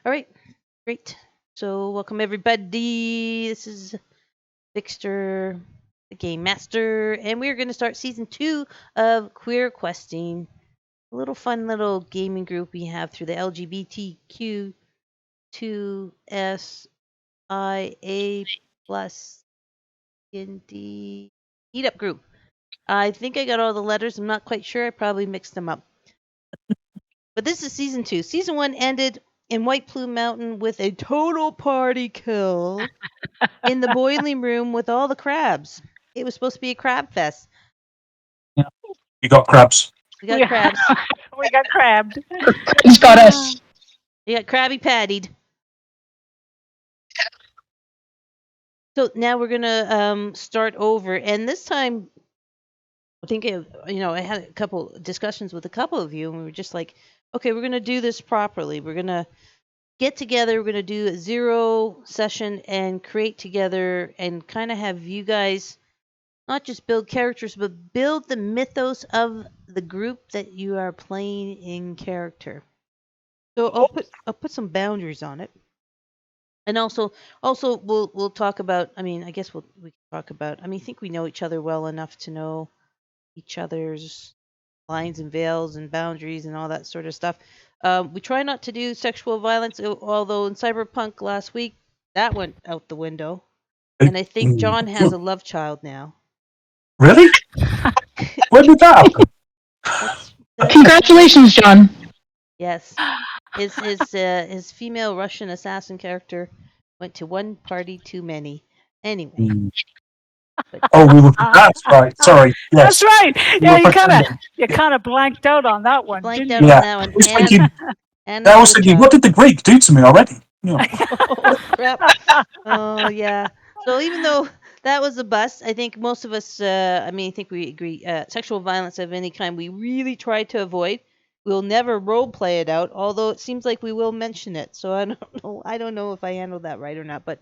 All right, great. So welcome everybody. This is Victor, the Game Master, and we're going to start Season 2 of Queer Questing. A little fun little gaming group we have through the LGBTQIA2S Allies D&D Meetup group. I think I got all the letters. I'm not quite sure. I probably mixed them up. But this is Season 2. Season 1 ended in White Plume Mountain with a total party kill in the boiling room with all the crabs. It was supposed to be a crab fest. Yeah. You got crabs. We got crabs. We got crabbed. He's got us. You got Krabby Pattied. So now we're gonna start over, and this time, I think I had a couple discussions with a couple of you, and we were just like, okay, we're gonna do this properly. We're gonna get together. We're gonna do a 0 session and create together, and kind of have you guys not just build characters, but build the mythos of the group that you are playing in character. So I'll put some boundaries on it. And also we'll talk about, I guess we can talk about, I think we know each other well enough to know each other's lines and veils and boundaries and all that sort of stuff. We try not to do sexual violence, although in Cyberpunk last week, that went out the window. And I think John has a love child now. Really? When did that happen? Congratulations, John. Yes. His female Russian assassin character went to one party too many. Anyway. That's right. Sorry. Yes. That's right. Yeah, you kind of blanked out on that one. Blanked didn't out you? on that one. I was thinking, what did the Greek do to me already? Oh, crap. Oh, yeah. So even though that was a bust, I think most of us, I think we agree, sexual violence of any kind, we really try to avoid. We'll never role play it out, although it seems like we will mention it. So I don't know. I don't know if I handled that right or not, but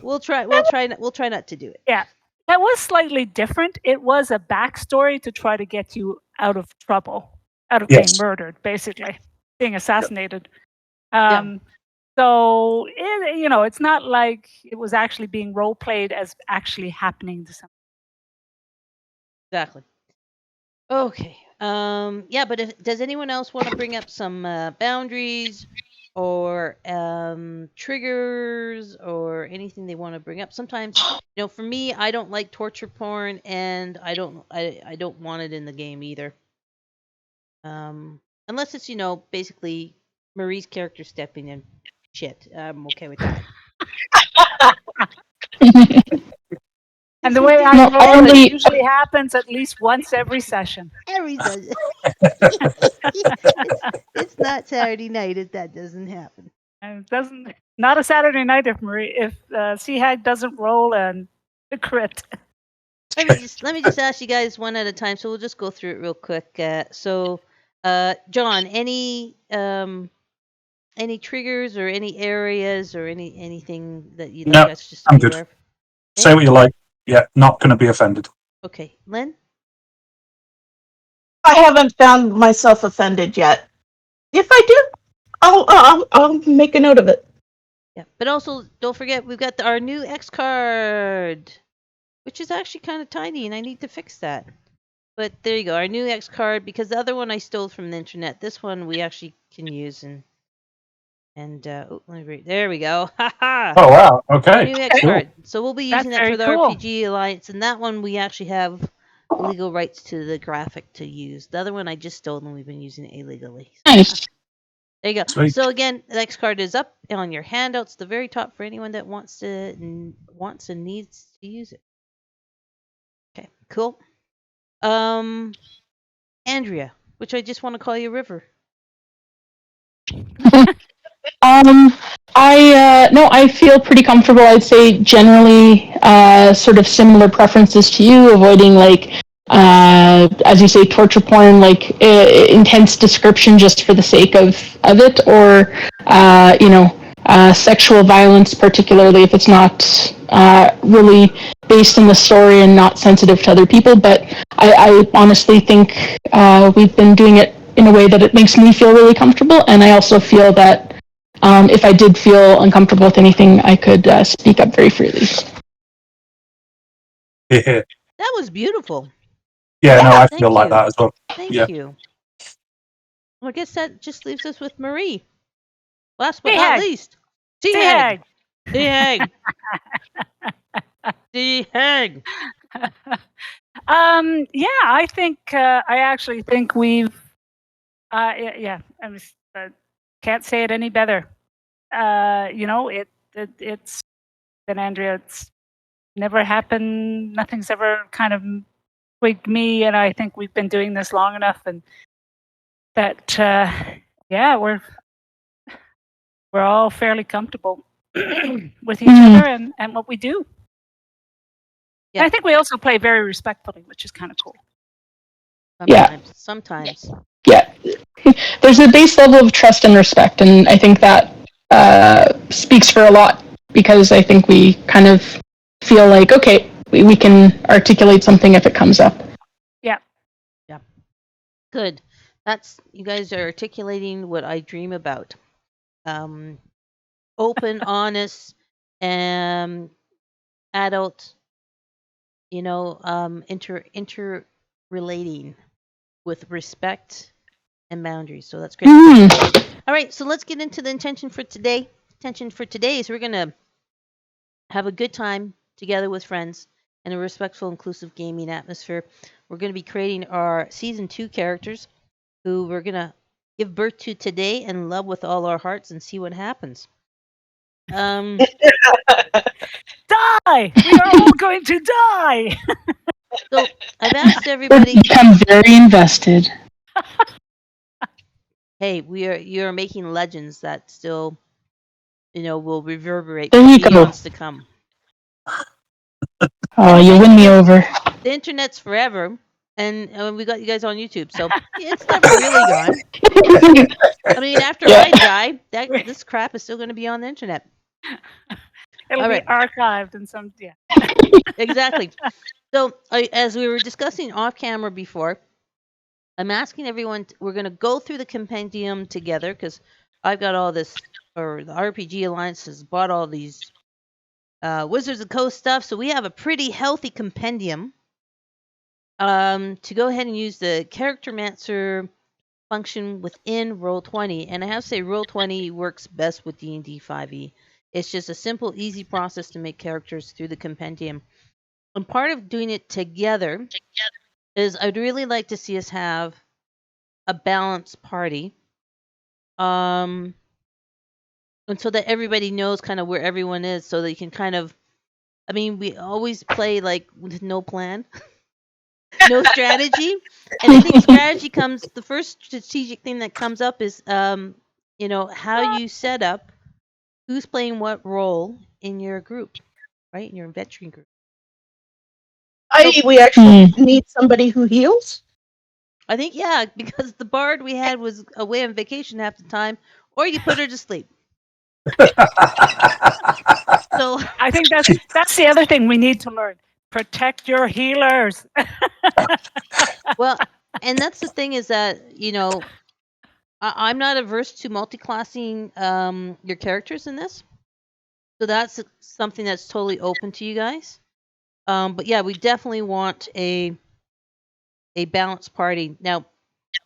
we'll try. We'll try not to do it. Yeah, that was slightly different. It was a backstory to try to get you out of trouble, out of being murdered, basically being assassinated. So it's not like it was actually being role played as actually happening to someone. Exactly. Okay. But does anyone else want to bring up some boundaries or triggers or anything they want to bring up? Sometimes, for me, I don't like torture porn, and I don't want it in the game either. Unless it's basically Marie's character stepping in shit. I'm okay with that. And the way I roll, it usually happens at least once every session. It's not Saturday night if that doesn't happen. And it doesn't. Not a Saturday night if Sea Hag doesn't roll and the crit. Let me just ask you guys one at a time. So we'll just go through it real quick. John, any triggers or any areas or anything that you'd like us just to be aware of? Say what you like. Yeah, not going to be offended. Okay, Lynn? I haven't found myself offended yet. If I do, I'll make a note of it. Yeah, but also don't forget we've got our new X card, which is actually kind of tiny, and I need to fix that. But there you go, our new X card, because the other one I stole from the internet. This one we actually can use and let me read. There we go. Ha. Oh wow. Okay. New X card. So we'll be using that for the RPG Alliance, and that one we actually have legal rights to the graphic to use. The other one I just stole, and we've been using it illegally. Nice. There you go. Sweet. So again, the X card is up on your handouts, the very top, for anyone that wants and needs to use it. Okay, cool. Andrea, which I just want to call you River. I feel pretty comfortable. I'd say generally sort of similar preferences to you, avoiding as you say, torture porn, intense description just for the sake of it, or sexual violence, particularly if it's not really based in the story and not sensitive to other people. But I honestly think we've been doing it in a way that it makes me feel really comfortable, and I also feel that if I did feel uncomfortable with anything, I could speak up very freely. Yeah, That was beautiful. no, I Thank feel like you. that as well. Thank Yeah. you. Well, I guess that just leaves us with Marie. Last but Hey, not Hag. least, Hag. Hag. Hag. Yeah, I think I actually think we've yeah, can't say it any better. It's then Andrea, it's never happened, nothing's ever kind of twigged me, and I think we've been doing this long enough, and that yeah, we're all fairly comfortable with each other and what we do. Yeah. And I think we also play very respectfully, which is kind of cool. Sometimes. Yeah. There's a base level of trust and respect, and I think that speaks for a lot, because I think we kind of feel like, okay, we can articulate something if it comes up. Yeah. Good. You guys are articulating what I dream about. Open, honest, adult, interrelating with respect and boundaries. So that's great. All right, so let's get into the intention for today. Intention for today is we're going to have a good time together with friends in a respectful, inclusive gaming atmosphere. We're going to be creating our Season 2 characters who we're going to give birth to today and love with all our hearts and see what happens. Die! We are all going to die! So I've asked everybody. We've become very invested. Hey, you're making legends that still, will reverberate There you for go. eons to come. Oh, you win me over. The internet's forever, and we got you guys on YouTube, so it's never really gone. I mean, after I die, this crap is still going to be on the internet. It'll be archived in some, yeah. Exactly. So, as we were discussing off camera before, I'm asking everyone, we're going to go through the compendium together, because I've got all this, or the RPG Alliance has bought all these Wizards of the Coast stuff, so we have a pretty healthy compendium to go ahead and use the Charactermancer function within Roll20. And I have to say, Roll20 works best with D&D 5e. It's just a simple, easy process to make characters through the compendium. And part of doing it together is I'd really like to see us have a balanced party. And so that everybody knows kind of where everyone is, so that you can kind of, I mean, we always play like with no plan, no strategy. And I think strategy the first strategic thing that comes up is, how you set up who's playing what role in your group, right? In your adventuring group. We actually need somebody who heals? I think, yeah, because the bard we had was away on vacation half the time, or you put her to sleep. So I think that's the other thing we need to learn. Protect your healers. Well, and that's the thing is that, I'm not averse to multi-classing your characters in this. So that's something that's totally open to you guys. But yeah, we definitely want a balanced party. Now,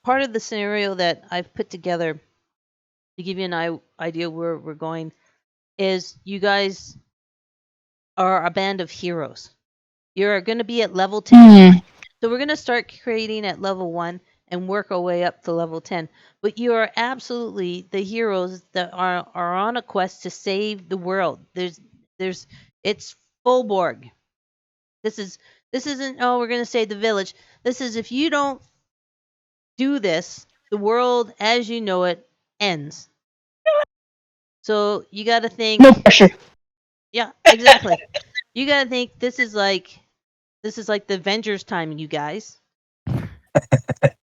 part of the scenario that I've put together to give you an idea where we're going is you guys are a band of heroes. You're going to be at level 10. So we're going to start creating at level 1 and work our way up to level 10. But you are absolutely the heroes that are on a quest to save the world. It's full Borg. This isn't, oh, we're going to save the village. This is, if you don't do this, the world as you know it ends. So you got to think. No pressure. Yeah, exactly. You got to think this is like the Avengers time, you guys.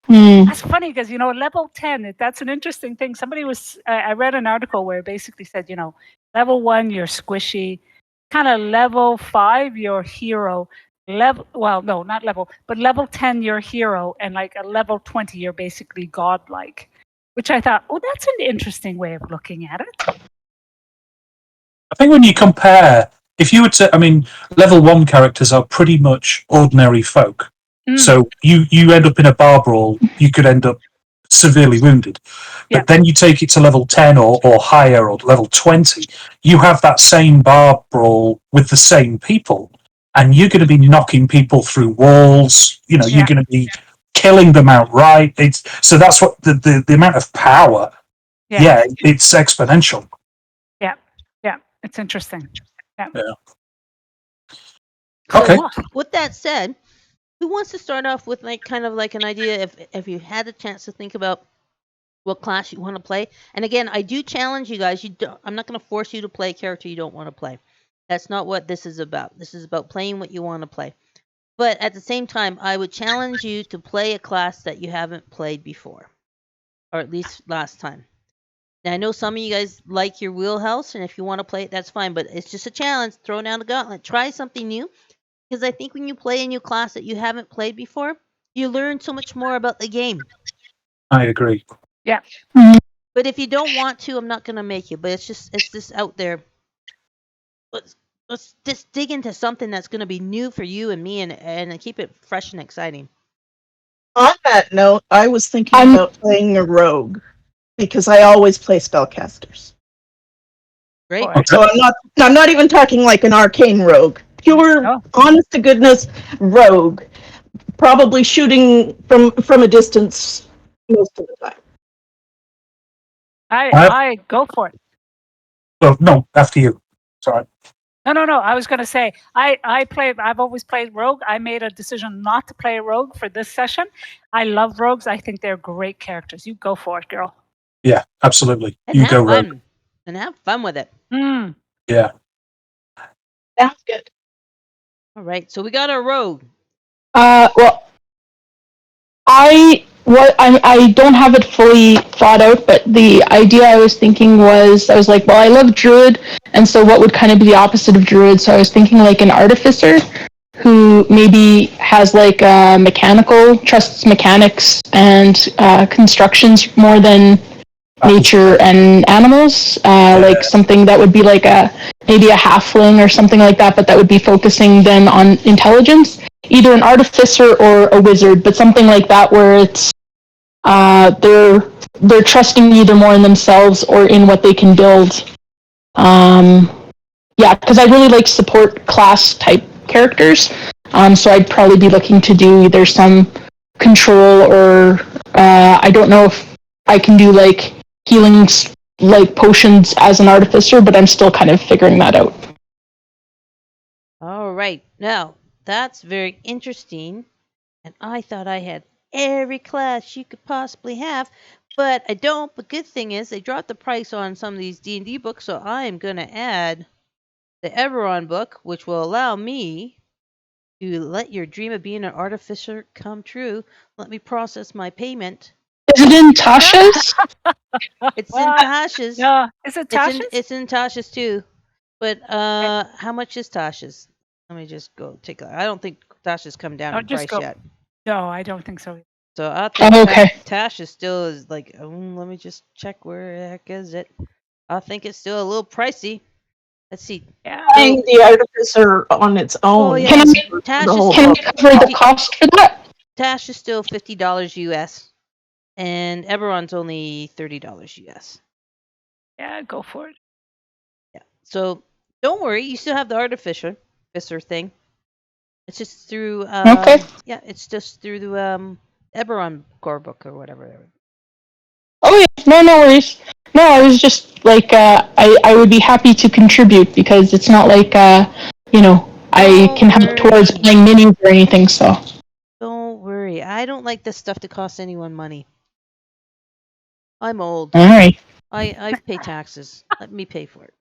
That's funny because, level 10, that's an interesting thing. Somebody I read an article where it basically said, level 1, you're squishy. Kind of level 5, you're hero. Not level, but level 10, you're hero. And like a level 20, you're basically godlike. which I thought, oh, that's an interesting way of looking at it. I think when you compare, if you were to, I mean, level 1 characters are pretty much ordinary folk. So you end up in a bar brawl, you could end up severely wounded. But then you take it to level 10 or higher, or level 20, you have that same bar brawl with the same people, and you're going to be knocking people through walls. You know, you're going to be killing them outright. So that's what the amount of power. Yeah, it's exponential. Yeah, it's interesting. Yeah. Okay. So, with that said, who wants to start off with like kind of like an idea if you had a chance to think about what class you want to play? And again, I do challenge you guys. I'm not going to force you to play a character you don't want to play. That's not what this is about. This is about playing what you want to play. But at the same time, I would challenge you to play a class that you haven't played before, or at least last time. Now, I know some of you guys like your wheelhouse, and if you want to play it, that's fine. But it's just a challenge. Throw down the gauntlet. Try something new. Because I think when you play a new class that you haven't played before, you learn so much more about the game. I agree. Yeah. But if you don't want to, I'm not going to make you. But it's just out there. Let's just dig into something that's going to be new for you and me, and keep it fresh and exciting. On that note, I was thinking about playing a rogue, because I always play spellcasters. Great. So I'm not even talking like an arcane rogue. Pure, honest to goodness rogue. Probably shooting from a distance most of the time. I go for it. Well, no, after you. Sorry. No. I was going to say, I've always played rogue. I made a decision not to play a rogue for this session. I love rogues. I think they're great characters. You go for it, girl. Yeah, absolutely. And you have go fun. rogue. And have fun with it. Yeah. Sounds good. All right. So we got our rogue. Well, I don't have it fully thought out, but the idea I was thinking was, I was like, well, I love Druid, and so what would kind of be the opposite of Druid? So I was thinking like an Artificer who maybe has like trusts mechanics and constructions more than nature and animals, like something that would be like maybe a halfling or something like that, but that would be focusing then on intelligence. Either an artificer or a wizard, but something like that where it's they're trusting either more in themselves or in what they can build. Yeah, because I really like support class type characters, so I'd probably be looking to do either some control or I don't know if I can do like healing like potions as an artificer, but I'm still kind of figuring that out. All right. Now, that's very interesting. And I thought I had every class you could possibly have, but I don't. But good thing is they dropped the price on some of these D&D books, so I am going to add the Eberron book, which will allow me to let your dream of being an artificer come true. Let me process my payment. Is it in Tasha's? It's in Tasha's. Yeah. Is it Tasha's? It's in Tasha's too. But how much is Tasha's? Let me just go take a look. I don't think Tasha's come down in price yet. No, I don't think so. So I think Tasha still is like, let me just check where the heck is it. I think it's still a little pricey. Let's see. Yeah. Playing the Artificer on its own. Oh, yeah. Can we cover the cost for that? Tash is still $50 US, and Eberron's only $30 US. Yeah, go for it. Yeah. So don't worry, you still have the Artificer thing. It's just through yeah, it's just through the Eberron core book or whatever. Oh yeah, no worries. No, I was just like I would be happy to contribute because it's not like I can help towards playing minis or anything, so. Don't worry. I don't like this stuff to cost anyone money. I'm old. All right. I pay taxes. Let me pay for it.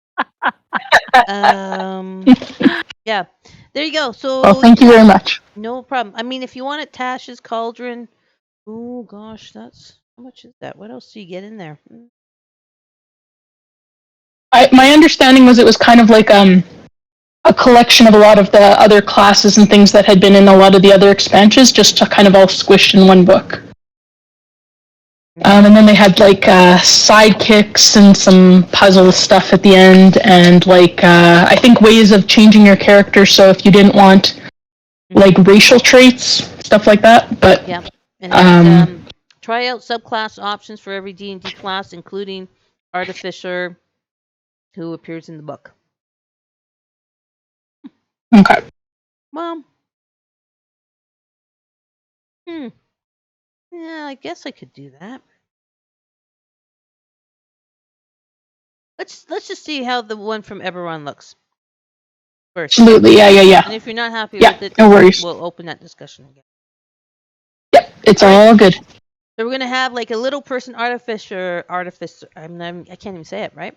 Yeah. There you go. So well, thank you very much. No problem. I mean, if you want it, Tash's Cauldron. Oh gosh, that's how much is that? What else do you get in there? My understanding was it was kind of like a collection of a lot of the other classes and things that had been in a lot of the other expansions, just kind of all squished in one book. And then they had like sidekicks and some puzzle stuff at the end, and like I think ways of changing your character. So if you didn't want like racial traits, stuff like that. But yeah, and then try out subclass options for every D&D class, including Artificer, who appears in the book. Okay. Well, yeah, I guess I could do that. Let's just see how the one from Eberron looks first. Absolutely. Yeah. And if you're not happy Yeah, with it, no worries. we'll open that discussion again. Yep, it's all good. So we're gonna have like a little person artificer. I can't even say it right.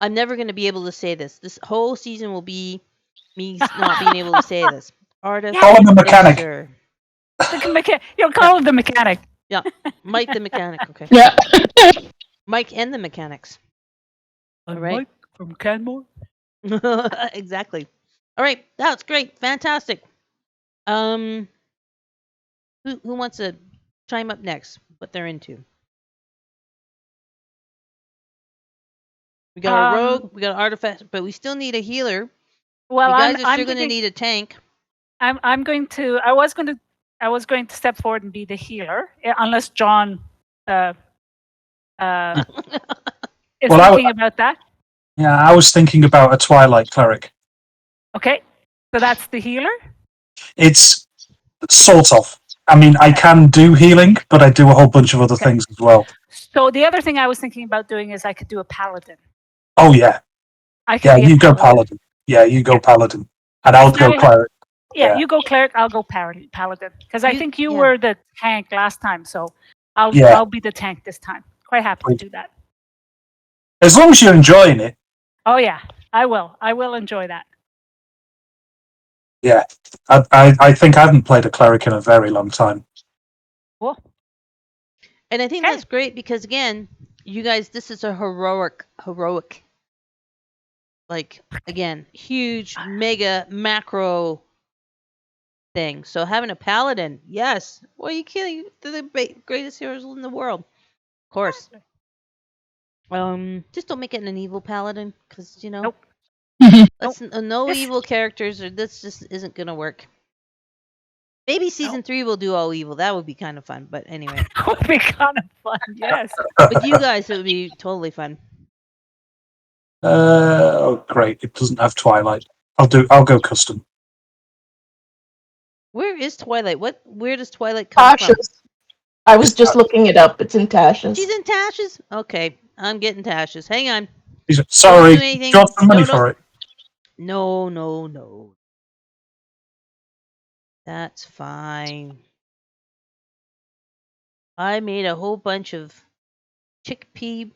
I'm never gonna be able to say this. This whole season will be me not being able to say this. Artificer. Call him the mechanic. You'll call him the mechanic. Yeah, Mike the mechanic. Okay. Yeah. Mike and the mechanics. I'm right. Mike from Canmore. Exactly. All right, that's great, fantastic. Who wants to chime up next? What they're into? We got a rogue, we got an artifact, but we still need a healer. Well, you guys are I'm still going to need a tank. I was going to step forward and be the healer, unless John is thinking about that. Yeah, I was thinking about a Twilight cleric. Okay, so that's the healer? It's sort of. I mean, I can do healing, but I do a whole bunch of other things as well. So the other thing I was thinking about doing is I could do a paladin. Oh, yeah. Yeah, you go paladin. Yeah, you go paladin. And I'll go cleric. Yeah, you go cleric, I'll go paladin. Because I think you were the tank last time, so I'll be the tank this time. Quite happy to do that. As long as you're enjoying it. Oh, yeah, I will. I will enjoy that. Yeah, I think I haven't played a cleric in a very long time. Cool. And I think that's great because, again, you guys, this is a heroic, like, again, huge, mega, macro thing. So having a paladin, yes. What are you kidding? They're the greatest heroes in the world. Of course. Just don't make it an evil paladin, because, you know. Nope. No evil characters, or this just isn't going to work. Maybe season 3 will do all evil. That would be kind of fun. But anyway. That would be kind of fun, yes. With you guys, it would be totally fun. Oh, great. It doesn't have Twilight. I'll go custom. Where is Twilight? Where does Twilight come from? I was just looking it up. It's in Tasha's. She's in Tasha's? Okay. I'm getting Tasha's. Hang on. Sorry. Got some money for it. No. That's fine. I made a whole bunch of chickpea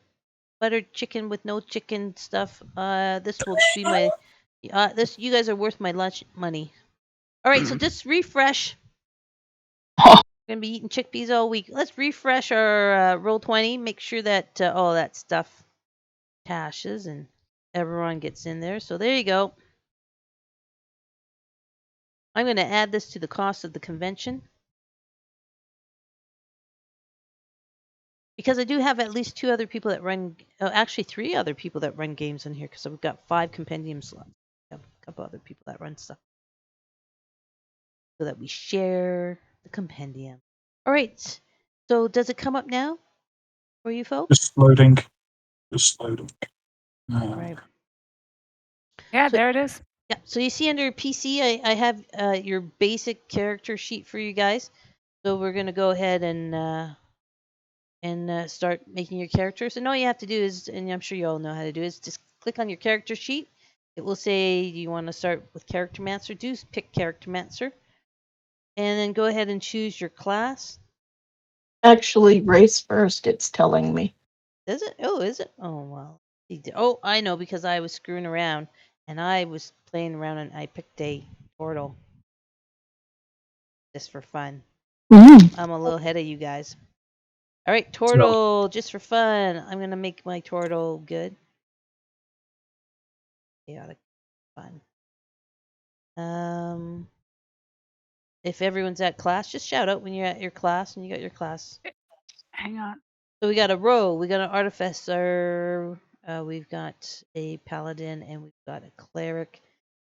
buttered chicken with no chicken stuff. This will be my. You guys are worth my lunch money. All right, so just refresh. We're gonna be eating chickpeas all week. Let's refresh our Roll20. Make sure that all that stuff tashes and everyone gets in there. So there you go. I'm going to add this to the cost of the convention. Because I do have at least 2 other people that run, actually 3 other people that run games in here, because we've got 5 compendium slots. A couple other people that run stuff. So that we share the compendium. All right. So does it come up now for you folks? Just loading. All right. Yeah, so, there it is. Yeah. So you see under PC, I have your basic character sheet for you guys. So we're going to go ahead and start making your characters. And all you have to do is, and I'm sure you all know how to do, is just click on your character sheet. It will say you want to start with Charactermancer. Do pick Charactermancer. And then go ahead and choose your class. Actually, race first, it's telling me. Is it? Oh, is it? Oh, well. Oh, I know, because I was screwing around. And I was playing around and I picked a portal. Just for fun. I'm a little ahead of you guys. All right, turtle, just for fun. I'm going to make my turtle good. Chaotic fun. If everyone's at class, just shout out when you're at your class and you got your class. Hang on. So we got a rogue, we got an artificer, we've got a paladin, and we've got a cleric.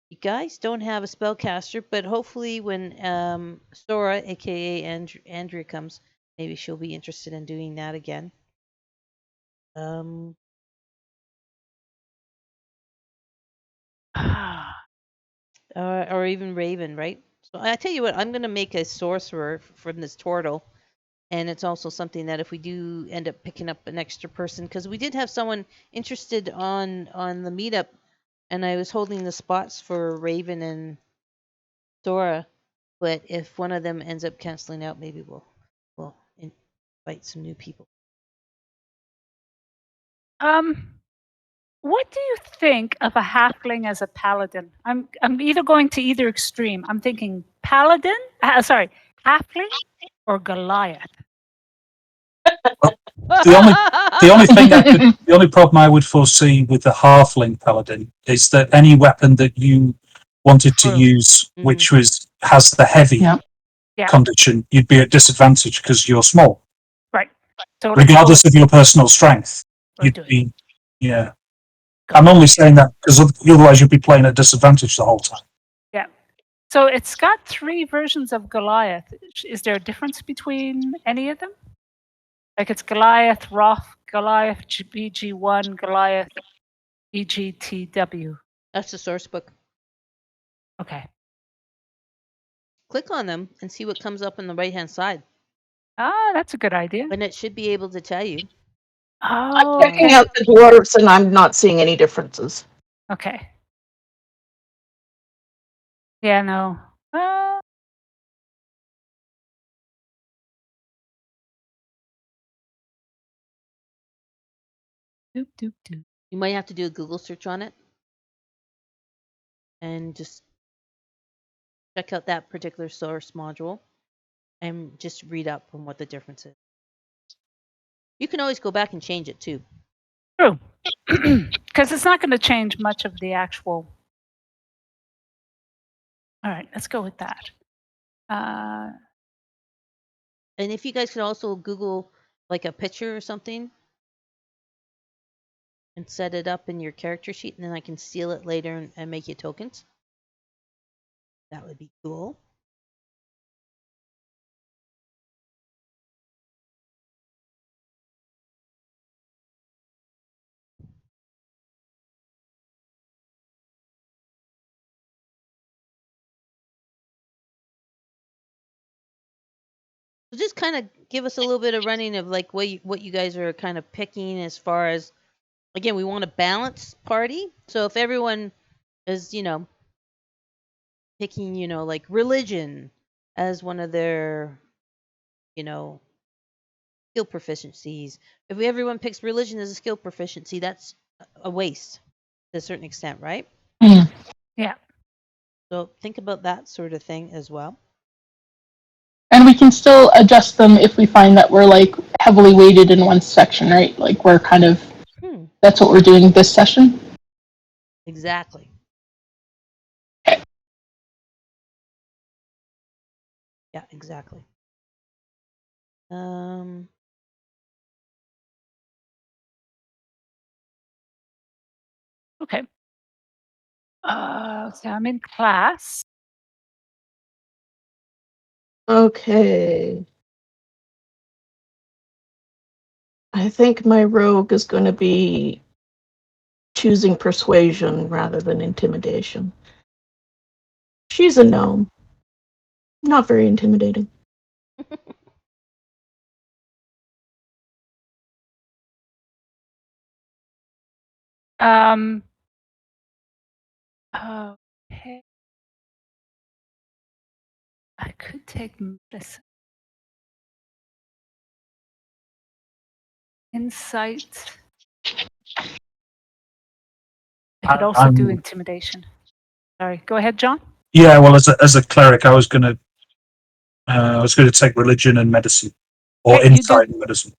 You guys don't have a spellcaster, but hopefully when Sora, aka Andrea, comes, maybe she'll be interested in doing that again. Or even Raven, right? So I tell you what, I'm gonna make a sorcerer from this turtle, and it's also something that if we do end up picking up an extra person, because we did have someone interested on the meetup, and I was holding the spots for Raven and Sora, but if one of them ends up canceling out, maybe we'll invite some new people. What do you think of a halfling as a paladin? I'm either going to either extreme. I'm thinking paladin, halfling, or Goliath. The only problem I would foresee with the halfling paladin is that any weapon that you wanted to use, which has the heavy condition, you'd be at disadvantage because you're small. Right. So regardless of your personal strength, you'd be. Yeah. I'm only saying that because otherwise you'd be playing at disadvantage the whole time. Yeah. So it's got 3 versions of Goliath. Is there a difference between any of them? Like it's Goliath Roth, Goliath BG1, Goliath EGTW. That's the source book. Okay. Click on them and see what comes up on the right-hand side. Ah, that's a good idea. And it should be able to tell you. Oh, I'm checking out the dwarves and I'm not seeing any differences. Okay. Yeah, no. Doop, doop, doop. You might have to do a Google search on it and just check out that particular source module and just read up on what the difference is. You can always go back and change it too. True. Because it's not going to change much of the actual. All right, let's go with that. And if you guys could also Google like a picture or something and set it up in your character sheet, and then I can seal it later and make you tokens. That would be cool. So just kind of give us a little bit of running of like what you guys are kind of picking as far as, again, we want a balanced party. So if everyone is, picking, like religion as one of their, skill proficiencies. If everyone picks religion as a skill proficiency, that's a waste to a certain extent, right? Yeah. So think about that sort of thing as well. And we can still adjust them if we find that we're like heavily weighted in one section, right? Like we're kind of, that's what we're doing this session. Exactly. Yeah, exactly. Okay. So I'm in class. Okay. I think my rogue is going to be choosing persuasion rather than intimidation. She's a gnome. Not very intimidating. Okay. I could take medicine. Insight. I could also do intimidation. Sorry, go ahead, John. Yeah, well, as a cleric, I was going to take religion and medicine, or insight and medicine.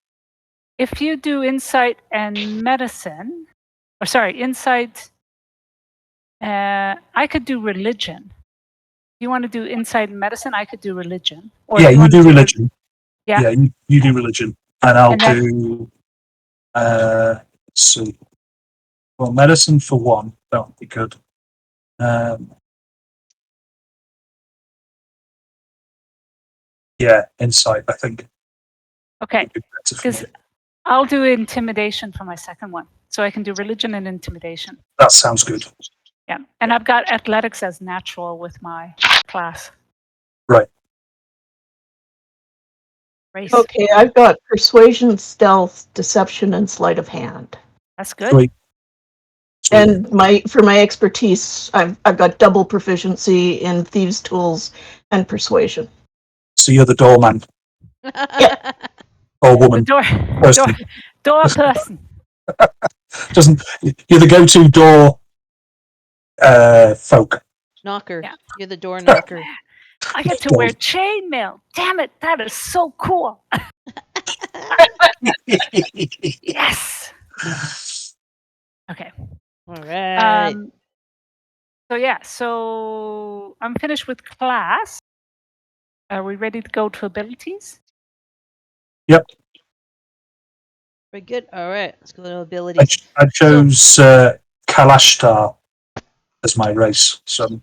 If you do insight and medicine, or sorry, insight, I could do religion. If you want to do insight and medicine, I could do religion. Or Yeah, you do religion. Yeah, you do religion. And I'll And that- do, let's see. Well, medicine for 1. That would be good. Yeah, insight, I think. Okay, Would be better for because me. I'll do intimidation for my second one. So I can do religion and intimidation. That sounds good. Yeah. And I've got athletics as natural with my class. Right. Race. Okay, I've got persuasion, stealth, deception, and sleight of hand. That's good. Sweet. And for my expertise, I've got double proficiency in thieves' tools and persuasion. So you're the doorman or The woman. door Person. person. You're the go-to door folk. Knocker. Yeah. You're the door knocker. I get to wear chainmail. Damn it, that is so cool. Yes. Okay. All right. So yeah, so I'm finished with class. Are we ready to go to abilities? Yep. Very good. All right. Let's go to abilities. I chose Kalashtar as my race. So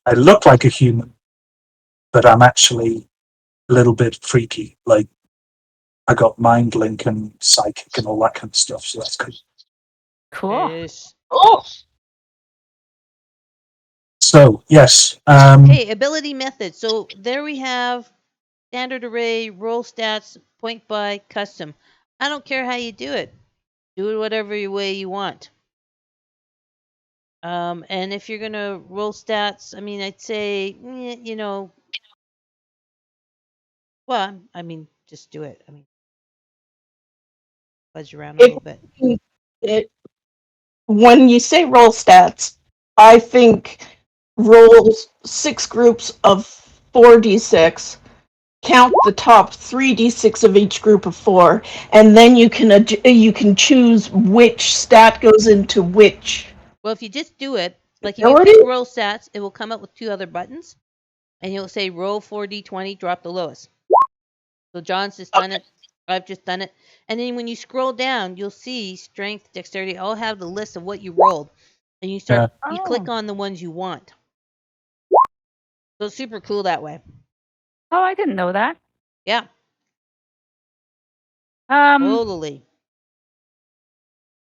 I look like a human, but I'm actually a little bit freaky. Like I got mind link and psychic and all that kind of stuff. So that's good. Cool. Yes. Oh, So yes. Okay, ability method. So there we have standard array, roll stats, point by, custom. I don't care how you do it. Do it whatever way you want. And if you're gonna roll stats, I mean, I'd say, well, I mean, just do it. I mean, fudge around a little bit. When you say roll stats, I think roll 6 groups of 4d6, count the top 3d6 of each group of 4, and then you can choose which stat goes into which. Well, if you just do it, like if you ability? pick roll stats, it will come up with 2 other buttons, and you'll say roll 4d20, drop the lowest. So John's just done it. I've just done it. And then when you scroll down, you'll see strength, dexterity, all have the list of what you rolled. And you start you click on the ones you want. So it's super cool that way. Oh, I didn't know that. Yeah. Totally.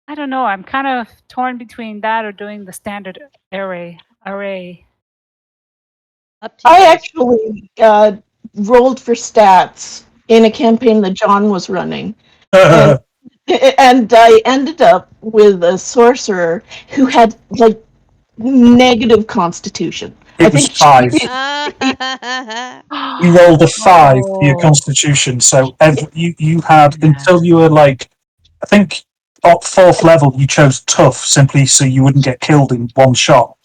I don't know. I'm kind of torn between that or doing the standard array. Up to you. I actually rolled for stats in a campaign that John was running. And I ended up with a sorcerer who had like negative constitution. It was 5. You rolled a 5 for your constitution, so you had until you were like, I think at 4th level you chose tough simply so you wouldn't get killed in one shot.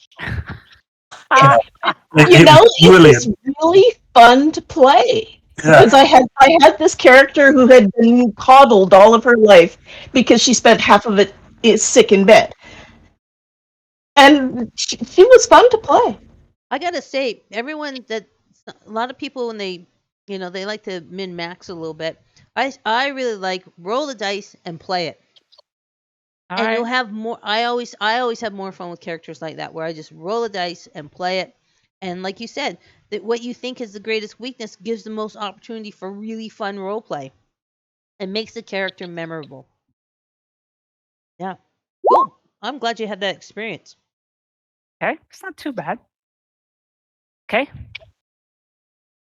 It was really fun to play. Yeah. Because I had this character who had been coddled all of her life because she spent half of it sick in bed. And she was fun to play. I gotta say, a lot of people when they like to min max a little bit. I really like roll the dice and play it. And you'll have more. I always have more fun with characters like that, where I just roll the dice and play it. And like you said, that what you think is the greatest weakness gives the most opportunity for really fun role play, and makes the character memorable. Yeah, cool. I'm glad you had that experience. Okay, it's not too bad. Okay.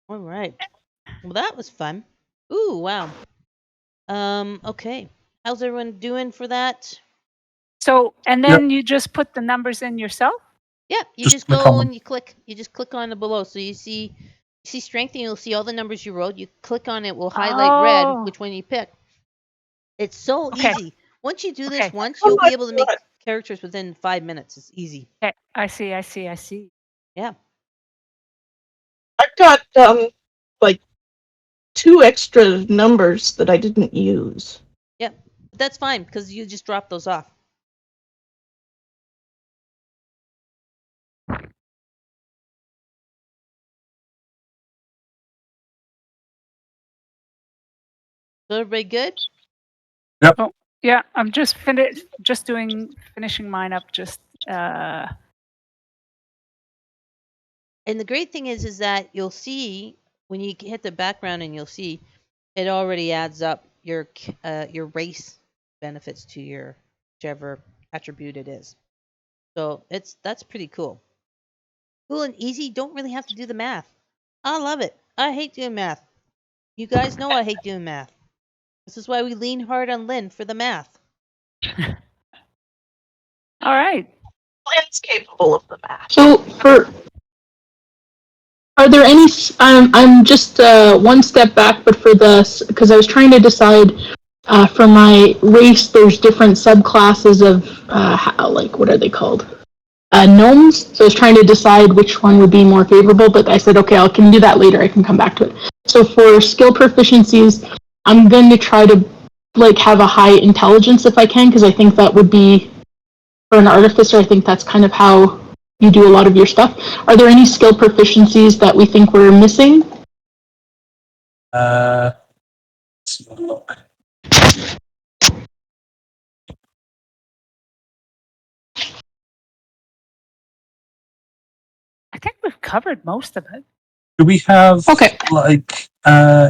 All right. Well, that was fun. Ooh, wow. Okay. How's everyone doing for that? So, and then you just put the numbers in yourself? Yeah, you Just just click on go them. and you just click on the below. So you see strength and you'll see all the numbers you rolled. You click on it, will highlight red which one you pick. It's so easy. Once you do this once, you'll be able to make characters within 5 minutes. It's easy. Okay, I see. Yeah. I've got like 2 extra numbers that I didn't use. Yep. But that's fine because you just drop those off. So everybody good? Yeah, I'm just finishing mine up. And the great thing is that you'll see when you hit the background, and you'll see it already adds up your race benefits to your whichever attribute it is. So that's pretty cool. Cool and easy. Don't really have to do the math. I love it. I hate doing math. You guys know I hate doing math. This is why we lean hard on Lynn for the math. All right. Lynn's capable of the math. So are there any? I'm just one step back, but for this, because I was trying to decide for my race, there's different subclasses of what are they called? Gnomes. So I was trying to decide which one would be more favorable, but I said, okay, I can do that later. I can come back to it. So for skill proficiencies, I'm going to try to have a high intelligence if I can, because I think that would be, for an artificer, I think that's kind of how you do a lot of your stuff. Are there any skill proficiencies that we think we're missing? Let's have a look. I think we've covered most of it. Do we have Okay.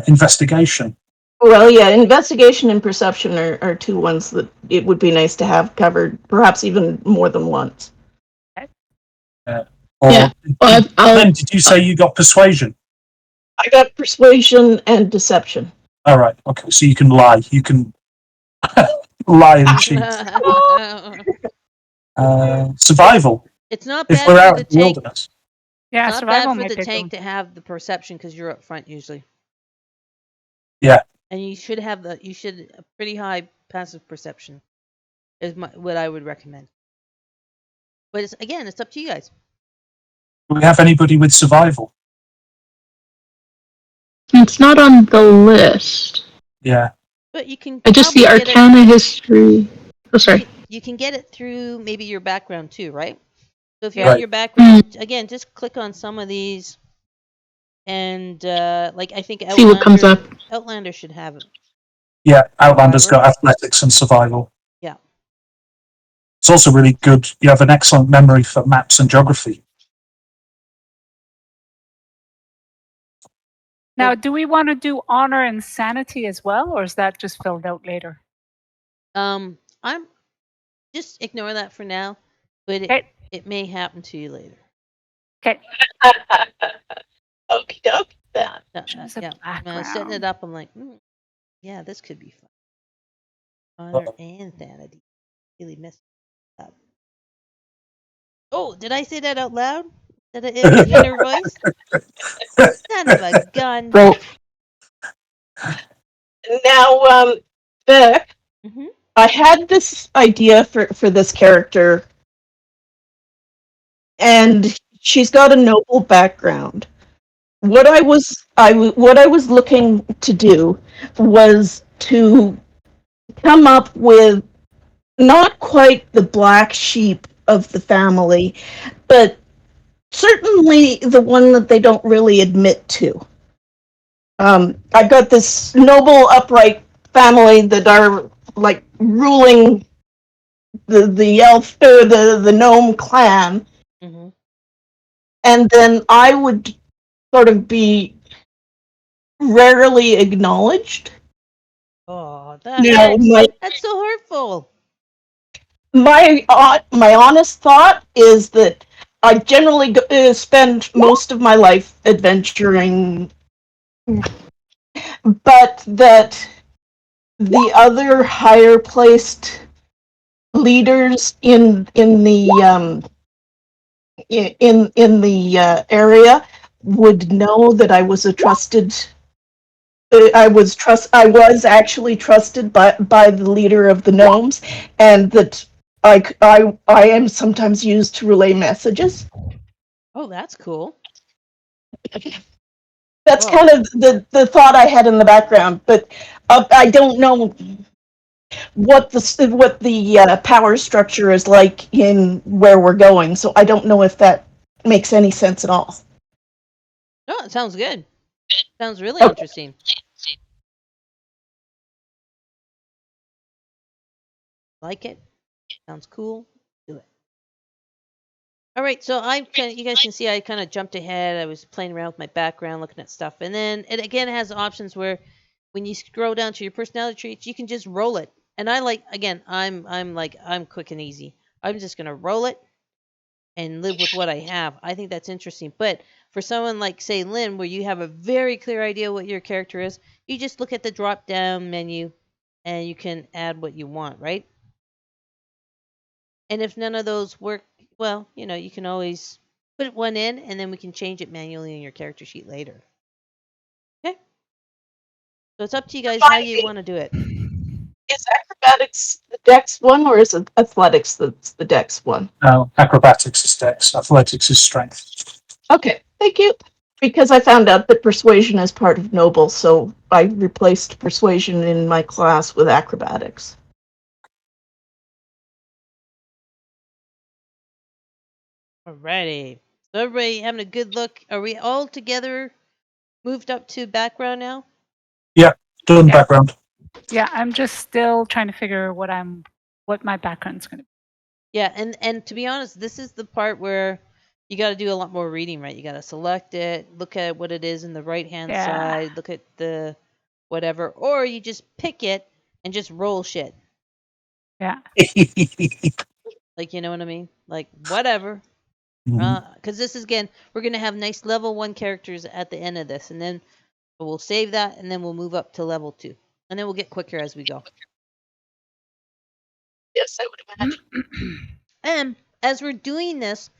investigation? Well, yeah, investigation and perception are two ones that it would be nice to have covered, perhaps even more than once. Or Yeah. Well, Lynn, did you say you got persuasion? I got persuasion and deception. All right. Okay. So you can lie. You can lie and cheat. Survival. It's not If bad we're for out the in the tank. wilderness. Yeah, It's not survival bad for might the take tank them. to have the perception because you're up front usually. Yeah. And you should have a pretty high passive perception. Is what I would recommend. But it's up to you guys. Do we have anybody with survival? it's not on the list. Yeah. But you can. I just see probably get it- Arcana history. Oh, sorry. You can get it through maybe your background too, right? So if you're Right. in your background, again, just click on some of these, and I think See what comes up. Outlander should have it. Yeah. Outlander's Survivor. got athletics and survival. Yeah. It's also really good. You have an excellent memory for maps and geography. Now, do we want to do honor and sanity as well, or is that just filled out later? I'm just ignore that for now, but it may happen to you later. Okay. Okie dokie then. Choose a When I was setting it background. up, I'm like, yeah, this could be fun. Honor and sanity. Really messed up. Oh, did I say that out loud? Did it in my inner voice? Son of a gun. Well, Now, Vic, Mhm. I had this idea for this character, and she's got a noble background. What I was looking to do was to come up with not quite the black sheep of the family, but certainly the one that they don't really admit to. I've got this noble, upright family that are like ruling the elf or the gnome clan, Mhm. and then I would sort of be rarely acknowledged. Oh, Now, that's so hurtful. my honest thought is that I generally spend most of my life adventuring, but that the other higher placed leaders in the area would know that I was a trusted. I was actually trusted by the leader of the gnomes, and that I am sometimes used to relay messages. Oh, that's cool. That's Whoa. kind of the thought I had in the background, but I don't know what the power structure is like in where we're going, so I don't know if that makes any sense at all. No, it sounds good. Sounds really Okay. interesting. Like it? Sounds cool? Do it. All right, so you guys can see I kind of jumped ahead. I was playing around with my background, looking at stuff, and then it again has options where when you scroll down to your personality traits, you can just roll it. And I'm quick and easy. I'm just gonna roll it and live with what I have. I think that's interesting. But for someone like say Lynn, where you have a very clear idea what your character is, you just look at the drop down menu, and you can add what you want, right? And if none of those work, well, you can always put one in, and then we can change it manually in your character sheet later. Okay? So it's up to you guys how you want to do it. Is acrobatics the dex one, or is it athletics that's the dex one? No, acrobatics is dex, athletics is strength. Okay, thank you. Because I found out that persuasion is part of noble, so I replaced persuasion in my class with acrobatics. Alrighty. So everybody having a good look. Are we all together moved up to background now? Yeah, done Yeah. background. Yeah, I'm just still trying to figure what my background's going to be. Yeah, and to be honest, this is the part where you got to do a lot more reading, right? You got to select it, look at what it is in the right-hand side, look at the whatever, or you just pick it and just roll shit. Yeah. Like, you know what I mean? Like, whatever. Because this is, again, we're going to have nice level 1 characters at the end of this, and then we'll save that, and then we'll move up to level 2. And then we'll get quicker as we go. Yes, I would imagine. And as we're doing this,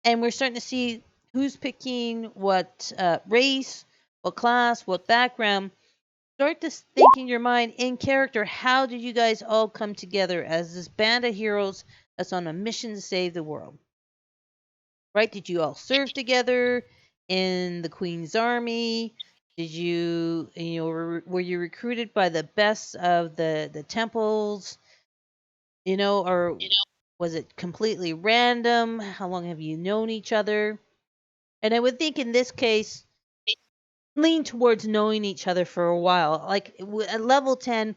and we're starting to see who's picking what race, what class, what background, start to think in your mind, in character, how did you guys all come together as this band of heroes that's on a mission to save the world? Right? Did you all serve together in the Queen's Army? Did you, were you recruited by the best of the temples? Or was it completely random? How long have you known each other? And I would think in this case, lean towards knowing each other for a while. Like at level 10,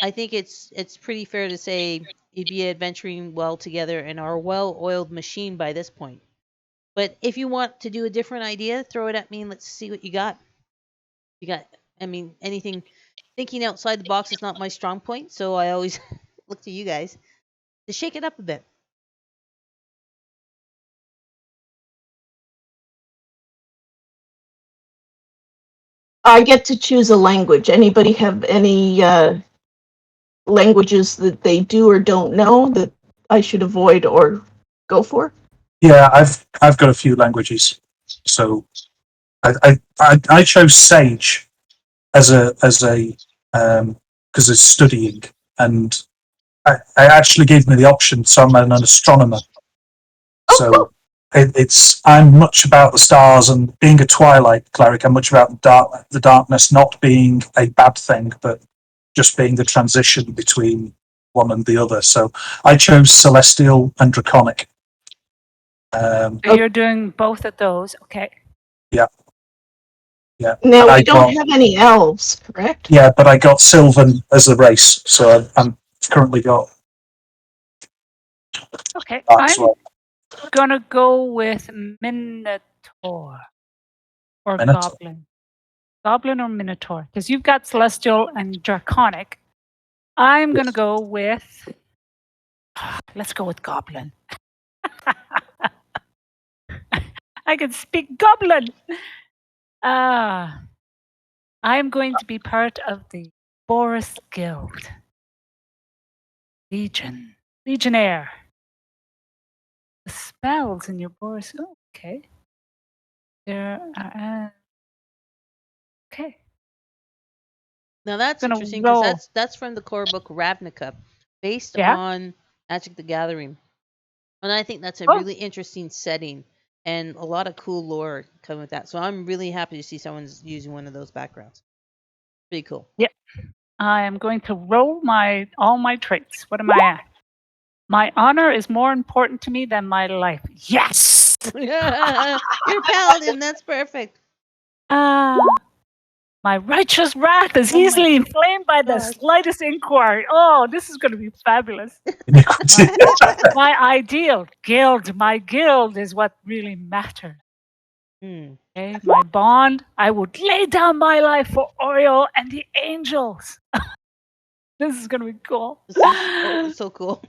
I think it's pretty fair to say you'd be adventuring well together and are a well-oiled machine by this point. But if you want to do a different idea, throw it at me and let's see what you got. Anything thinking outside the box is not my strong point, so I always look to you guys to shake it up a bit. I get to choose a language. Anybody have any languages that they do or don't know that I should avoid or go for? Yeah, I've got a few languages, so I chose Sage as a because it's studying, and I actually gave me the option, so I'm an astronomer. So it's I'm much about the stars, and being a Twilight cleric, I'm much about the darkness not being a bad thing, but just being the transition between one and the other. So I chose Celestial and Draconic. So you're doing both of those, okay? Yeah. Yeah. Now we don't have any elves, correct? Yeah, but I got Sylvan as a race, so I'm currently got. Okay, I'm gonna go with Minotaur or Goblin. Goblin or Minotaur, because you've got Celestial and Draconic. I'm gonna go with. Let's go with Goblin. I can speak Goblin. I am going to be part of the Boris Guild. Legionnaire. The spells in your Boris. Oh, okay. There are. Okay. Now that's interesting because that's from the core book Ravnica, based on Magic the Gathering, and I think that's a really interesting setting and a lot of cool lore coming with that. So I'm really happy to see someone's using one of those backgrounds. Pretty cool. Yep. I am going to roll all my traits. What am I at? My honor is more important to me than my life. Yes! You're a paladin. That's perfect. My righteous wrath is Oh my easily inflamed by the God. slightest inquiry. Oh, this is going to be fabulous. Iniquity. My ideal guild, my guild is what really matters. Hmm. Okay, my bond, I would lay down my life for Oriole and the angels. This is going to be cool. So cool.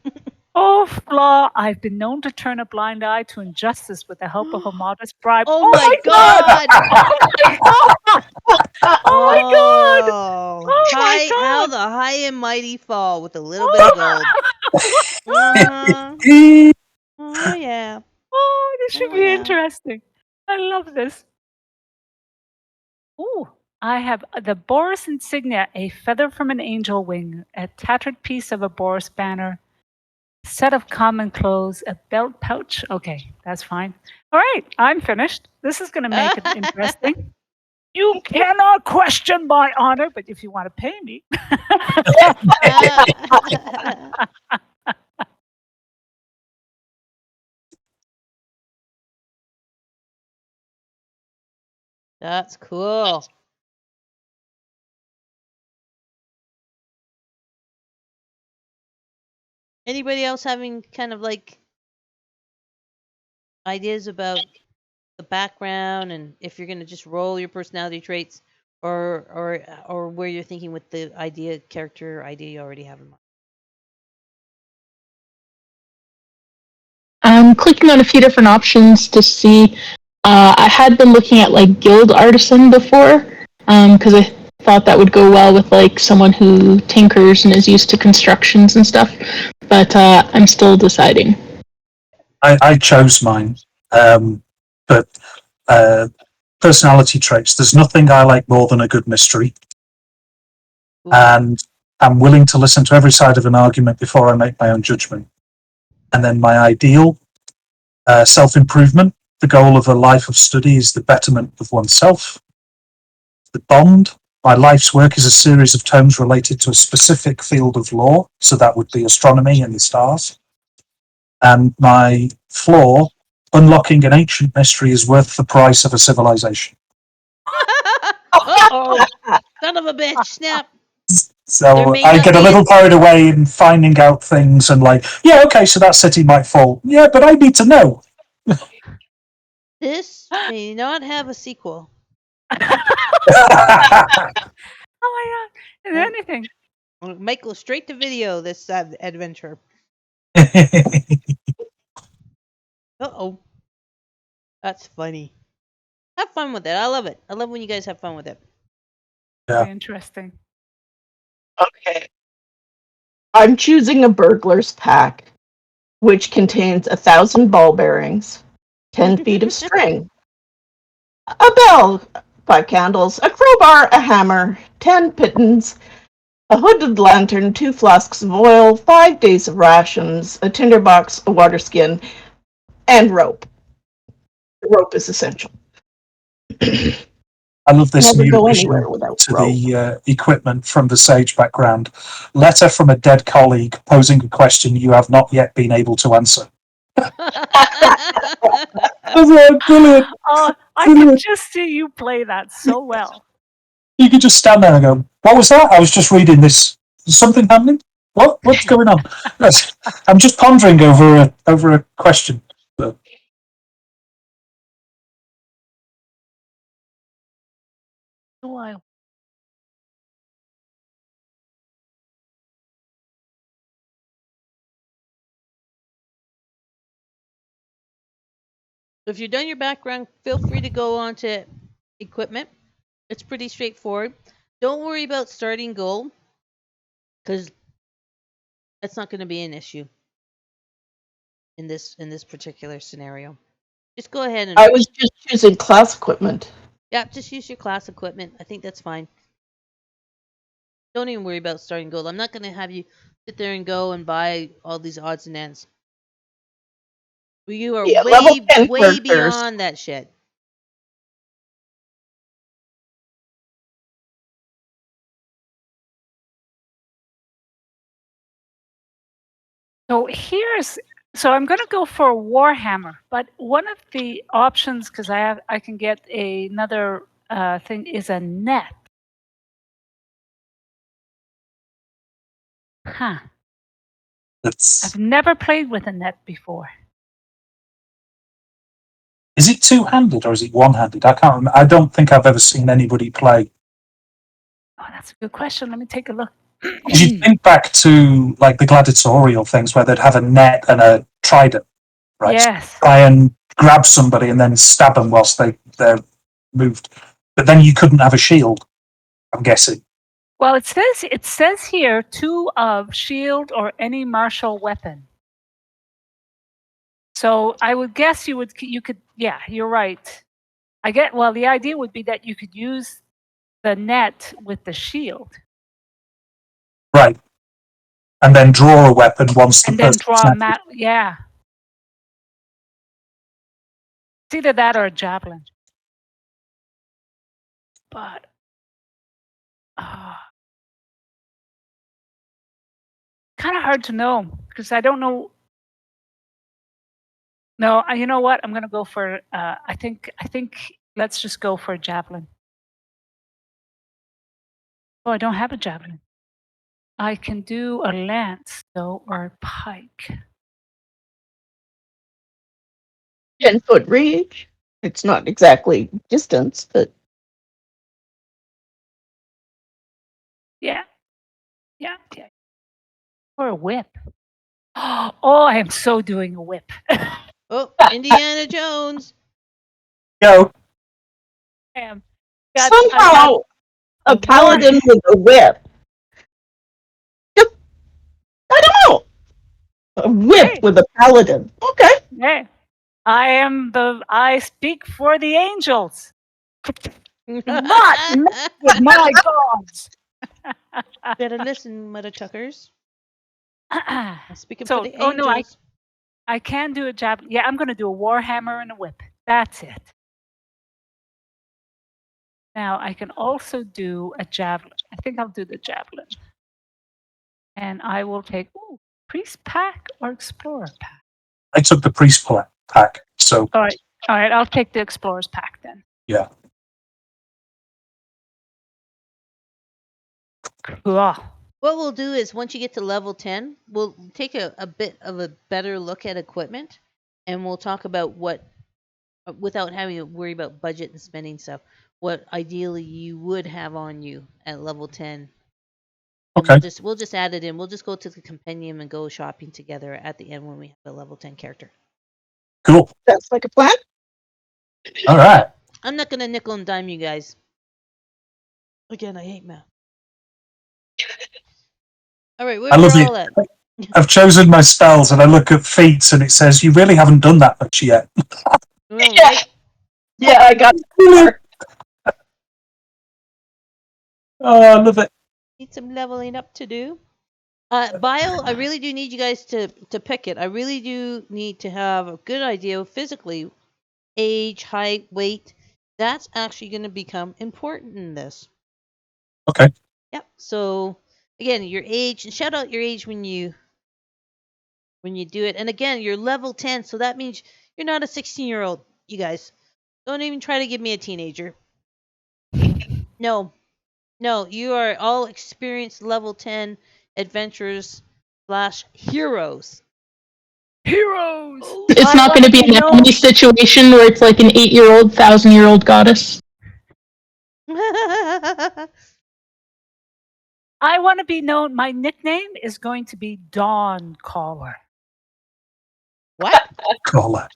Oh, Flaw, I've been known to turn a blind eye to injustice with the help of a modest bribe. Oh my God. Oh my god! Oh my god! Oh my How god! the high and mighty fall with a little bit of gold. Uh-huh. Oh yeah. Oh, this should Oh be yeah. interesting. I love this. Ooh, I have the Boris insignia, a feather from an angel wing, a tattered piece of a Boris banner, set of common clothes, a belt pouch. Okay, that's fine. All right, I'm finished. This is going to make it interesting. You cannot question my honor, but if you want to pay me. That's cool. Anybody else having kind of like ideas about the background and if you're going to just roll your personality traits or where you're thinking with the character idea you already have in mind? I'm clicking on a few different options to see. I had been looking at like guild artisan before, because I thought that would go well with like someone who tinkers and is used to constructions and stuff. But I'm still deciding. I chose mine, but personality traits. There's nothing I like more than a good mystery, Ooh. and I'm willing to listen to every side of an argument before I make my own judgment. And then my ideal, self-improvement. The goal of a life of study is the betterment of oneself. The bond. My life's work is a series of tomes related to a specific field of law, so that would be astronomy and the stars. And my flaw, unlocking an ancient mystery is worth the price of a civilization. Uh-oh. Son of a bitch. Snap. There So may I not get a be little carried away in finding out things and like, yeah, okay, so that city might fall. Yeah, but I need to know. This may not have a sequel. Oh my god! Is there anything? Might go straight to video, this adventure. Uh-oh. That's funny. Have fun with it. I love it. I love when you guys have fun with it. Yeah. Very interesting. Okay. I'm choosing a burglar's pack, which contains 1,000 ball bearings, 10 feet of string, a bell, 5 candles, a crowbar, a hammer, 10 pittons, a hooded lantern, 2 flasks of oil, 5 days of rations, a tinderbox, a water skin, and rope. The rope is essential. I love this Never new go addition anywhere without to rope. the equipment from the Sage background. Letter from a dead colleague posing a question you have not yet been able to answer. Brilliant. Oh, I can just see you play that so well. You could just stand there and go, what was that? I was just reading this. Is something happening? What's going on? Yes. I'm just pondering over a question. But Wow. If you've done your background, feel free to go on to equipment. It's pretty straightforward. Don't worry about starting goal, because that's not going to be an issue in this particular scenario. Just go ahead and I was just choosing class equipment. just use your class equipment. I think that's fine. Don't even worry about starting gold. I'm not going to have you sit there and go and buy all these odds and ends. You are level 10 way characters. beyond that shit. So I'm going to go for a Warhammer, but one of the options, because I can get another thing, is a net. Huh. That's I've never played with a net before. is it two-handed or is it one-handed? I can't remember. I don't think I've ever seen anybody play. Oh, that's a good question. Let me take a look. Because you think back to like the gladiatorial things where they'd have a net and a trident, right? Yes. Try and grab somebody and then stab them whilst they're moved. But then you couldn't have a shield, I'm guessing. Well, it says here 2 of shield or any martial weapon. So I would guess you could. Yeah, you're right. Well, the idea would be that you could use the net with the shield. Right. And then draw a weapon once the And then person draw a mat. Yeah. It's either that or a javelin. But kind of hard to know because I don't know. No, you know what? I'm going to go for. I think let's just go for a javelin. Oh, I don't have a javelin. I can do a lance though, or a pike. 10-foot reach. It's not exactly distance, but Yeah. Or a whip. Oh, I am so doing a whip. Oh, Indiana Jones. Go. I am. somehow a a paladin with a whip. Just, I don't know. A whip Hey. with a paladin. Okay. Hey, I speak for the angels. Not with my gods. Better listen, mother chuckers. I'm speaking So, for the angels. no, I can do a javelin. Yeah, I'm going to do a warhammer and a whip. That's it. Now I can also do a javelin. I think I'll do the javelin. And I will take priest pack or explorer pack. I took the priest pack, so All right, I'll take the explorer's pack then. yeah. Cool. What we'll do is once you get to level 10, we'll take a bit of a better look at equipment and we'll talk about what, without having to worry about budget and spending stuff, what ideally you would have on you at level 10. And Okay. we'll just add it in. We'll just go to the compendium and go shopping together at the end when we have a level 10 character. Cool. That's like a plan. All right. I'm not going to nickel and dime you guys. Again, I hate math. All right, where I we're love all it. at. I've chosen my spells and I look at feats and it says you really haven't done that much yet. Well, Yeah. right? Yeah, I got it. Oh, I love it. Need some leveling up to do. Bio, I really do need you guys to pick it. I really do need to have a good idea of physically, age, height, weight. That's actually going to become important in this. Okay. Yep. So again, your age, and shout out your age when you do it. And again, you're level 10, so that means you're not a 16-year-old. You guys, don't even try to give me a teenager. No, you are all experienced level 10 adventurers / heroes. Heroes. It's not going to be an enemy situation where it's like an 8-year-old, 1,000-year-old goddess. I want to be known. My nickname is going to be Dawn Caller. What? Caller.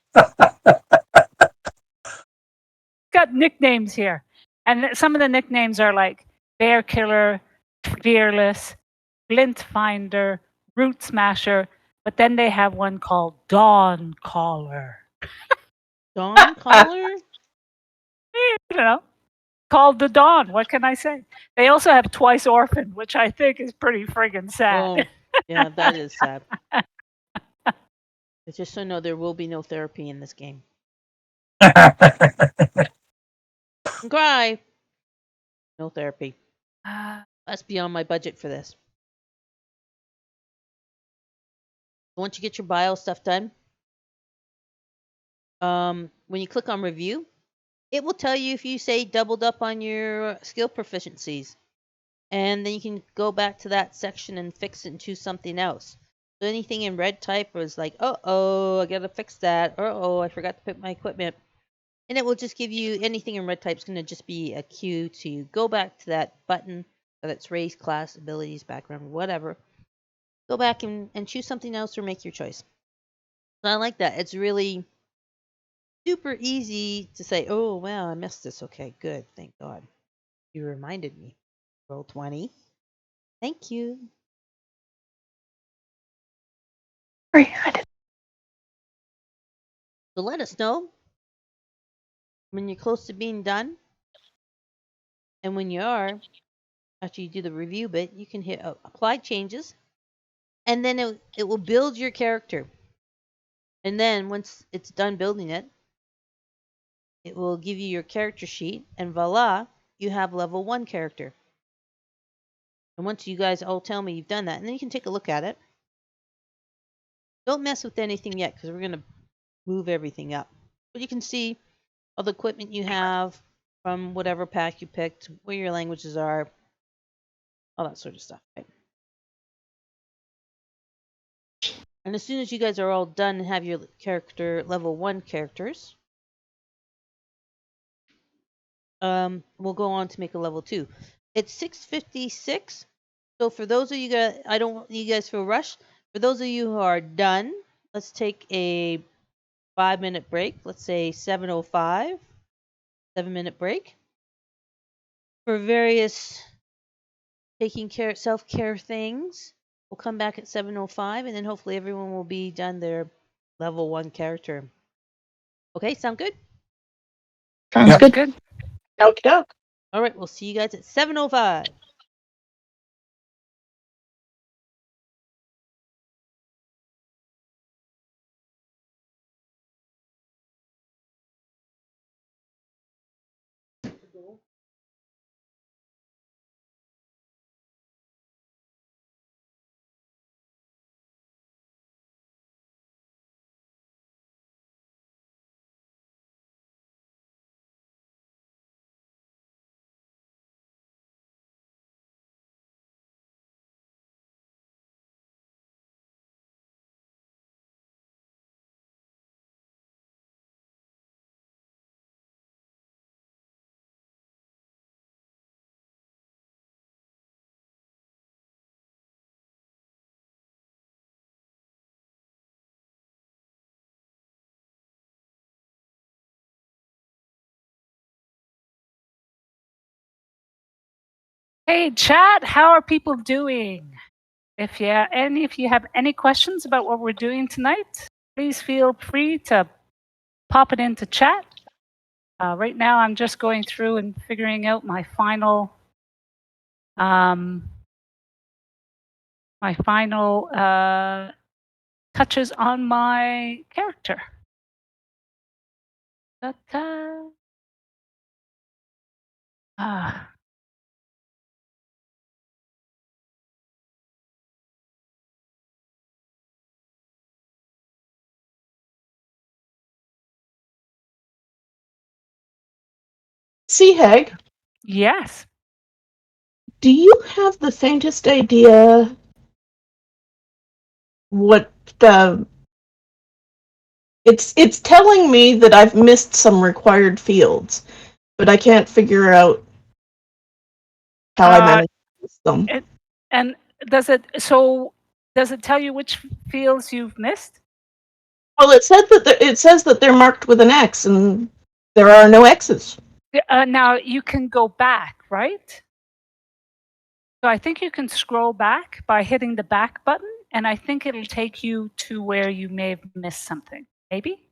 Got nicknames here, and some of the nicknames are like Bear Killer, Fearless, Flint Finder, Root Smasher, but then they have one called Dawn Caller. Dawn Caller? You know, called the Dawn. What can I say? They also have Twice Orphan, which I think is pretty friggin' sad. Oh, yeah, that is sad. But just so you know, there will be no therapy in this game. Cry. No therapy. That's beyond my budget for this. Once you get your bio stuff done, when you click on review, it will tell you if you say doubled up on your skill proficiencies. and then you can go back to that section and fix it and choose something else. So anything in red type was like, oh, I gotta fix that. Oh, I forgot to put my equipment. And it will just give you anything in red type is going to just be a cue to go back to that button, whether it's race, class, abilities, background, whatever. Go back and choose something else or make your choice. So I like that. It's really super easy to say, oh, wow, I missed this. Okay, good. Thank God. You reminded me. Roll 20. Thank you. Sorry, I didn't. So let us know when you're close to being done. And when you are, after you do the review bit, you can hit apply changes. And then it will build your character. And then once it's done building it, it will give you your character sheet. And voila, you have level 1 character. And once you guys all tell me you've done that, and then you can take a look at it. Don't mess with anything yet because we're going to move everything up. But you can see all the equipment you have from whatever pack you picked, where your languages are, all that sort of stuff. Right? And as soon as you guys are all done and have your character level 1 characters, we'll go on to make a level 2. It's 6:56. So for those of you guys, I don't want you guys feel rushed. For those of you who are done, let's take a 5-minute break. Let's say 7:05. 7-minute break for various taking care self-care things. We'll come back at 7:05, and then hopefully everyone will be done their level 1 character. Okay, sound good? Sounds Yep. good. Good. Okie doke. All right, we'll see you guys at 7:05. Hey, chat, how are people doing? If you have any questions about what we're doing tonight, please feel free to pop it into chat. Right now, I'm just going through and figuring out my final touches on my character. Ta-ta. Heg, Yes. do you have the faintest idea what it's telling me that I've missed some required fields, but I can't figure out how I managed to miss them. And does it tell you which fields you've missed? Well, it says that they're marked with an X, and there are no X's. Now you can go back, right? So I think you can scroll back by hitting the back button, and I think it'll take you to where you may have missed something. Maybe?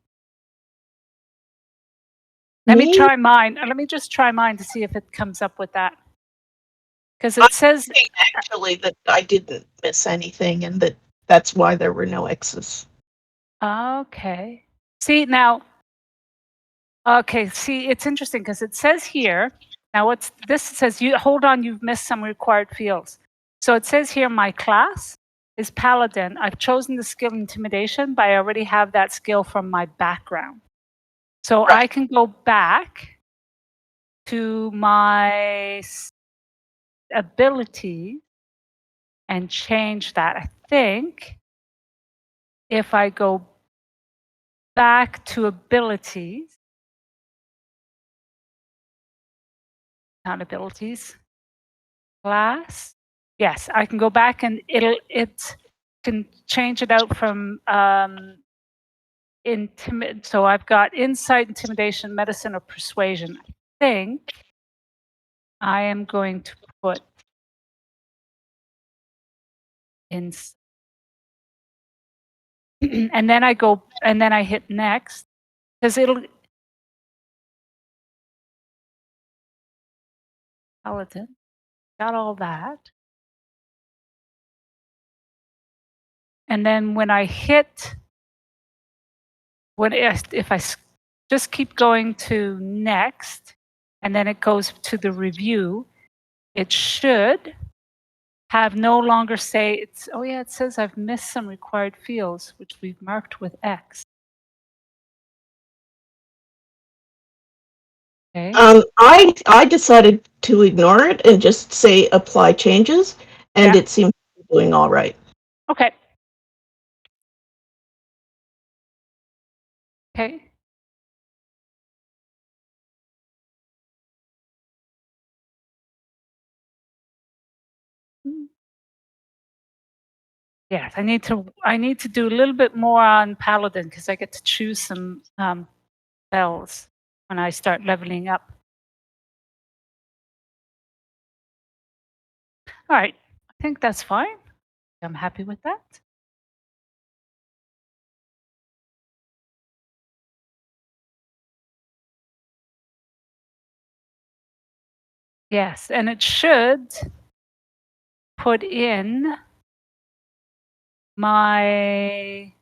Let me try mine. Let me just try mine to see if it comes up with that. Because it says actually that I didn't miss anything, and that's why there were no X's. Okay. See now. Okay. See, it's interesting because it says here. Now, this says you hold on. You've missed some required fields. So it says here, my class is Paladin. I've chosen the skill Intimidation, but I already have that skill from my background. So I can go back to my ability and change that. I think if I go back to abilities, not abilities, class. Yes, I can go back and it can change it out from so I've got insight, intimidation, medicine, or persuasion. I think I am going to put in, and then I hit next because it'll paladin got all that, and then when I hit if I just keep going to next, and then it goes to the review, it should have no longer say it's, oh yeah, it says I've missed some required fields, which we've marked with X. Okay. I decided to ignore it and just say apply changes, and it seems to be doing all right. Okay. Okay. Yes, I need to do a little bit more on Paladin because I get to choose some spells when I start leveling up. All right, I think that's fine. I'm happy with that. Yes, and it should put in I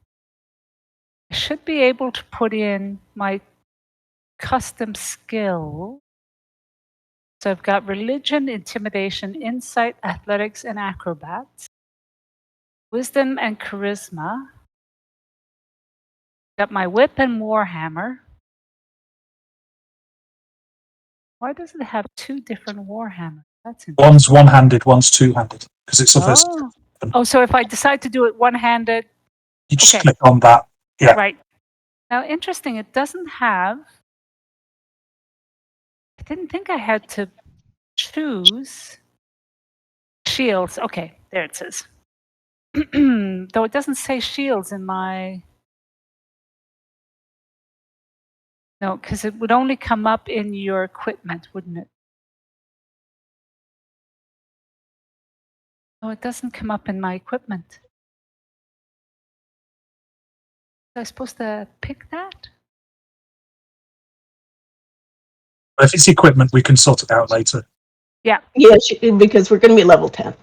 should be able to put in my custom skill. So I've got religion, intimidation, insight, athletics, and acrobats. Wisdom and charisma. Got my whip and warhammer. Why does it have two different warhammers? That's interesting. One's one-handed, one's two-handed, because it's the first. Oh, so if I decide to do it one-handed, You just click on that. Yeah. Right. Now, interesting, it doesn't have, I didn't think I had to choose shields. Okay, there it says. Though it doesn't say shields in my, no, because it would only come up in your equipment, wouldn't it? No, it doesn't come up in my equipment. Was I supposed to pick that? If it's equipment, we can sort it out later. Yeah. Yes, because we're going to be level 10.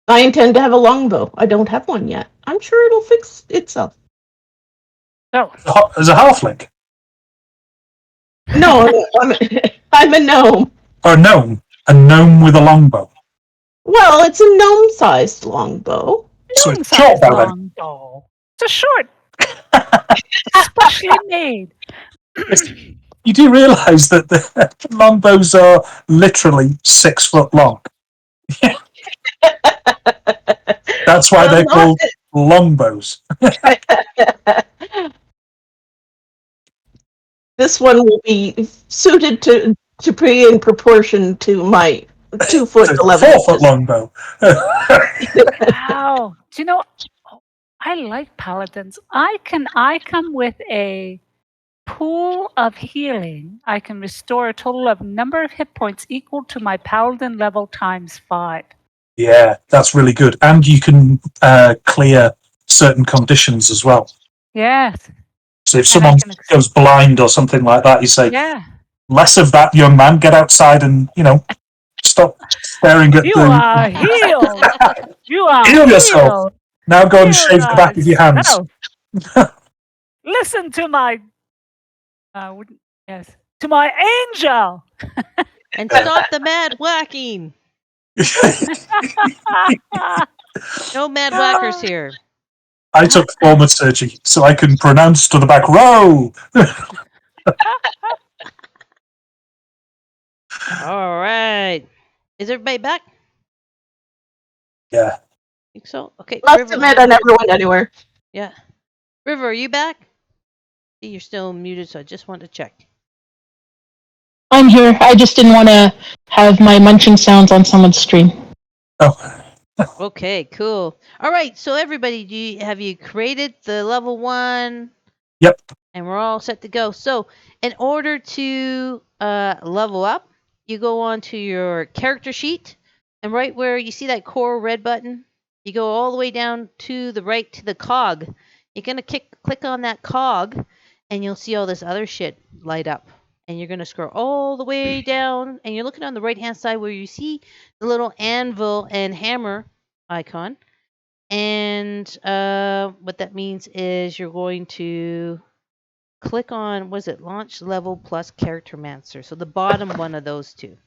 I intend to have a longbow. I don't have one yet. I'm sure it'll fix itself. Oh. As a halfling? No, I'm a gnome. Or a gnome? A gnome with a longbow? Well, it's a gnome-sized longbow. So it's short bow then? Longbow. It's a short. Specially made. You do realise that the longbows are literally 6 foot long. That's why they're called longbows. This one will be suited to be in proportion to my 2 foot 11 4 foot longbow. Wow. Do you know, I like paladins. I come with a pool of healing. I can restore a total of number of hit points equal to my paladin level times 5. Yeah, that's really good. And you can clear certain conditions as well. Yes. So if someone goes blind or something like that, you say, less of that, young man, get outside and, stop staring at you are healed. You are heal yourself. Now go and shave the back of your hands. Listen to my, to my angel. And stop the mad whacking. No mad whackers here. I took thaumaturgy, so I can pronounce to the back row. All right. Is everybody back? Yeah. Think so? Okay, Must River. admit, I never went anywhere. Yeah. River, are you back? See, you're still muted, so I just wanted to check. I'm here. I just didn't want to have my munching sounds on someone's stream. Oh, Okay, cool. All right, so everybody, have you created the level 1? yep. And we're all set to go. So, in order to level up, you go on to your character sheet, and right where you see that core red button, you go all the way down to the right to the cog. You're gonna click on that cog, and you'll see all this other shit light up. And you're gonna scroll all the way down, and you're looking on the right hand side where you see the little anvil and hammer icon. And what that means is you're going to click on, was it launch level plus Charactermancer? So the bottom one of those two.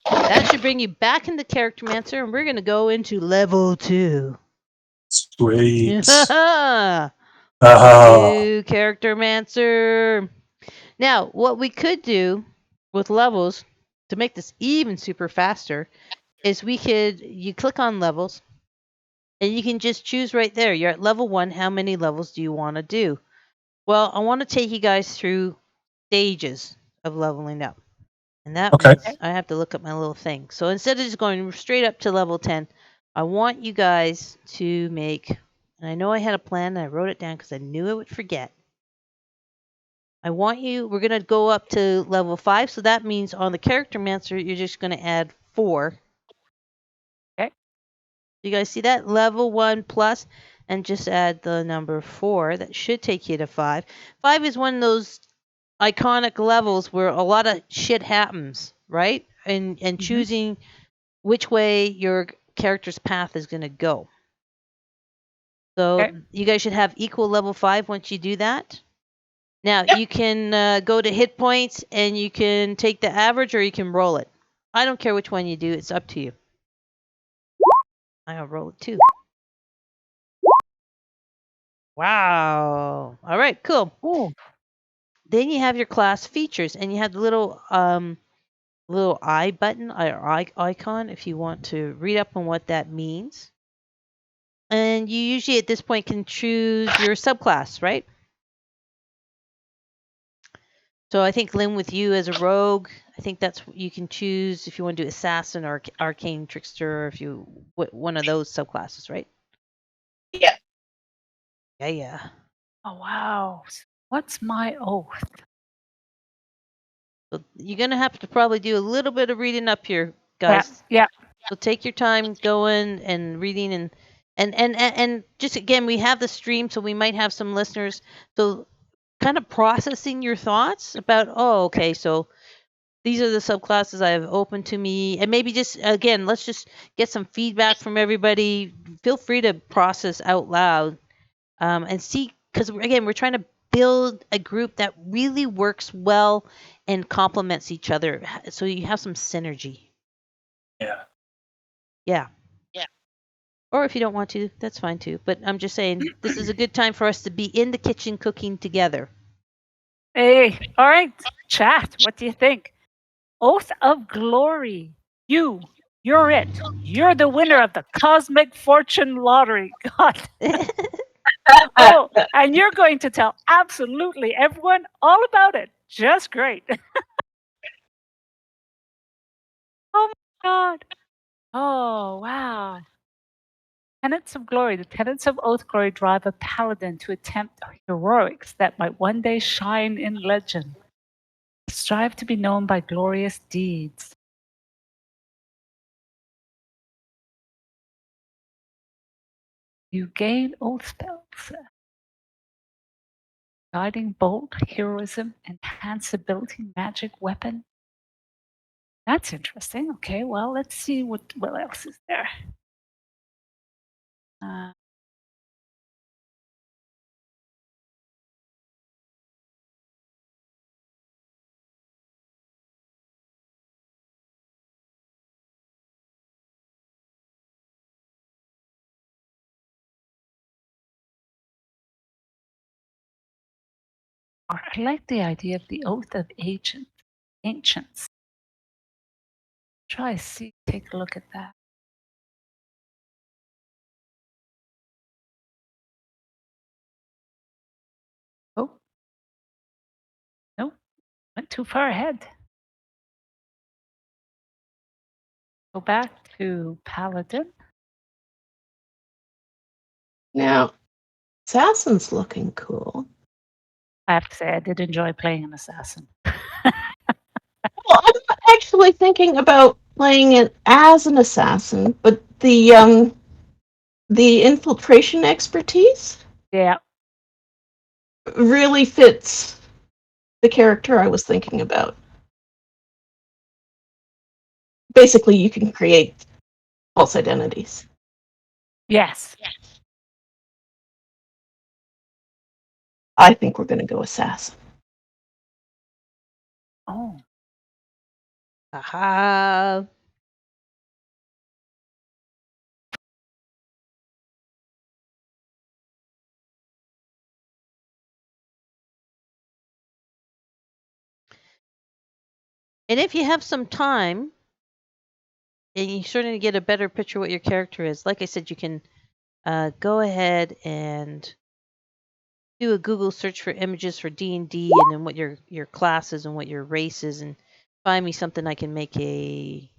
That should bring you back into Charactermancer, and we're going to go into level 2. Sweet. Level Ah. 2 Charactermancer. Now, what we could do with levels to make this even super faster is you click on levels, and you can just choose right there. You're at level 1. How many levels do you want to do? Well, I want to take you guys through stages of leveling up. And that Okay. means I have to look up my little thing. So instead of just going straight up to level 10, I want you guys to make, and I know I had a plan and I wrote it down because I knew I would forget. We're going to go up to level 5. So that means on the Charactermancer, you're just going to add 4. Okay. You guys see that? Level 1 plus, and just add the number 4. That should take you to 5. 5 is one of those iconic levels where a lot of shit happens, right? And choosing which way your character's path is going to go. So you guys should have equal level 5 once you do that. Now you can go to hit points and you can take the average or you can roll it. I don't care which one you do. It's up to you. I'll roll it too. Wow. All right, cool. Ooh. Then you have your class features, and you have the little eye button or icon if you want to read up on what that means. And you usually at this point can choose your subclass, right? So I think Lynn, with you as a rogue, I think that's you can choose if you want to do assassin or arcane trickster, or if you one of those subclasses, right? Yeah. Yeah. Oh, wow. What's my oath? So you're gonna have to probably do a little bit of reading up here, guys. Yeah. So take your time going and reading and just again, we have the stream, so we might have some listeners. So kind of processing your thoughts about, oh, okay, so these are the subclasses I have open to me, and maybe just again, let's just get some feedback from everybody. Feel free to process out loud and see, because again, we're trying to build a group that really works well and complements each other, so you have some synergy. Yeah. Yeah. Or if you don't want to, that's fine too. But I'm just saying, this is a good time for us to be in the kitchen cooking together. Hey, all right, chat. What do you think? Oath of Glory. You're it. You're the winner of the Cosmic Fortune Lottery. God. Oh, and you're going to tell absolutely everyone all about it. Just great. Oh my God. Oh, wow. Tenets of Glory. The tenets of Oath Glory drive a paladin to attempt heroics that might one day shine in legend. Strive to be known by glorious deeds. You gain oath spells. Guiding bolt, heroism, enhance ability, magic, weapon. That's interesting. Okay, well, let's see what else is there. I like the idea of the oath of ancients. Take a look at that. Oh. No, went too far ahead. Go back to Paladin. Now, Assassin's looking cool. I have to say, I did enjoy playing an assassin. Well, I'm actually thinking about playing it as an assassin, but the infiltration expertise Yeah. really fits the character I was thinking about. Basically, you can create false identities. Yes. I think we're going to go assassin. Oh. Aha. And if you have some time, and you're starting to get a better picture of what your character is, like I said, you can go ahead and do a Google search for images for D&D and then what your class is and what your race is, and find me something I can make a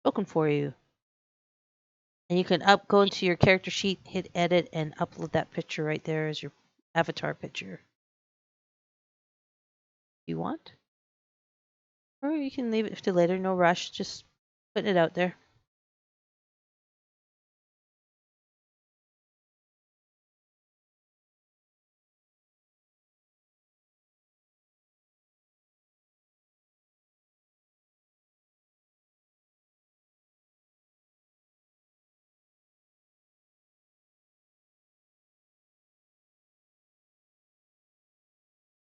token for you. And you can go into your character sheet, hit edit, and upload that picture right there as your avatar picture. You want? Or you can leave it to later, no rush, just putting it out there.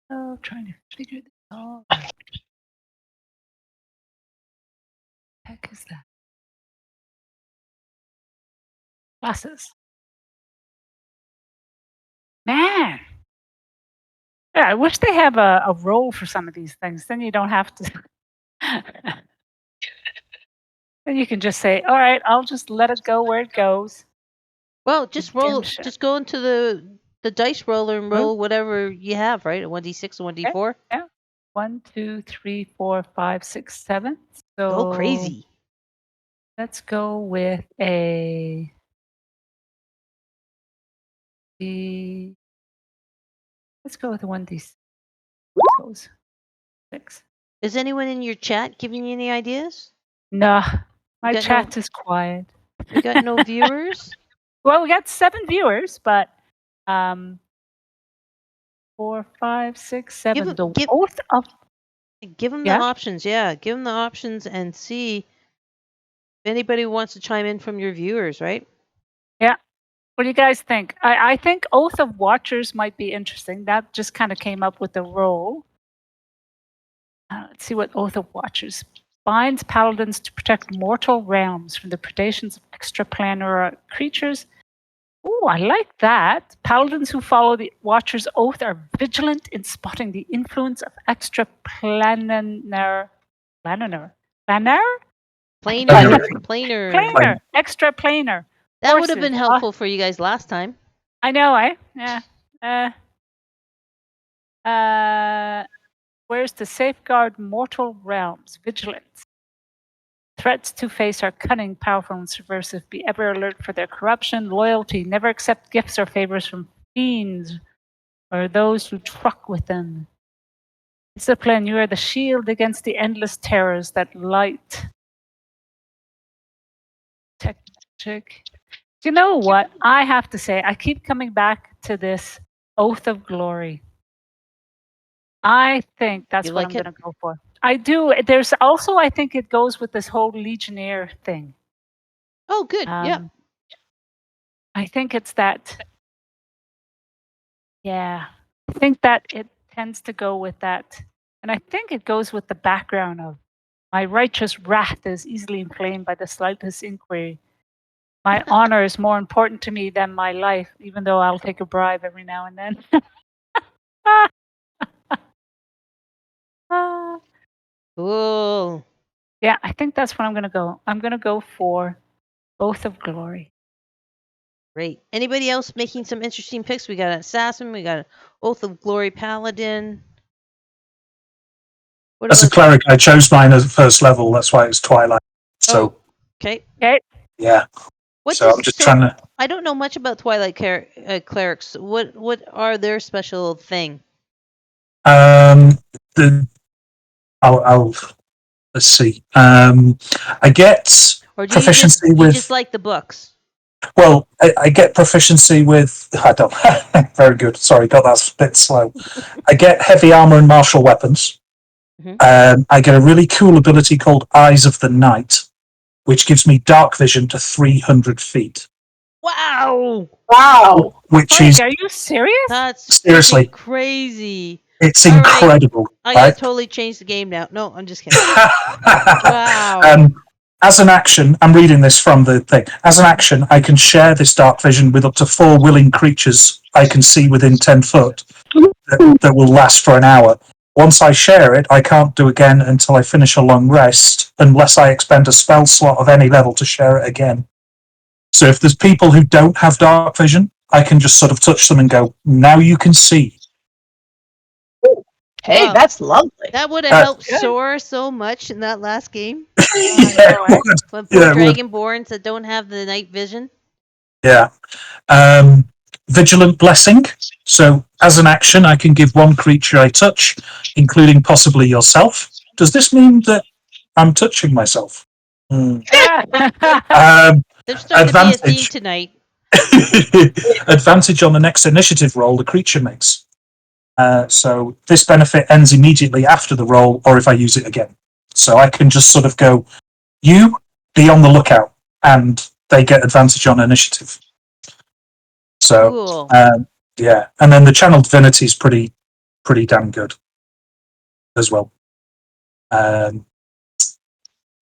Oh, trying to figure this all out. Heck is that? Classes. Man. Yeah, I wish they have a role for some of these things. Then you don't have to. Then you can just say, all right, I'll just let it go where it goes. Well, just roll. Redemption. Just go into the dice roller and roll whatever you have, right? A 1d6, a 1d4. Yeah. 1, 2, 3, 4, 5, 6, 7. So Go crazy. let's go with a. Let's go with a 1d6. Goes 6. Is anyone in your chat giving you any ideas? No, my got chat no- is quiet. We got no viewers. Well, we got 7 viewers, but 4, 5, 6, 7. The oath of. Give them Yeah? the options. Yeah, give them the options and see if anybody wants to chime in from your viewers, right? Yeah. What do you guys think? I think Oath of Watchers might be interesting. That just kind of came up with the role. Let's see what Oath of Watchers binds paladins to protect mortal realms from the predations of extraplanar creatures. Oh, I like that. Paladins who follow the Watcher's Oath are vigilant in spotting the influence of extraplanar. Planar? Extraplanar. That would have been helpful for you guys last time. I know, Yeah. Where's to safeguard mortal realms? Vigilance. Threats to face are cunning, powerful, and subversive. Be ever alert for their corruption. Loyalty. Never accept gifts or favors from fiends or those who truck with them. Discipline. You are the shield against the endless terrors that light. Check. You know what? I have to say, I keep coming back to this Oath of Glory. I think that's what I'm going to go for. I do. There's also, I think it goes with this whole Legionnaire thing. Oh, good. Yeah. I think it's that. Yeah. I think that it tends to go with that. And I think it goes with the background of my righteous wrath is easily inflamed by the slightest inquiry. My honor is more important to me than my life, even though I'll take a bribe every now and then. Cool. Yeah, I think that's what I'm going to go. I'm going to go for Oath of Glory. Great. Anybody else making some interesting picks? We got an assassin. We got an Oath of Glory paladin. What As a about? cleric, I chose mine as first level. That's why it's Twilight. So okay. Okay. yeah. What So I'm just trying to. I don't know much about Twilight clerics. What are their special thing? The I'll let's see. I get Or do proficiency you with. just like the books? Well, I get proficiency with. I don't. Very good. Sorry, got that a bit slow. I get heavy armor and martial weapons. Mhm. I get a really cool ability called Eyes of the Night, which gives me dark vision to 300 feet. Wow! Wow. Which Frank, is are you serious? That's seriously freaking crazy. it's All right. incredible. I gotta Right? totally change the game now. No, I'm just kidding. Wow. As an action, I'm reading this from the thing. As an action, I can share this dark vision with up to 4 willing creatures I can see within 10 foot that will last for an hour. Once I share it, I can't do again until I finish a long rest, unless I expend a spell slot of any level to share it again. So if there's people who don't have dark vision, I can just sort of touch them and go, now you can see. Hey, Wow. that's lovely. That would have helped Sora so much in that last game. Yeah, it would. When poor Yeah, it would. Dragonborns that don't have the night vision. Yeah. Vigilant Blessing. So, as an action, I can give one creature I touch, including possibly yourself. Does this mean that I'm touching myself? There's starting to be a theme tonight. Advantage on the next initiative roll the creature makes. So this benefit ends immediately after the roll, or if I use it again. So I can just sort of go, you be on the lookout, and they get advantage on initiative. So Cool. yeah, and then the channel Divinity is pretty damn good as well.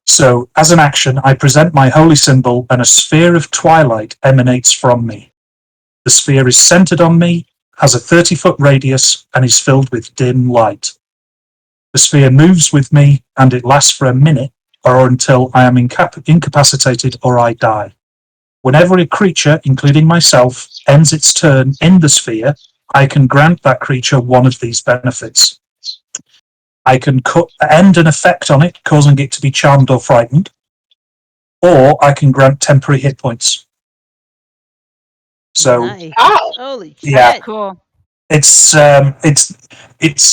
So as an action, I present my holy symbol, and a sphere of twilight emanates from me. The sphere is centered on me, has a 30-foot radius, and is filled with dim light. The sphere moves with me, and it lasts for a minute, or until I am incapacitated or I die. Whenever a creature, including myself, ends its turn in the sphere, I can grant that creature one of these benefits. I can end an effect on it, causing it to be charmed or frightened, or I can grant temporary hit points. So, nice. Holy yeah, shit. Cool. It's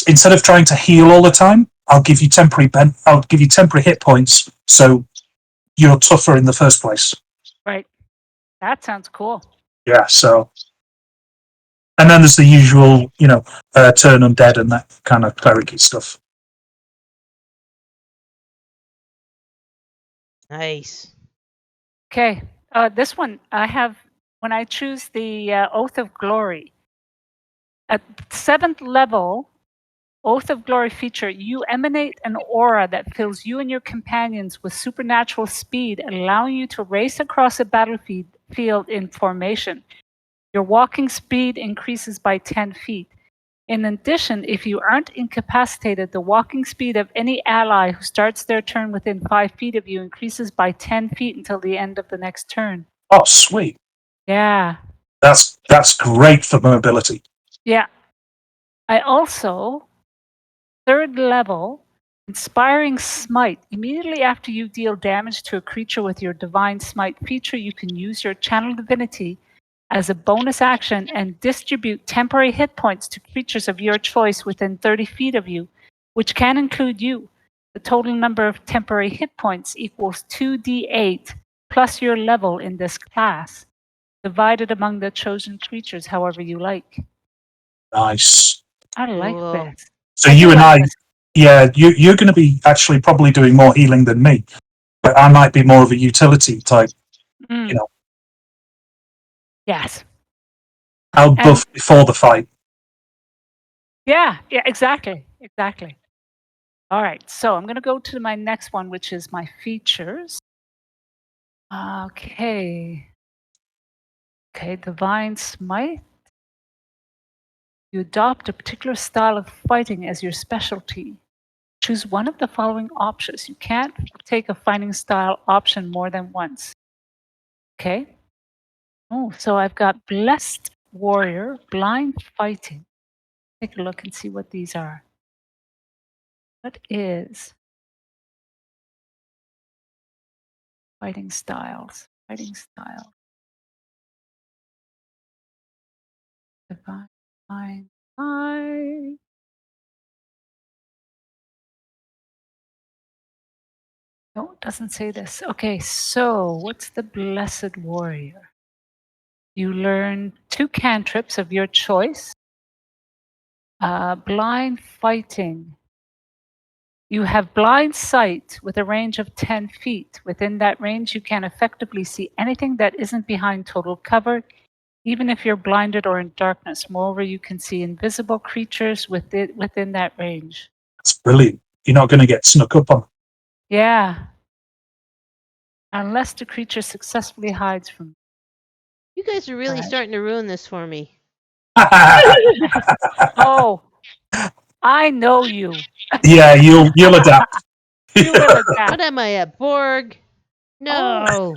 instead of trying to heal all the time, I'll give you temporary hit points, so you're tougher in the first place. Right. That sounds cool. Yeah. So, and then there's the usual, turn undead and that kind of clericy stuff. Nice. Okay. This one I have when I choose the Oath of Glory. At 7th level, Oath of Glory feature, you emanate an aura that fills you and your companions with supernatural speed, allowing you to race across a battlefield in formation. Your walking speed increases by 10 feet. In addition, if you aren't incapacitated, the walking speed of any ally who starts their turn within 5 feet of you increases by 10 feet until the end of the next turn. Oh, sweet. Yeah. That's great for mobility. Yeah. I also, 3rd level, Inspiring Smite. Immediately after you deal damage to a creature with your Divine Smite feature, you can use your Channel Divinity as a bonus action and distribute temporary hit points to creatures of your choice within 30 feet of you, which can include you. The total number of temporary hit points equals 2d8 plus your level in this class, divided among the chosen creatures however you like. Nice. I like this. So you and I, yeah, you're going to be actually probably doing more healing than me, but I might be more of a utility type. Yes. I'll buff before the fight. Yeah, exactly. All right, so I'm going to go to my next one, which is my features. Okay, Divine Smite. You adopt a particular style of fighting as your specialty. Choose one of the following options. You can't take a fighting style option more than once. Okay. Oh, so I've got Blessed Warrior, Blind Fighting. Take a look and see what these are. What is fighting styles? Fighting style. Divine. No, it doesn't say this. Okay, so what's the Blessed Warrior? You learn 2 cantrips of your choice. Blind Fighting. You have blind sight with a range of 10 feet. Within that range, you can effectively see anything that isn't behind total cover, even if you're blinded or in darkness. Moreover, you can see invisible creatures within that range. That's brilliant. You're not going to get snuck up on. Yeah. Unless the creature successfully hides from You guys are really Right. starting to ruin this for me. Oh, I know you. Yeah, you'll adapt. You will adapt. What am I, a Borg? No.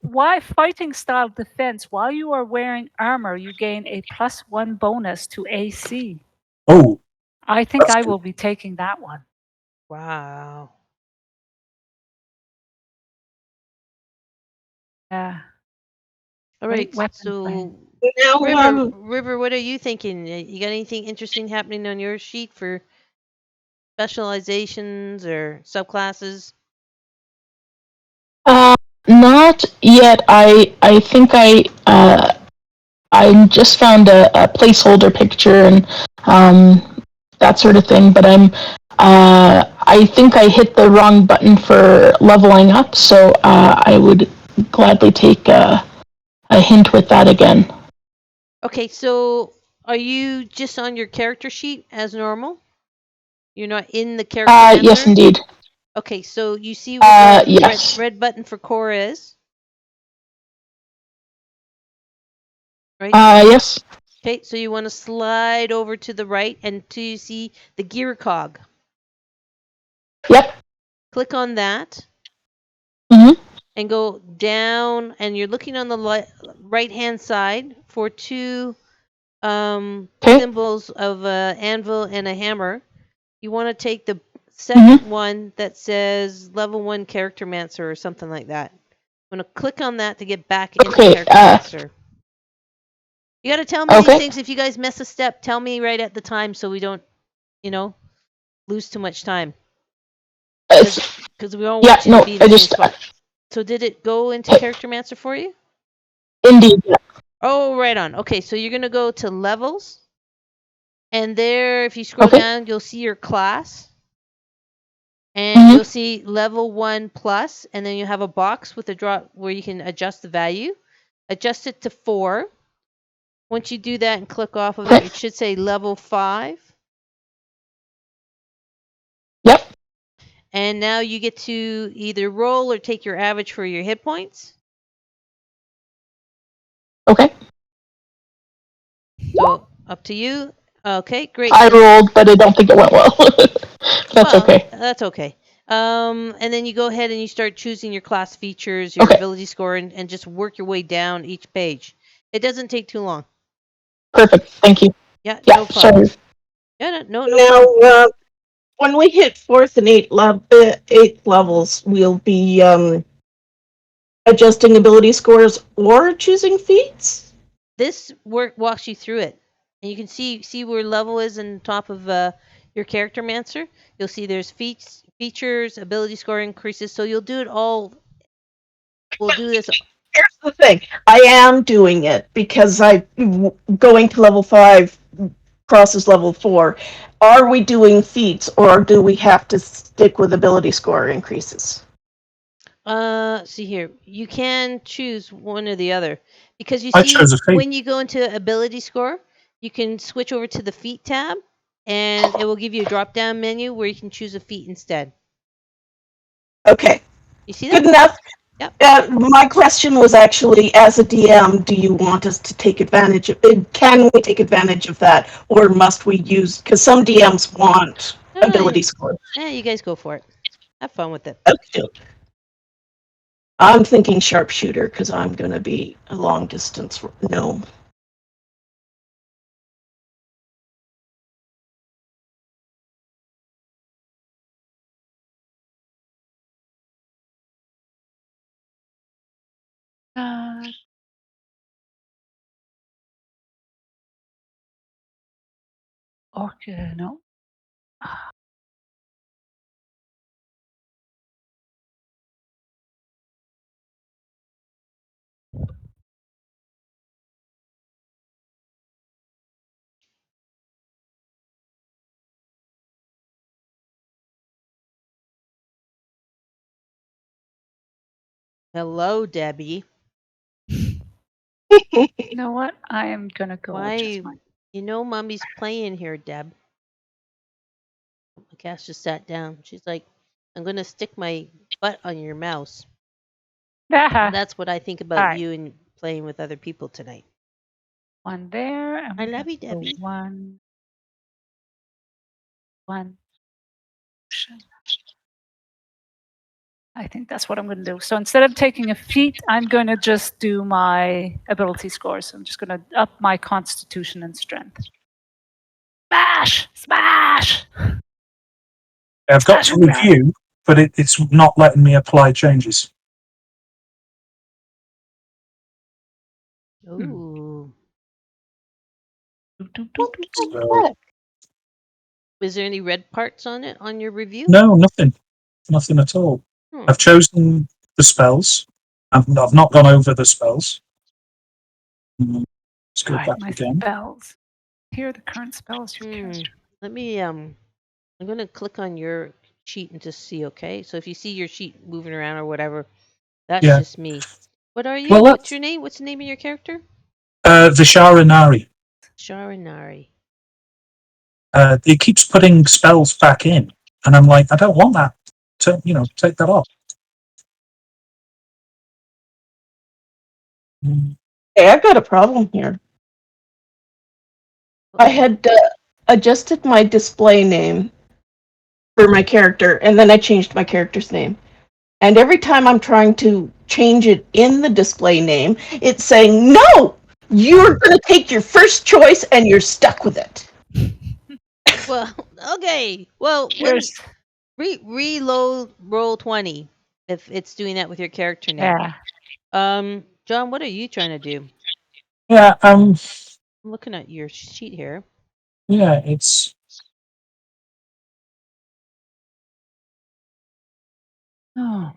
Why fighting style defense? While you are wearing armor, you gain a +1 bonus to AC. Oh, I think That's I good. will be taking that one. Wow. Yeah. All Great right. weapon So, Now, River, what are you thinking? You got anything interesting happening on your sheet for specializations or subclasses? Not yet. I think I just found a placeholder picture and that sort of thing. But I think I hit the wrong button for leveling up, so I would gladly take a hint with that again. Okay, so are you just on your character sheet as normal? You're not in the character Yes, indeed. Okay, so you see where the Yes. red button for core is? Right? Yes. Okay, so you want to slide over to the right until you see the gear cog. Yep. Click on that. Mhm. And go down, and you're looking on the right hand side for 2 symbols of an anvil and a hammer. You want to take the second one that says level 1 Charactermancer or something like that. I'm going to click on that to get back into Charactermancer. You got to tell me these things. If you guys miss a step, tell me right at the time so we don't, lose too much time. Because we don't want you to be in the same spot. So did it go into Charactermancer for you? Indeed. Oh, right on. Okay, so you're going to go to levels. And there, if you scroll down, you'll see your class. And you'll see level 1 plus, and then you have a box with a drop where you can adjust the value. Adjust it to 4. Once you do that and click off of it, it should say level 5. Yep. And now you get to either roll or take your average for your hit points. Okay. So up to you. Okay, great. I rolled, but I don't think it went well. That's okay. That's okay. And then you go ahead and you start choosing your class features, your ability score, and just work your way down each page. It doesn't take too long. Perfect. Thank you. Yeah, no problem. Sorry. Yeah, no problem. now, when we hit 4th and 8th levels, we'll be adjusting ability scores or choosing feats. This walks you through it, and you can see where level is on top of your Charactermancer. You'll see there's features, ability score increases. So you'll do it all. We'll do this. Here's the thing: I am doing it because going to level 5 crosses level 4. Are we doing feats, or do we have to stick with ability score increases? See here. You can choose one or the other because you I see chose a feat. when you go into ability score, you can switch over to the feat tab, and it will give you a drop down menu where you can choose a feat instead. Okay. You see that? Good enough. Yep. My question was actually, as a DM, do you want us to take advantage of it? Can we take advantage of that, or must we use? Because some DMs want ability score. Yeah, you guys go for it. Have fun with it. Okay. I'm thinking sharpshooter because I'm going to be a long distance gnome. Okay, no. Hello, Debbie. You know what? I am gonna go Why? adjust my. You know, Mommy's playing here, Deb. The cat just sat down. She's like, I'm going to stick my butt on your mouse. That's what I think about Alright. you and playing with other people tonight. One there. And I we're love you, gonna go Debbie. One. I think that's what I'm going to do. So instead of taking a feat, I'm going to just do my ability scores. I'm just going to up my constitution and strength. Smash! Smash! I've got to review, but it's not letting me apply changes. Ooh. So, Is there any red parts on it on your review? no, nothing at all. I've chosen the spells. I've not gone over the spells. Let's go back my again. spells. Here are the current spells. Let me I'm going to click on your sheet and just see, okay? So if you see your sheet moving around or whatever, that's just me. What are you? Well, what's your name? What's the name of your character? Visharanari. Sharanari. It keeps putting spells back in, and I'm like, I don't want that. Take that off. Hey, I've got a problem here. I had adjusted my display name for my character, and then I changed my character's name. And every time I'm trying to change it in the display name, it's saying, no, you're going to take your first choice and you're stuck with it. Well, okay. Well, reload roll 20 if it's doing that with your character name. Yeah. John, what are you trying to do? Yeah, I'm looking at your sheet here. Yeah, it's. Oh.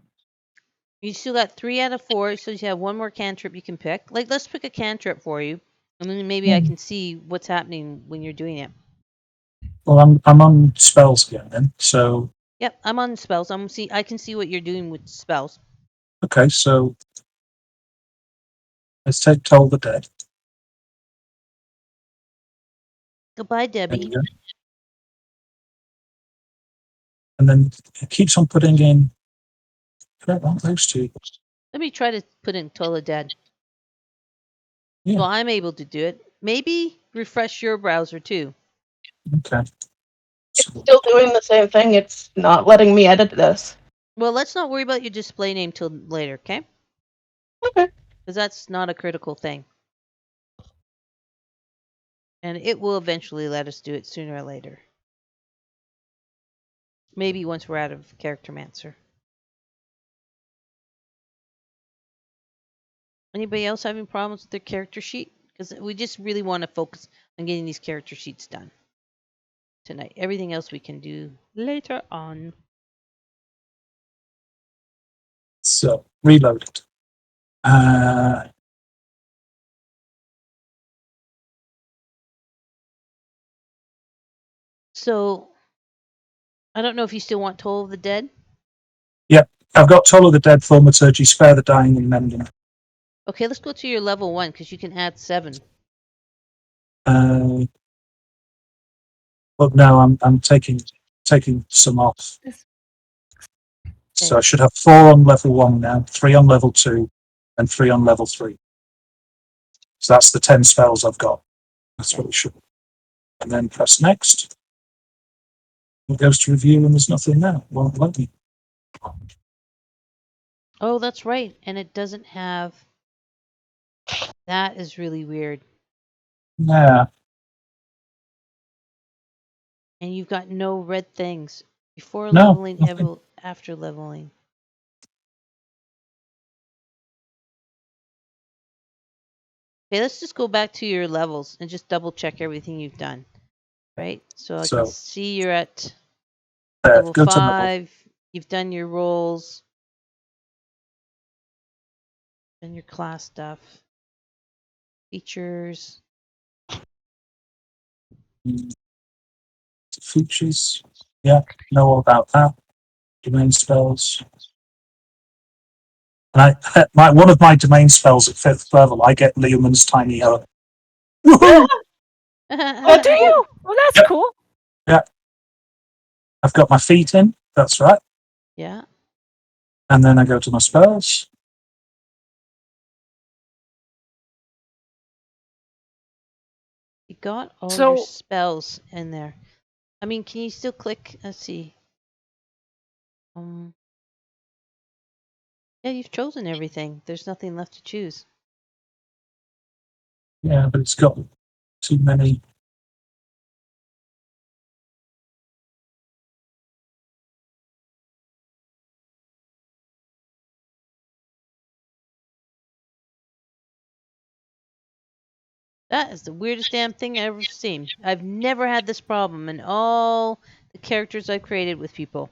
You still got 3 out of 4, so you have one more cantrip you can pick. Like, let's pick a cantrip for you, and then maybe I can see what's happening when you're doing it. Well, I'm on spells again then. So. Yep, I'm on spells. I can see what you're doing with spells. Okay, so let's take Toll the Dead. Goodbye, Debbie. And then it keeps on putting in. I don't want those two. Let me try to put in Toll Dead. Yeah. So I'm able to do it. Maybe refresh your browser too. Okay. It's still doing the same thing. It's not letting me edit this. Well, let's not worry about your display name till later, okay? Okay. Because that's not a critical thing. And it will eventually let us do it sooner or later. Maybe once we're out of Charactermancer. Anybody else having problems with their character sheet? Because we just really want to focus on getting these character sheets done tonight. Everything else we can do later on. So, reloaded. So, I don't know if you still want Toll of the Dead. Yep, I've got Toll of the Dead, Thaumaturgy, Spare the Dying, and Mending. Okay, let's go to your level 1 because you can add 7. But no, I'm taking some off. So I should have 4 on level 1 now, 3 on level 2, and 3 on level 3. So that's the 10 spells I've got. That's what it should be. And then press next. It goes to review and there's nothing there. Won't let me. Oh, that's right. And it doesn't have. That is really weird. Yeah. And you've got no red things before No, leveling, nothing. after leveling. Okay, let's just go back to your levels and just double check everything you've done. Right? So I can So see you're at there, level go to level. 5. You've done your rolls, done your class stuff, features. Features. Yeah, know all about that. Domain spells. And one of my domain spells at 5th level, I get Leoman's tiny hut. Woohoo! Oh, do you? Well, that's Yep. cool. Yeah. I've got my feet in, that's right. Yeah. And then I go to my spells. You got all So- your spells in there. I mean, can you still click? Let's see. Yeah, you've chosen everything. There's nothing left to choose. Yeah, but it's got too many. That is the weirdest damn thing I've ever seen. I've never had this problem in all the characters I've created with people.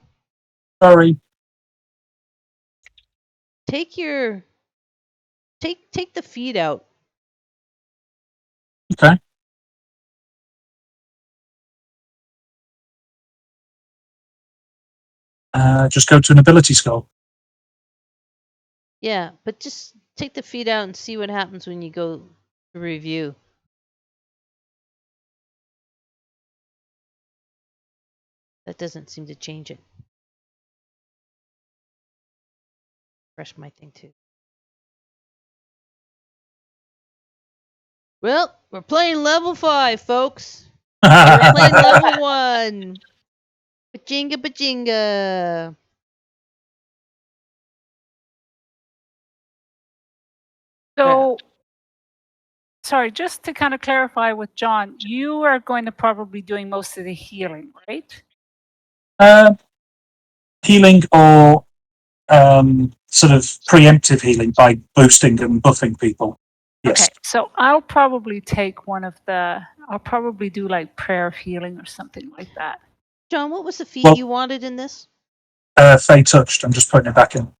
Sorry. Take the feed out. Okay. Just go to an ability skull. Yeah, but just take the feed out and see what happens when you go to review. That doesn't seem to change it. Refresh my thing too. Well, we're playing level 5, folks. We're playing level 1. Pachinga pachinga. So, sorry, just to kind of clarify with John, you are going to probably doing most of the healing, right? Healing or sort of preemptive healing by boosting and buffing people. Yes. Okay, so I'll probably take one of the. I'll probably do like prayer of healing or something like that. John, what was the feat Well- you wanted in this? Fey touched. I'm just putting it back in.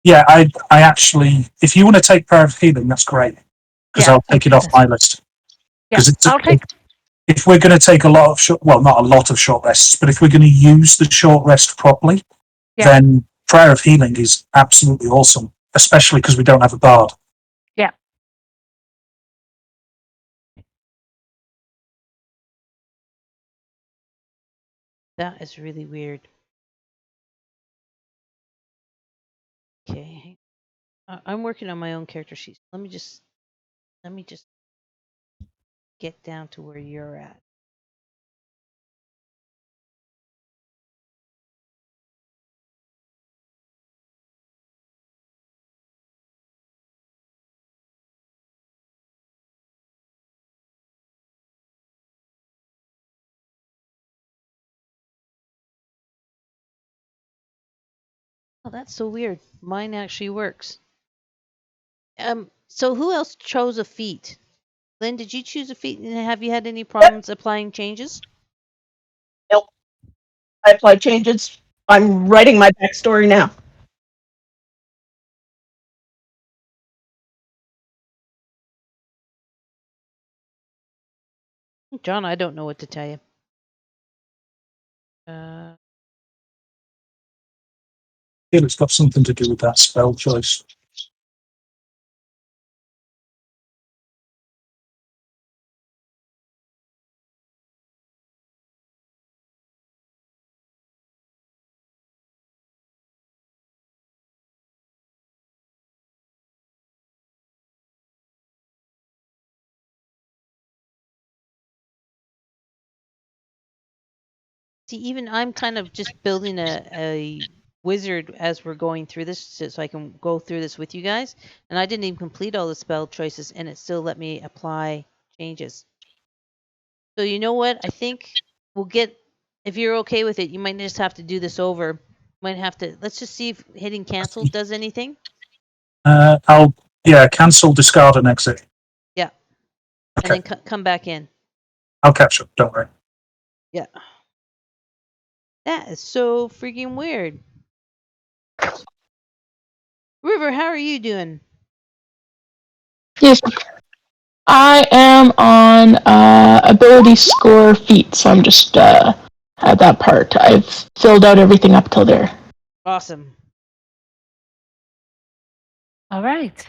Yeah, I actually, if you want to take prayer of healing, that's great because Yeah, I'll take it off my list. Yeah, Because I'll take. if we're going to take a lot of not a lot of short rests, but if we're going to use the short rest properly, Yeah. then prayer of healing is absolutely awesome, especially because we don't have a bard. Yeah. That is really weird. Okay. I'm working on my own character sheet. Let me just get down to where you're at. Oh, that's so weird. Mine actually works. So who else chose a feat? Lynn, did you choose a feat and have you had any problems applying changes? Nope. I applied changes. I'm writing my backstory now. John, I don't know what to tell you. I feel it's got something to do with that spell choice. See, even I'm kind of just building a wizard as we're going through this, so I can go through this with you guys. And I didn't even complete all the spell choices, and it still let me apply changes. So you know what? I think we'll get. If you're okay with it, you might just have to do this over. Might have to. Let's just see if hitting cancel does anything. I'll cancel, discard, and exit. Yeah. Okay. And then come back in. I'll catch up. Don't worry. Yeah. That is so freaking weird. River, how are you doing? Yes. I am on ability score feat, so I'm just at that part. I've filled out everything up till there. Awesome. All right.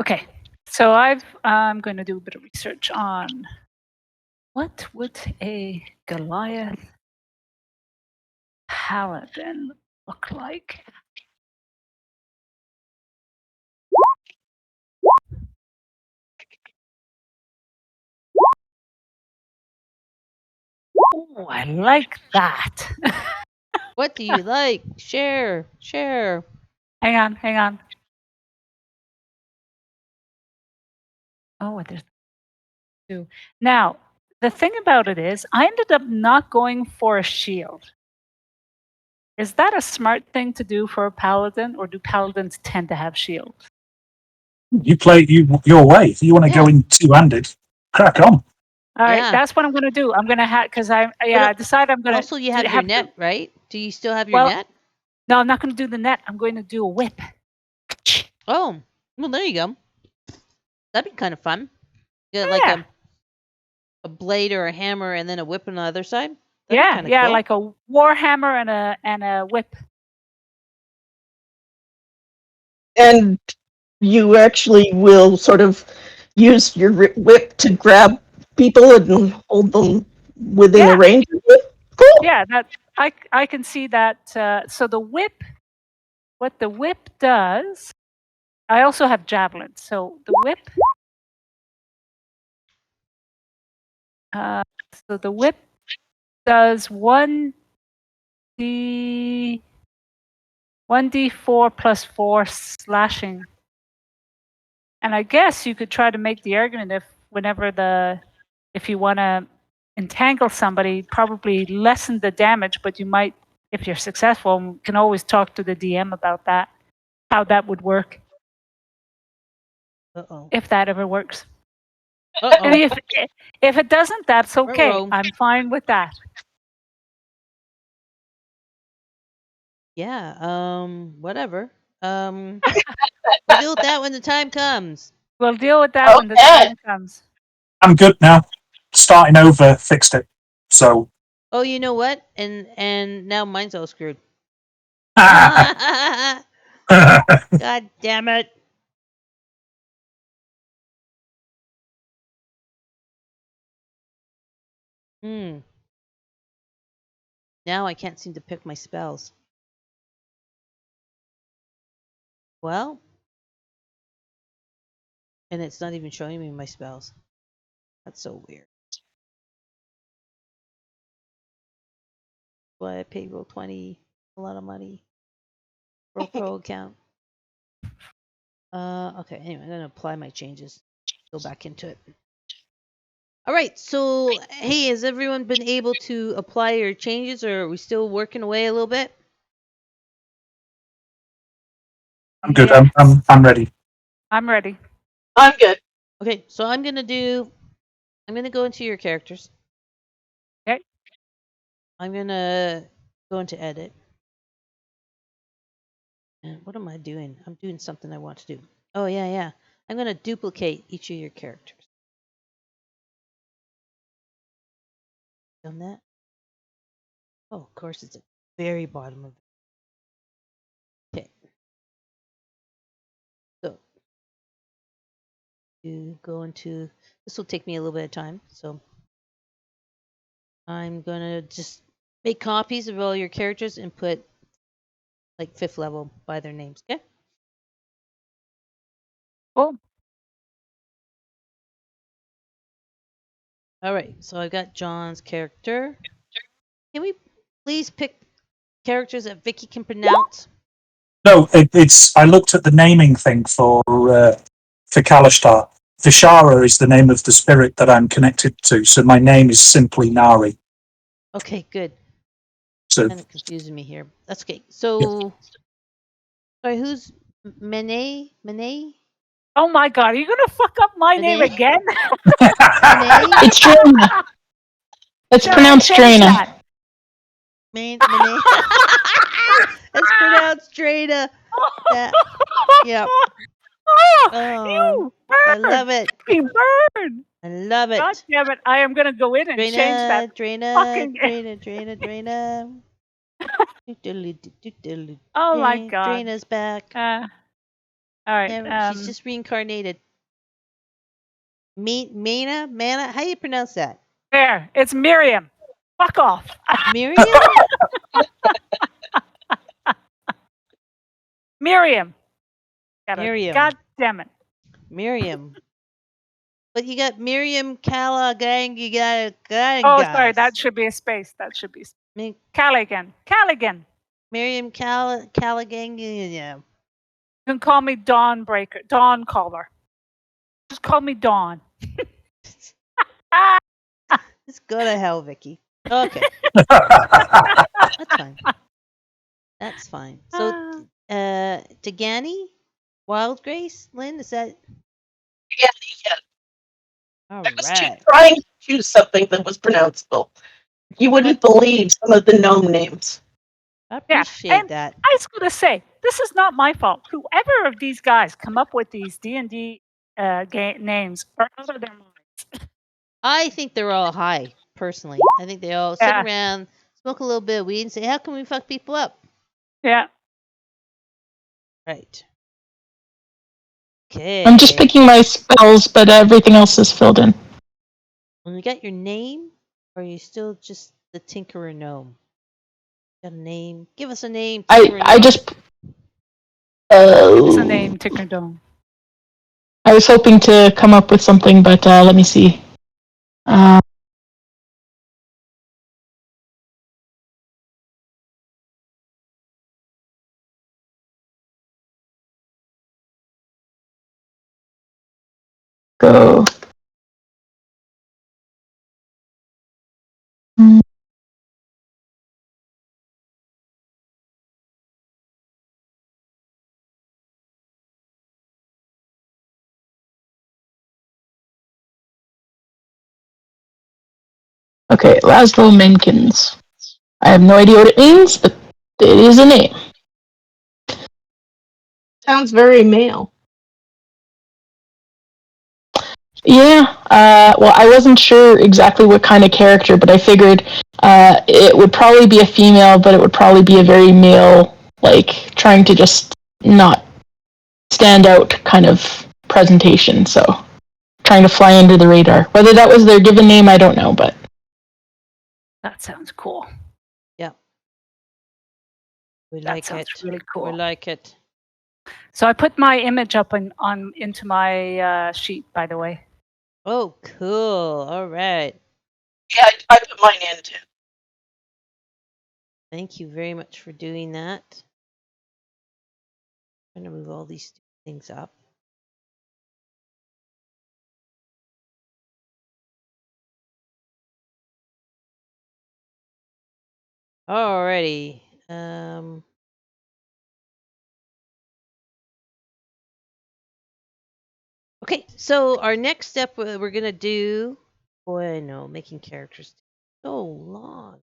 Okay. So I'm going to do a bit of research on what would a Goliath paladin look like. Oh, I like that. What do you like? Share. Hang on. Oh, what there's two. Now, the thing about it is, I ended up not going for a shield. Is that a smart thing to do for a paladin, or do paladins tend to have shields? You play your way. If you want to go in two-handed, crack on. All right, Yeah. that's what I'm going to do. I'm going to have because I decided I'm going to. Also, you have your net, right? Do you still have your Well, net? No, I'm not going to do the net. I'm going to do a whip. Oh, well, there you go. That'd be kind of fun. Yeah, Yeah. like a blade or a hammer, and then a whip on the other side. That'd be Yeah, cool. like a war hammer and a whip. And you actually will sort of use your whip to grab people and hold them within a range of it. Cool. Yeah, that I can see that. So the whip, what the whip does, I also have javelin. So the whip, so the whip does 1d4 plus 4 slashing. And I guess you could try to make the argument if you want to entangle somebody, probably lessen the damage, but you might, if you're successful, can always talk to the DM about that, how that would work. Uh-oh. If that ever works. Uh-oh. And if it doesn't, that's okay. Uh-oh. I'm fine with that. Yeah, whatever. We'll deal with that when the time comes. We'll deal with that when the time comes. I'm good now. Starting over, fixed it. So. Oh, you know what? And now mine's all screwed. God God damn it. Now I can't seem to pick my spells. Well, and it's not even showing me my spells. That's so weird. Why I paid Roll20 a lot of money for a pro account. Okay, anyway, I'm gonna apply my changes. Go back into it. All right, so hey, has everyone been able to apply your changes, or are we still working away a little bit? I'm good. Yes. I'm ready. I'm ready. I'm good. Okay, so I'm gonna go into your characters. Okay. I'm gonna go into edit. And what am I doing? I'm doing something I want to do. Oh yeah. I'm gonna duplicate each of your characters. Done that? Oh, of course, it's at the very bottom of it. Okay. So you go into this will take me a little bit of time, so I'm gonna just make copies of all your characters and put like 5th level by their names. Okay. Cool. All right. So I got John's character. Can we please pick characters that Vicky can pronounce? No, it's. I looked at the naming thing for Kalishtar. Vishara is the name of the spirit that I'm connected to, so my name is simply Nari. Okay, good. So Kind of confusing me here. That's okay. So, sorry, who's Mene? Mene? Oh my god, are you gonna fuck up my name Mene? again? Mene? It's Drina. It's Shall I pronounced change Drina. that? Mene? It's pronounced Drina. That. Yep. You I burn! love it. You burn! I love it. God damn it! I am gonna go in and change that. fucking- Draina. Oh my god. Draina's back. All right. She's just reincarnated. Mana? How do you pronounce that? There. It's Miriam. Fuck off. Miriam? Miriam. Miriam. God damn it. Miriam. But you got Miriam Callaghan. You got Oh, sorry. That should be a space. Callaghan. Miriam Callaghan. Yeah. You can call me Dawn Breaker. Dawn Caller. Just call me Dawn. Just go to hell, Vicky. Okay. That's fine. That's fine. So, Tagani? Wild Grace? Lynn, is that? Yeah, yeah. All I was right. trying to choose something that was pronounceable. You wouldn't believe some of the gnome names. I appreciate that. I was going to say, this is not my fault. Whoever of these guys come up with these D&D names are out of their minds. I think they're all high, personally. I think they all sit around, smoke a little bit of weed, and say, how can we fuck people up? Yeah. Right. Okay. I'm just picking my spells, but everything else is filled in. When you got your name, or are you still just the Tinkerer Gnome? Got a name? Give us a name, Tinkerer I Gnome. just. Give us a name, Tinker Dome. I was hoping to come up with something, but let me see. Go. Okay, Laszlo Menkins. I have no idea what it means, but it is a name. Sounds very male. Yeah, well, I wasn't sure exactly what kind of character, but I figured it would probably be a female, but it would probably be a very male, like, trying to just not stand out kind of presentation, so trying to fly under the radar. Whether that was their given name, I don't know, but... That sounds cool. Yeah. We That like sounds it. really cool. We like it. So I put my image up into my sheet, by the way. Oh, cool. All right. Yeah, I put mine in too. Thank you very much for doing that. I'm going to move all these things up. Alrighty. Okay, so our next step we're going to do... Boy, I know, making characters so long.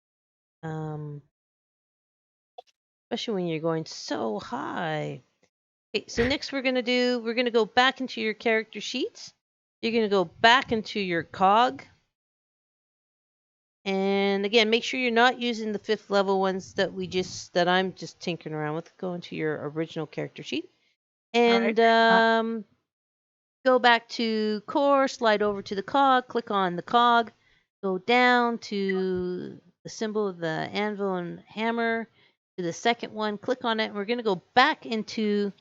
Especially when you're going so high. Okay, so next we're going to go back into your character sheets. You're going to go back into your cog. And again, make sure you're not using the 5th level ones that I'm just tinkering around with. Go into your original character sheet. And go back to core, slide over to the cog, click on the cog, go down to the symbol of the anvil and hammer, to the second one, click on it, and we're going to go back into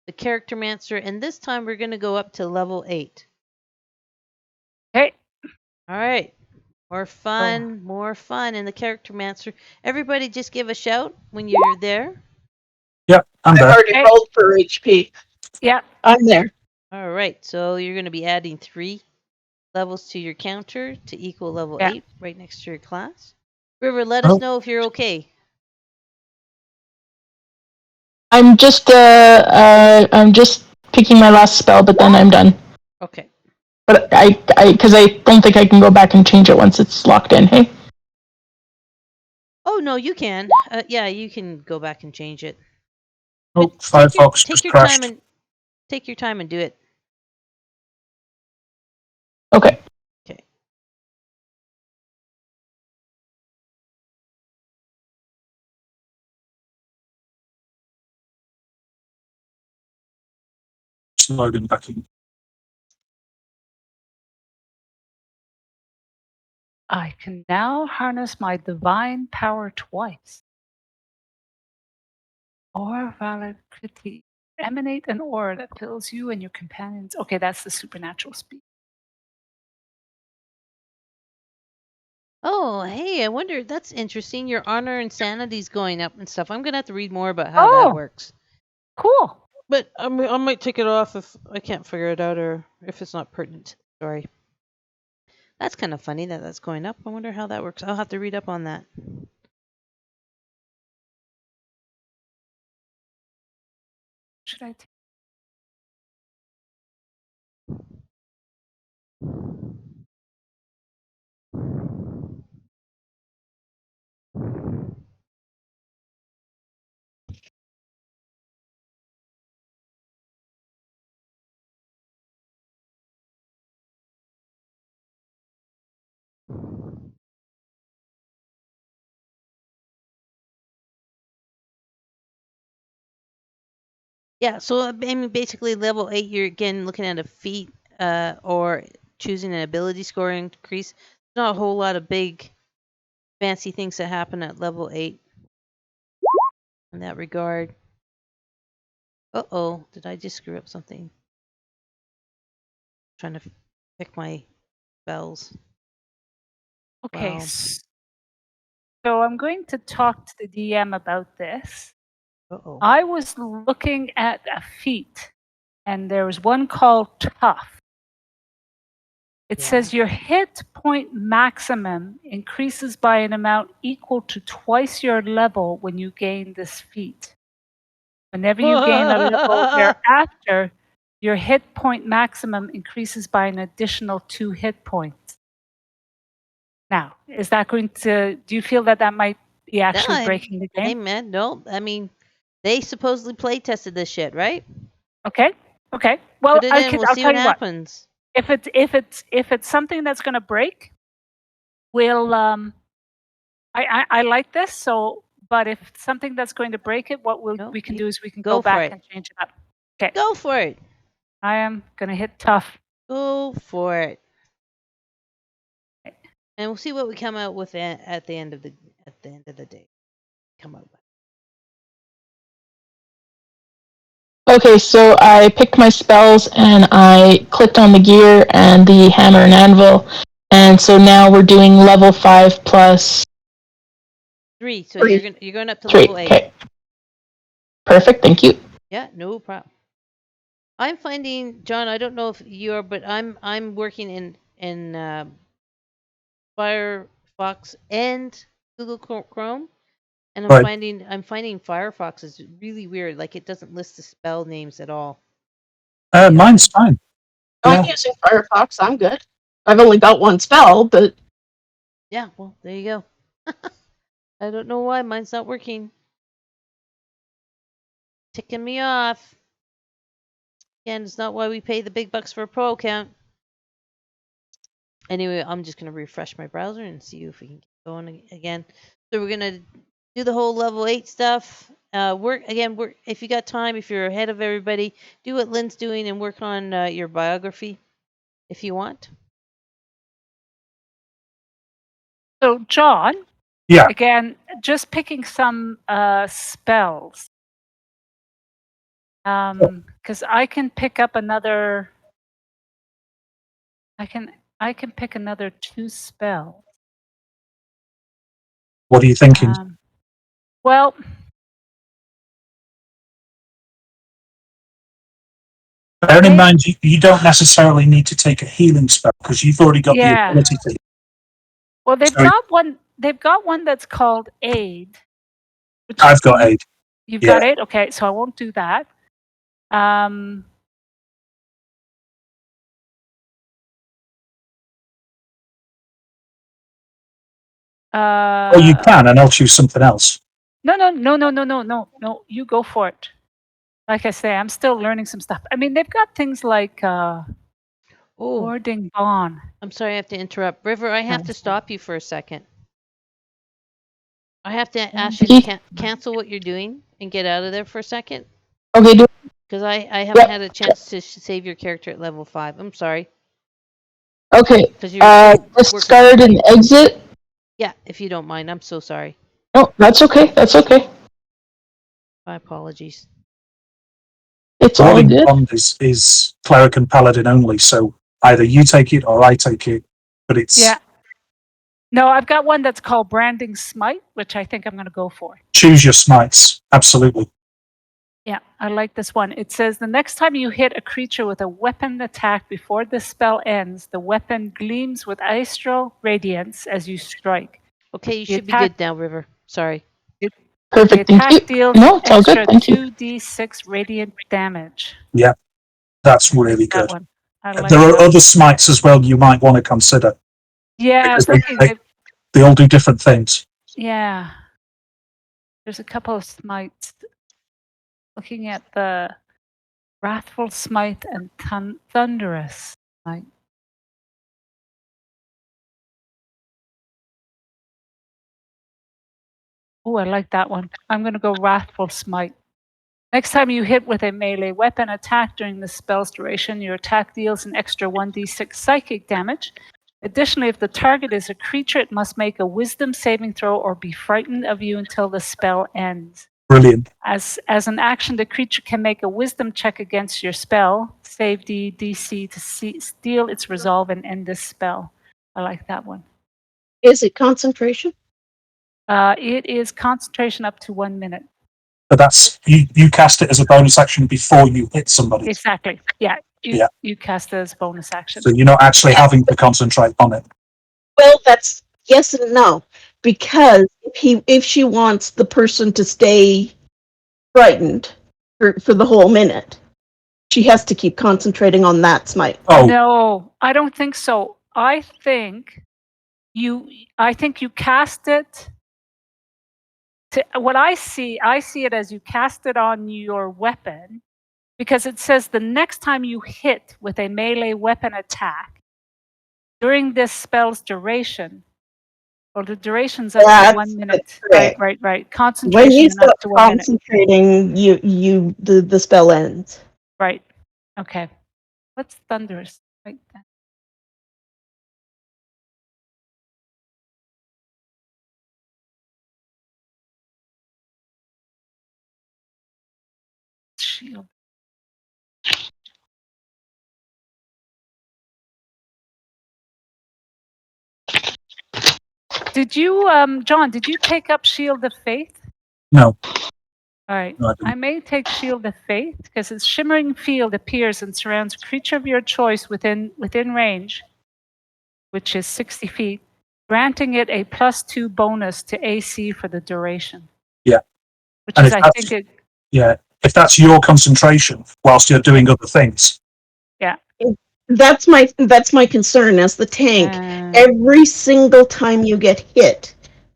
the Charactermancer, and this time we're going to go up to level 8. Okay. All right. More fun, more fun. And the Charactermancer. Everybody just give a shout when you're there. Yeah, I'm I've there. already rolled for HP. Yeah. I'm there. All right. So you're going to be adding 3 levels to your counter to equal level Yeah. 8 right next to your class. River, let us Oh. know if you're okay. I'm just picking my last spell, but then I'm done. Okay. But because I don't think I can go back and change it once it's locked in. Hey. Oh no, you can. Yeah, you can go back and change it. Oh, But Firefox take just your crashed. time and take your time and do it. Okay. Okay. It's loading back in. I can now harness my divine power twice. Aura valid critique. Emanate an aura that fills you and your companions. Okay, that's the supernatural speed. Oh, hey, I wonder. That's interesting. Your honor and sanity's going up and stuff. I'm gonna have to read more about how that works. Cool. But I might take it off if I can't figure it out or if it's not pertinent. Sorry. That's kind of funny that that's going up. I wonder how that works. I'll have to read up on that. Should I take? Yeah, so I mean, basically level 8, you're again looking at a feat or choosing an ability score increase. Not a whole lot of big fancy things that happen at level 8 in that regard. Uh-oh, did I just screw up something? Trying to pick my spells. Okay, Wow. so I'm going to talk to the DM about this. Uh-oh. I was looking at a feat, and there was one called Tough. It says your hit point maximum increases by an amount equal to twice your level when you gain this feat. Whenever you gain a level thereafter, your hit point maximum increases by an additional 2 hit points. Now, is that going to, do you feel that that might be actually breaking the Hey, game? man, no. I mean, they supposedly play tested this shit, right? Okay. Okay. Well, Put it in, we'll I'll see tell what you happens. what. If it's something that's going to break, we'll I like this. So, but if it's something that's going to break it, what No, we can do is we can go go for back it. and change it up. Okay. Go for it. I am going to hit tough. Go for it. And we'll see what we come out with at the end of the day. Come out with. Okay, so I picked my spells and I clicked on the gear and the hammer and anvil, and so now we're doing level 5 plus 3. So you're going up to 3. level 8. Okay. Perfect. Thank you. Yeah, no problem. I'm finding, John. I don't know if you are, but I'm working in Firefox and Google Chrome, and I'm Right. finding Firefox is really weird. Like it doesn't list the spell names at all. Mine's fine. I'm Yeah. using Firefox. I'm good. I've only got one spell, but Yeah, well, there you go. I don't know why mine's not working. Ticking me off. Again, it's not why we pay the big bucks for a pro account. Anyway, I'm just gonna refresh my browser and see if we can get going again. So we're gonna do the whole level 8 stuff. Work if you got time, if you're ahead of everybody, do what Lynn's doing and work on your biography if you want. So, John. Yeah. Again, just picking some spells. Because I can pick up another. I can pick another 2 spells. What are you thinking? Well, Bearing in mind, you don't necessarily need to take a healing spell because you've already got the yeah. ability to. Well, they've Sorry. got one. They've got one that's called Aid. Which I've got aid. You've Yeah. got Aid. Okay, so I won't do that. Or you can, and I'll choose something else. No. You go for it. Like I say, I'm still learning some stuff. I mean, they've got things like Warding Bond. I'm sorry, I have to interrupt. River, I have to stop you for a second. I have to ask you to cancel what you're doing and get out of there for a second. Okay, because I haven't had a chance to save your character at level 5. I'm sorry. Okay. Because you're working. Discard and exit. Yeah, if you don't mind. I'm so sorry. No, that's okay. That's okay. My apologies. It's all Warding good. Bond is cleric and paladin only, so either you take it or I take it. But it's No, I've got one that's called Branding Smite, which I think I'm going to go for. Choose your smites. Absolutely. Yeah, I like this one. It says the next time you hit a creature with a weapon attack before the spell ends, the weapon gleams with astral radiance as you strike. Okay, you should be good now, River. Sorry. Perfect. The attack Thank you. deals No, it's all extra good. Thank you. 2d6 radiant damage. Yeah, that's really That good. one. I like There are that. other smites as well you might want to consider. Yeah, I was Because looking. they all do different things. Yeah. There's a couple of smites. Looking at the Wrathful Smite and Thunderous Smite. Oh, I like that one. I'm going to go Wrathful Smite. Next time you hit with a melee weapon attack during the spell's duration, your attack deals an extra 1d6 psychic damage. Additionally, if the target is a creature, it must make a wisdom saving throw or be frightened of you until the spell ends. Brilliant. As an action, the creature can make a wisdom check against your spell, save the DC to steal its resolve and end this spell. I like that one. Is it concentration? It is concentration up to 1 minute. But that's you cast it as a bonus action before you hit somebody. Exactly. Yeah. You cast it as bonus action. So you're not actually having to concentrate on it. Well, that's yes and no. Because if she wants the person to stay frightened for the whole minute, she has to keep concentrating on that smite. Oh no, I don't think so. I think you cast it. What I see it as you cast it on your weapon, because it says the next time you hit with a melee weapon attack during this spell's duration, or the duration's up to 1 minute. Right. Concentration. When you up stop to 1 minute. concentrating, the spell ends. Right. Okay. What's Thunderous? Right. Shield. Did you, John, did you take up Shield of Faith? no. All right. No, I may take Shield of Faith because its shimmering field appears and surrounds a creature of your choice within range, which is 60 feet, granting it a +2 bonus to AC for the duration. Yeah. Which And is, I think it. Yeah. If that's your concentration whilst you're doing other things. Yeah. That's my concern as the tank. Every single time you get hit,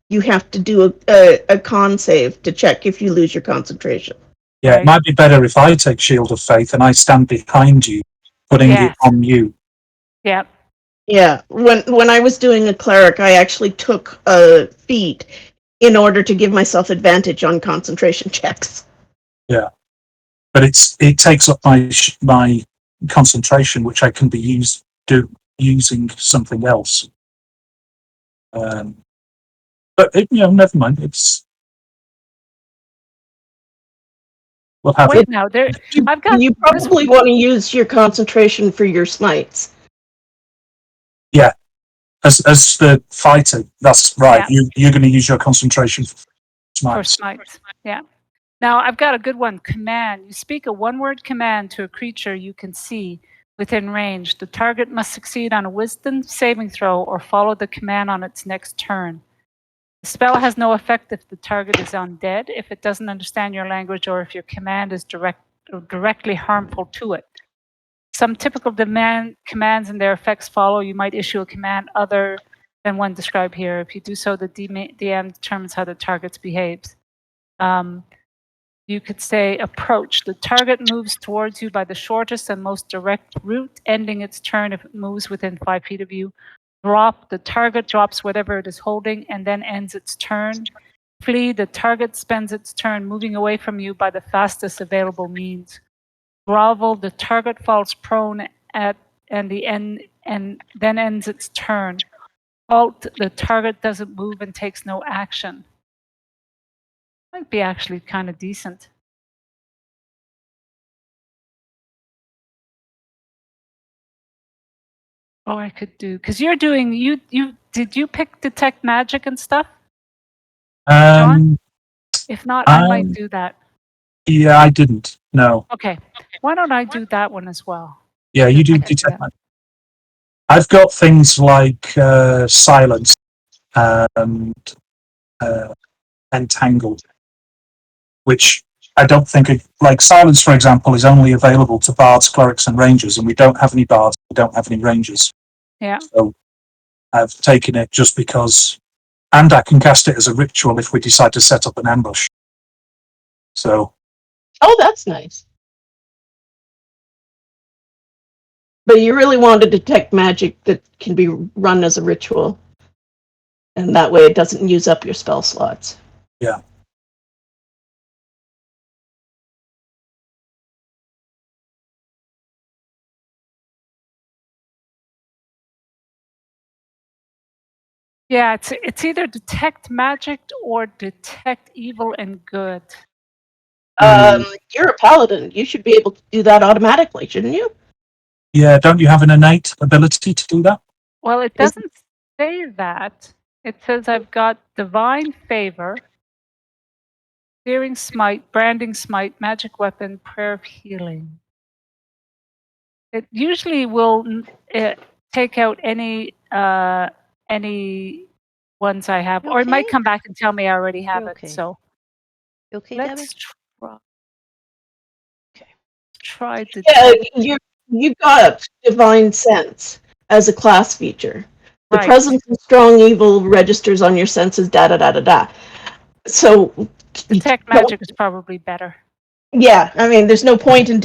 you have to do a con save to check if you lose your concentration. Yeah, right. It might be better if I take Shield of Faith and I stand behind you, putting it on you. Yeah. Yeah. When I was doing a cleric, I actually took a feat in order to give myself advantage on concentration checks. Yeah. But it takes up my concentration, which I can be using something else. But never mind. We'll have Wait, now there. I've got. You probably want to use your concentration for your smites. Yeah, as the fighter. That's right. Yeah. You're going to use your concentration for For smites. smites. Yeah. Now I've got a good one. Command. You speak a one-word command to a creature you can see within range. The target must succeed on a wisdom saving throw or follow the command on its next turn. The spell has no effect if the target is undead, if it doesn't understand your language, or if your command is directly harmful to it. Some typical commands and their effects follow. You might issue a command other than one described here. If you do so, the DM determines how the target behaves. You could say approach. The target moves towards you by the shortest and most direct route, ending its turn if it moves within 5 feet of you. Drop. The target drops whatever it is holding and then ends its turn. Flee. The target spends its turn moving away from you by the fastest available means. Grovel. The target falls prone and then ends its turn. Halt. The target doesn't move and takes no action. Might be actually kind of decent. Oh, I could do, because you're doing, did you pick detect magic and stuff? John? If not, I might do that. Yeah, I didn't. No. Okay. Why don't I do that one as well? Yeah, you do detect magic. I've got things like silence and entangle, which I don't think, like silence, for example, is only available to bards, clerics, and rangers, and we don't have any bards, we don't have any rangers. Yeah. So I've taken it just because, and I can cast it as a ritual if we decide to set up an ambush. So. Oh, that's nice. But you really want to detect magic that can be run as a ritual. And that way it doesn't use up your spell slots. Yeah. Yeah, it's either detect magic or detect evil and good. You're a paladin. You should be able to do that automatically, shouldn't you? Yeah, don't you have an innate ability to do that? Well, it doesn't say that. It says I've got divine favor, searing smite, branding smite, magic weapon, prayer of healing. It usually will take out any ones I have, or it might come back and tell me I already have it. So You okay, let's Debbie? try to. Yeah, you've got divine sense as a class feature. The presence of strong evil registers on your senses. Da da da da da. So detect magic is probably better. Yeah, I mean, there's no point in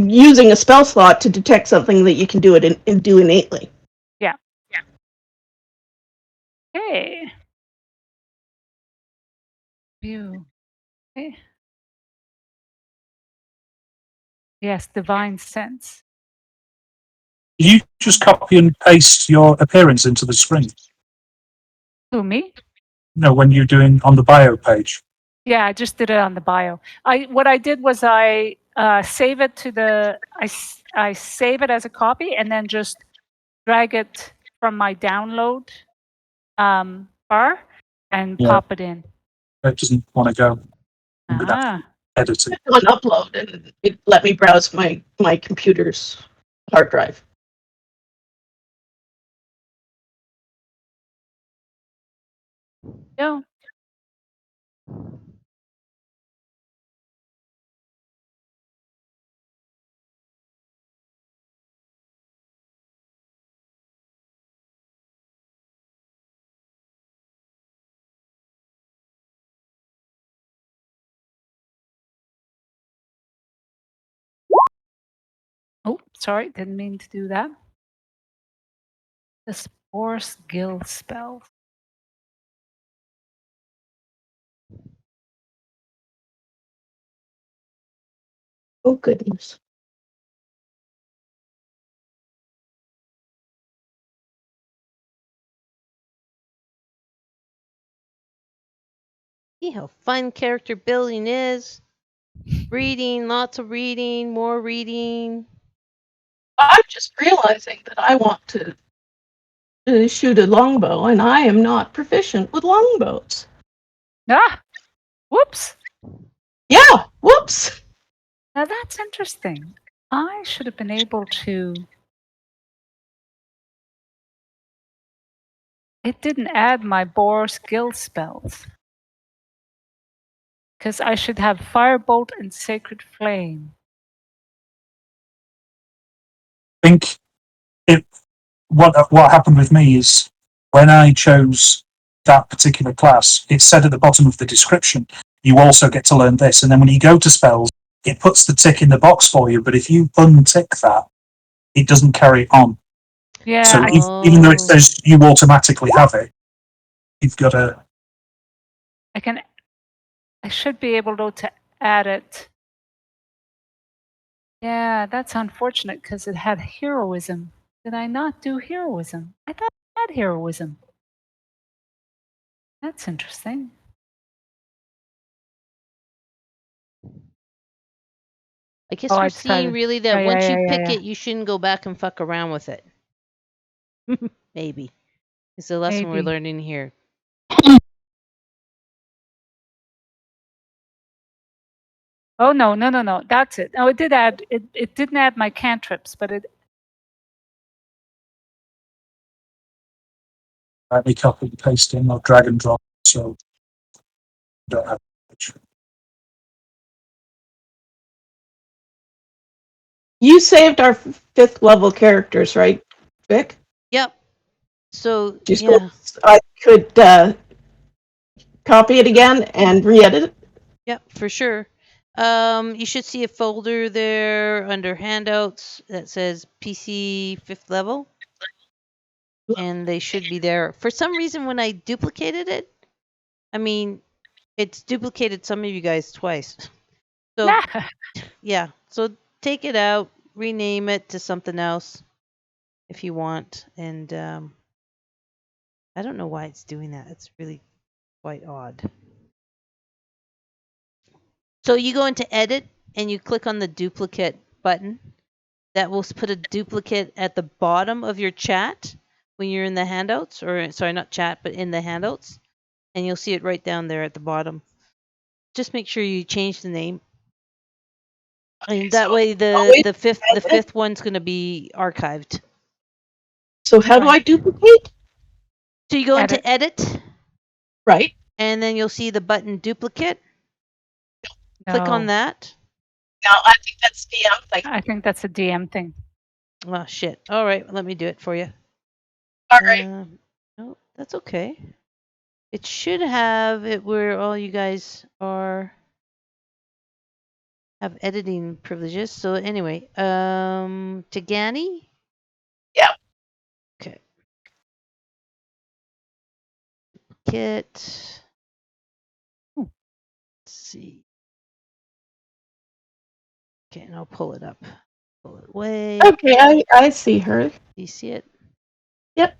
using a spell slot to detect something that you can do do innately. Yeah. Yeah. Okay. View. Okay. Yes, divine sense. You just copy and paste your appearance into the screen. Who, me? No, when you're doing on the bio page. Yeah, I just did it on the bio. What I did was I save it to the I save it as a copy and then just drag it from my download bar and pop it in. It doesn't want to go. Edit it. On upload, and it let me browse my computer's hard drive. Yeah. Oh, sorry, didn't mean to do that. The Spores Guild spell. Oh, goodness. See how fun character building is. Reading, lots of reading, more reading. I'm just realizing that I want to shoot a longbow, and I am not proficient with longbows. Ah, whoops. Yeah, whoops. Now that's interesting. I should have been able to. It didn't add my boar skill spells. Because I should have Firebolt and Sacred Flame. I think what happened with me is when I chose that particular class, it said at the bottom of the description, you also get to learn this. And then when you go to spells, it puts the tick in the box for you. But if you untick that, it doesn't carry on. Yeah, So I- even though it Oh. says you automatically have it, you've got to. I should be able to add it. Yeah, that's unfortunate because it had heroism. Did I not do heroism? I thought I had heroism. That's interesting. I guess Oh, we're I tried seeing it. really that Yeah, once yeah, you yeah, pick yeah. it, you shouldn't go back and fuck around with it. Maybe. It's the lesson we're Maybe. learning here. Oh no. That's it. Oh, it did add. It didn't add my cantrips, but it. Let me copy and paste in or drag and drop. So I don't have much. You saved our 5th level characters, right, Vic? Yep. So Just yeah. I could copy it again and re-edit it. Yep, for sure. You should see a folder there under handouts that says PC 5th level. And they should be there. For some reason, when I duplicated it, I mean, it's duplicated some of you guys twice. So, yeah. So take it out, rename it to something else if you want. And I don't know why it's doing that. It's really quite odd. So you go into edit and you click on the duplicate button. That will put a duplicate at the bottom of your chat when you're in the handouts, or sorry, not chat, but in the handouts. And you'll see it right down there at the bottom. Just make sure you change the name. And that way the fifth one's going to be archived. So how do I duplicate? So you go into edit, Right. and then you'll see the button duplicate. Click on No. that. No, I think that's DM thing. I think that's a DM thing. Oh shit! All right, let me do it for you. All right. No, that's okay. It should have it where all you guys have editing privileges. So anyway, Tagani? Yeah. Okay. Kit. Let's see. Okay, and I'll pull it up. Pull it away. Okay, I see her. Do you see it? Yep.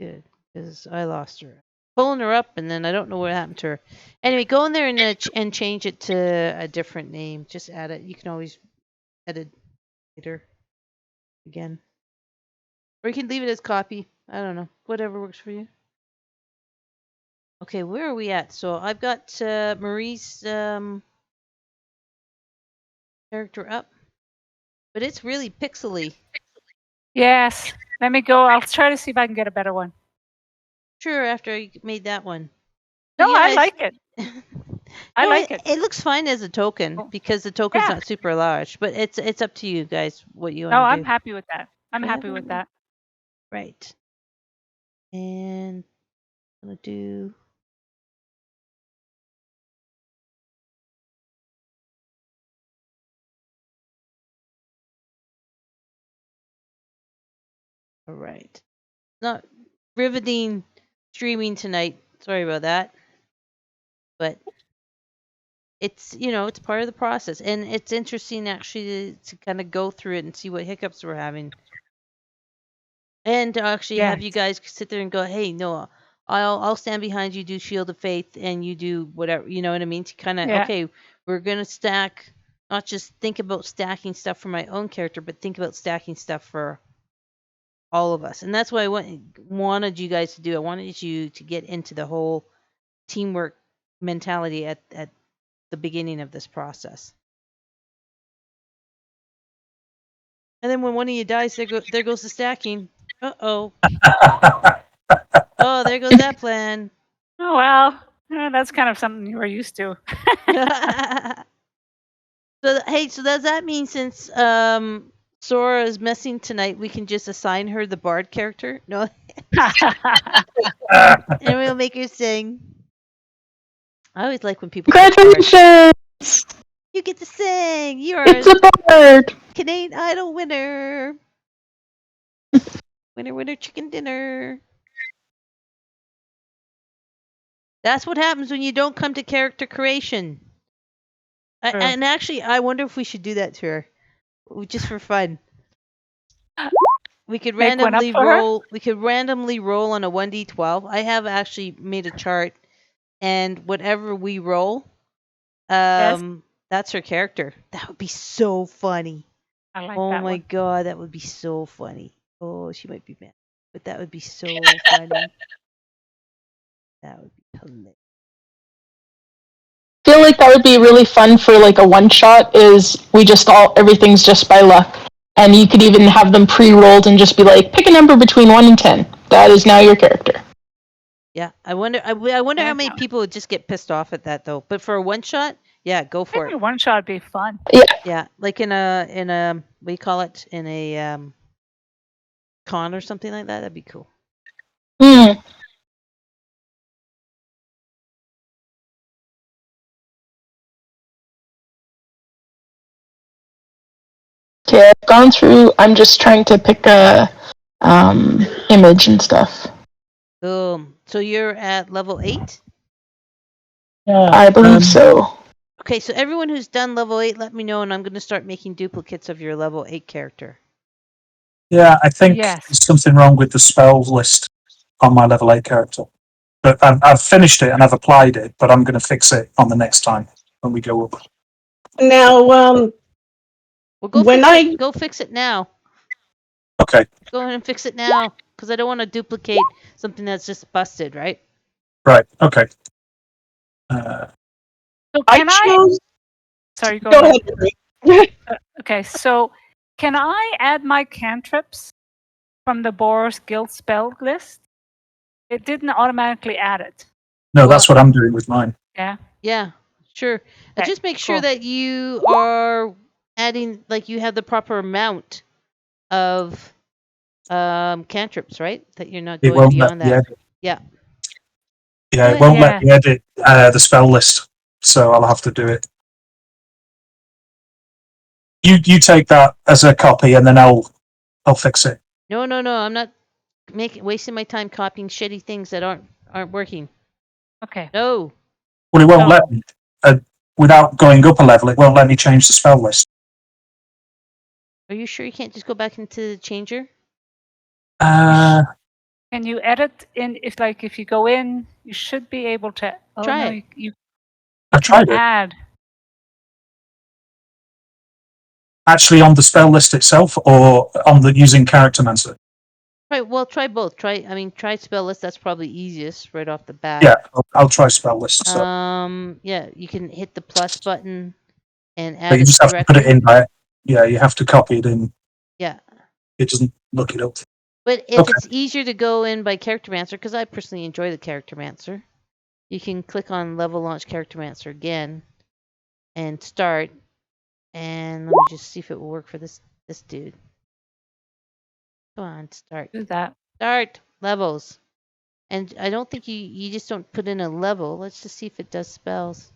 Good, because I lost her. Pulling her up, and then I don't know what happened to her. Anyway, go in there and change it to a different name. Just add it. You can always edit later again. Or you can leave it as copy. I don't know. Whatever works for you. Okay, where are we at? So I've got Marie's character up. But it's really pixely. Yes. Let me go. I'll try to see if I can get a better one. Sure, after I made that one. No, Yeah, I like it. I no, like it. It looks fine as a token because the token's Yeah. not super large. But it's up to you guys what you want No, to I'm do. happy with that. I'm happy with that. Right. And I'm gonna do. All right. Not riveting streaming tonight. Sorry about that. But it's it's part of the process, and it's interesting actually to kind of go through it and see what hiccups we're having. And to actually have you guys sit there and go, hey, no, I'll stand behind you, do Shield of Faith, and you do whatever, you know what I mean? To kind of, okay, we're going to stack, not just think about stacking stuff for my own character, but think about stacking stuff for all of us, and that's what I wanted you guys to do. I wanted you to get into the whole teamwork mentality at the beginning of this process. And then when one of you dies, there goes the stacking. Uh-oh. Oh, there goes that plan. Oh, well, that's kind of something you were used to. So, hey, so does that mean since Sora is messing tonight, we can just assign her the bard character? No, and we'll make her sing. I always like when people pick bards. Congratulations! You get to sing. You are It's a bird. Canadian Idol winner. Winner, chicken dinner. That's what happens when you don't come to character creation. And actually, I wonder if we should do that to her, just for fun. We could Make one up randomly for her? roll. We could randomly roll on a 1d12. I have actually made a chart, and whatever we roll, Yes. that's her character. That would be so funny. I like Oh that my one. god, that would be so funny. Oh, she might be mad, but that would be so funny. That would be hilarious. I feel like that would be really fun for like a one shot. Is we just everything's just by luck, and you could even have them pre-rolled and just be like, pick a number between 1 and 10. That is now your character. Yeah, I wonder. I wonder how Yeah, many no. people would just get pissed off at that though. But for a one shot, yeah, go for Maybe it. one shot would be fun. Yeah, like in a what do you call it, in a con or something like that. That'd be cool. Mm. Okay, I've gone through. I'm just trying to pick a image and stuff. Boom. So you're at level 8? Yeah, I believe so. Okay, so everyone who's done level 8, let me know, and I'm going to start making duplicates of your level 8 character. Yeah, I think Yes. there's something wrong with the spells list on my level 8 character. But I've finished it and I've applied it, but I'm going to fix it on the next time when we go up. Now, Well, go When fix I- it. Go fix it now. Okay, Go ahead and fix it now, because I don't want to duplicate something that's just busted, right? right, okay. So I can chose. Sorry, go Go ahead. ahead. Okay, so can I add my cantrips from the Boros Guild spell list? It didn't automatically add it. No, Well- that's what I'm doing with mine. Yeah. Yeah, sure. Okay, Just make sure cool. that you are adding, like, you have the proper amount of cantrips, right? That you're not It going won't let beyond me that. edit. Yeah. Yeah, it won't let me edit the spell list, so I'll have to do it. You take that as a copy, and then I'll fix it. No, I'm not wasting my time copying shitty things that aren't working. Okay. No. Well, it won't No. let me without going up a level. It won't let me change the spell list. Are you sure you can't just go back into the changer? Can you edit in if you go in, you should be able to Try no, it. you I tried it. add. Actually, on the spell list itself, or on the using Charactermancer. Right. Well, try both. Try spell list. That's probably easiest right off the bat. Yeah, I'll try spell list. So. Yeah, you can hit the plus button and add But you it just have to put it directly. in. Yeah, you have to copy it in. Yeah. It doesn't look it up. But if Okay. it's easier to go in by Charactermancer, because I personally enjoy the Charactermancer, you can click on Level Launch Charactermancer again and start. And let me just see if it will work for this dude. Come on, start. Do that. Start levels. And I don't think you just don't put in a level. Let's just see if it does spells.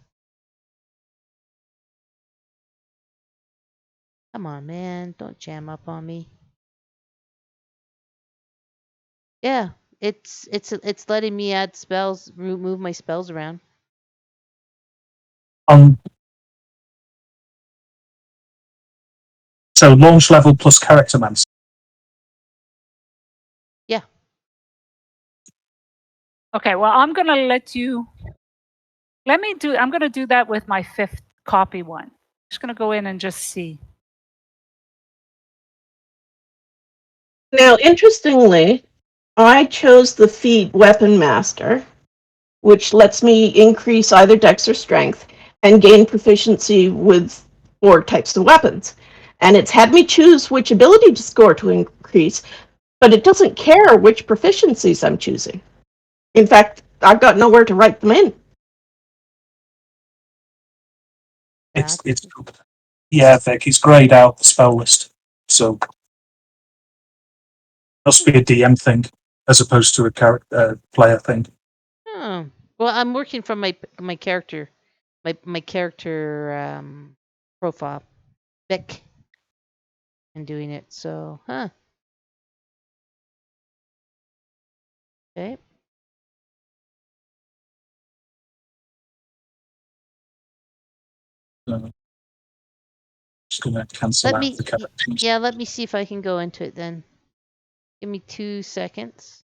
Come on, man. Don't jam up on me. Yeah, it's letting me add spells, move my spells around. So launch level plus Charactermancer. Yeah. Okay, well, I'm going to let you. I'm going to do that with my 5th copy one. I'm just going to go in and just see. Now, interestingly, I chose the feat Weapon Master, which lets me increase either Dex or Strength and gain proficiency with 4 types of weapons. And it's had me choose which ability score to increase, but it doesn't care which proficiencies I'm choosing. In fact, I've got nowhere to write them in. It's yeah, Vic, it's grayed out the spell list. So must be a DM thing as opposed to a character player thing. Oh. Well, I'm working from my character, my character profile, Vic, and doing it. So, Okay. Just gonna cancel out the characters. Yeah, let me see if I can go into it then. Give me 2 seconds.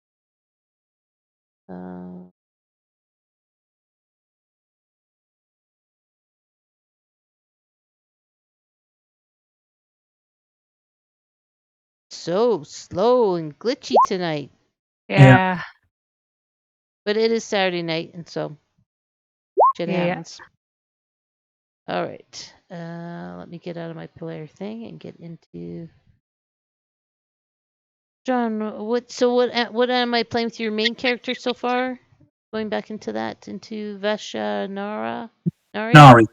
So slow and glitchy tonight. Yeah. But it is Saturday night, and so shit Yeah. happens. All right. Let me get out of my player thing and get into John. What am I playing with your main character so far? Going back into Vesha Nara. Nari,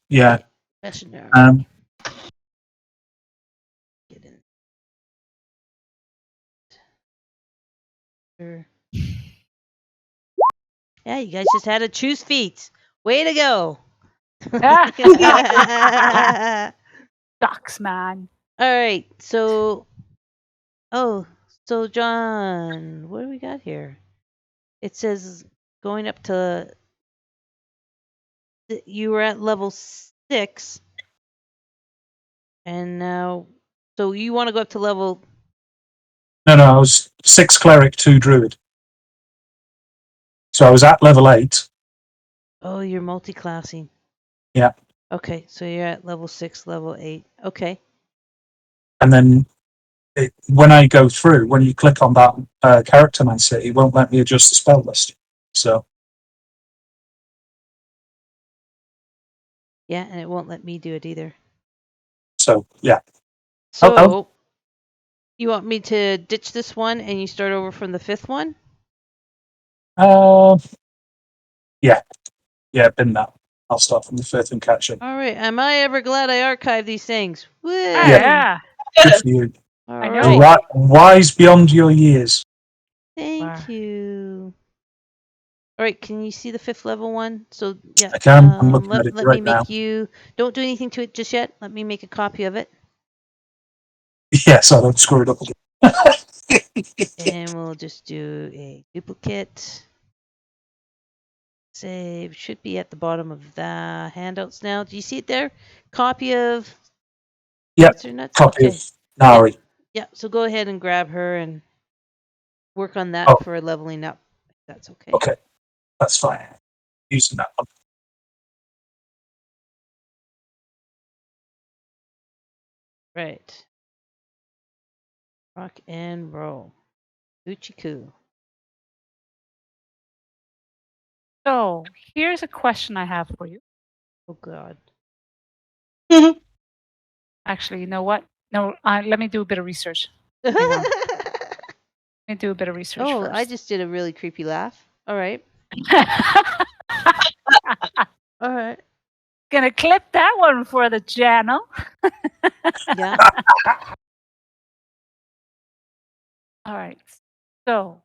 yeah. Okay. Vesha Nara. Get in. Sure. Yeah, you guys just had to choose feats. Way to go. Sucks, man. All right. So John, what do we got here? It says going up to you were at level 6 and now so you want to go up to level No, I was 6 cleric, 2 druid. So I was at level 8. Oh, you're multi-classing. Yeah. Okay, so you're at level 6, level 8. Okay. And then when I go through, when you click on that Charactermancer, it won't let me adjust the spell list. So Yeah, and it won't let me do it either. So yeah. So you want me to ditch this one and you start over from the 5th one? Yeah, bin that. I'll start from the 5th and catch up. All right. Am I ever glad I archived these things? Woo! Yeah. Good for you. All I right. know. Wise beyond your years. Thank you. All right, can you see the 5th level one? So yeah, I can. I'm looking at it let right me make now. you. Don't do anything to it just yet. Let me make a copy of it, Yes, I don't screw it up again. and we'll just do a duplicate. Save should be at the bottom of the handouts now. Do you see it there? Copy of. Yep. Nuts? Copy Okay. of Nari. Yeah. So go ahead and grab her and work on that for leveling up. If that's okay. Okay, that's fine. Using that one. Right. Rock and roll. Uchiku. So here's a question I have for you. Oh God. Actually, you know what? No, let me do a bit of research. Hang on. Let me do a bit of research first. I just did a really creepy laugh. All right. All right. Gonna clip that one for the channel. Yeah. All right. So,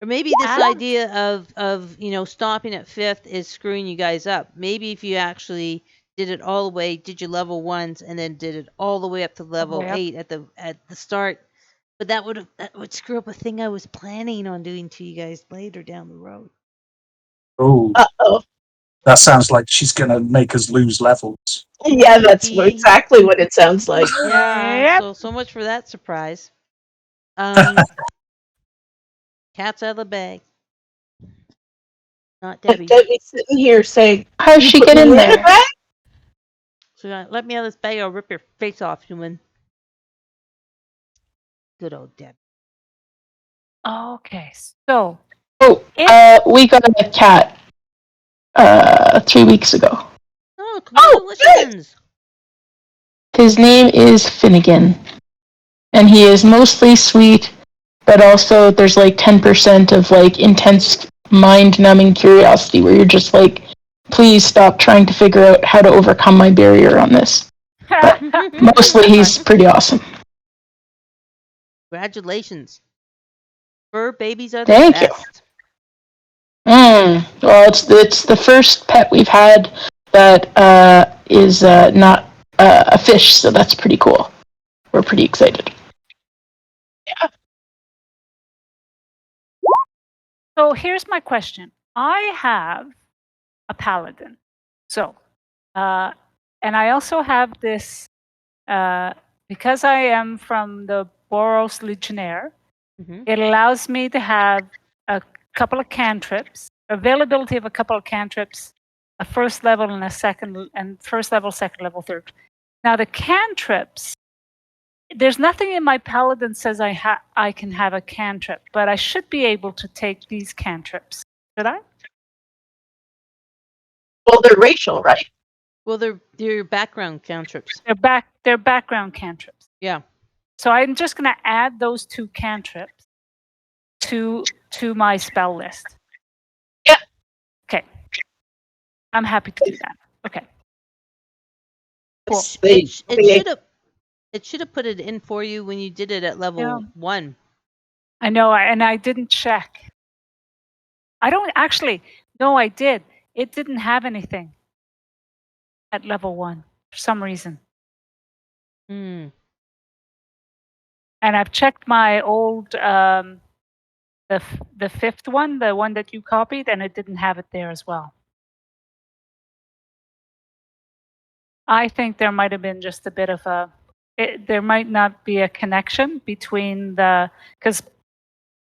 or maybe this idea of stopping at 5th is screwing you guys up. Maybe if you actually did it all the way, did your level 1s, and then did it all the way up to level 8 at the start. But that would screw up a thing I was planning on doing to you guys later down the road. Oh. Uh-oh. That sounds like she's going to make us lose levels. Yeah, that's exactly what it sounds like. Yeah. So much for that surprise. Cat's out of the bag. Not Debbie. Debbie's sitting here saying, How's she get in there? So let me out of this bag, I'll rip your face off, human. Good old Deb. Okay, so Oh, if we got a cat 3 weeks ago. Oh, Oh, good. congratulations! His name is Finnegan, and he is mostly sweet, but also there's like 10% of like intense mind-numbing curiosity where you're just like, please stop trying to figure out how to overcome my barrier on this. But mostly he's pretty awesome. Congratulations. Fur babies are the Thank you. best. Well, it's the first pet we've had that is not a fish, so that's pretty cool. We're pretty excited. So here's my question. I have a paladin. So, and I also have this, because I am from the Boros Legionnaire, Mhm. it allows me to have a couple of cantrips, availability of a couple of cantrips, a first level and a second, and first level, second level, third. Now the cantrips, there's nothing in my paladin says I can have a cantrip, but I should be able to take these cantrips. Should I? Well, they're racial, right? Well, they're your background cantrips. They're background cantrips. Yeah. So I'm just going to add those 2 cantrips to my spell list. Yeah. Okay. I'm happy to do that. Okay. Cool. It should have put it in for you when you did it at level 1. I know, and I didn't check. I don't actually. No, I did. It didn't have anything at level 1 for some reason. Hmm. And I've checked my old the 5th one, the one that you copied, and it didn't have it there as well. I think there might have been just a bit of there might not be a connection between because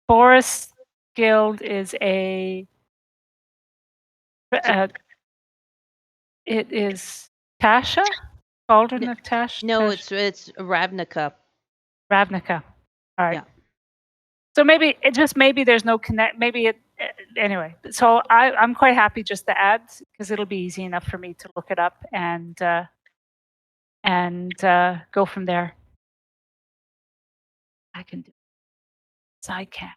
Forest Guild is it is Tasha? Cauldron of Tasha? No, it's Ravnica. Ravnica. All right. Yeah. So maybe there's no connect. Maybe anyway. So I'm quite happy just to add because it'll be easy enough for me to look it up and go from there. I can do it. I can.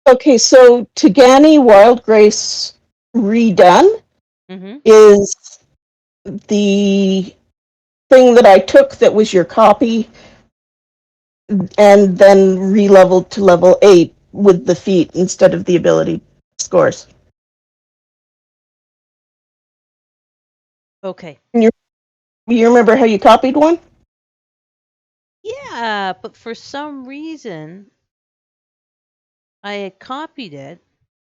Okay, so Tagani Wild Grace redone Mm-hmm. is the thing that I took that was your copy and then re-leveled to level 8 with the feat instead of the ability scores. Okay. You remember how you copied one? Yeah, but for some reason, I had copied it,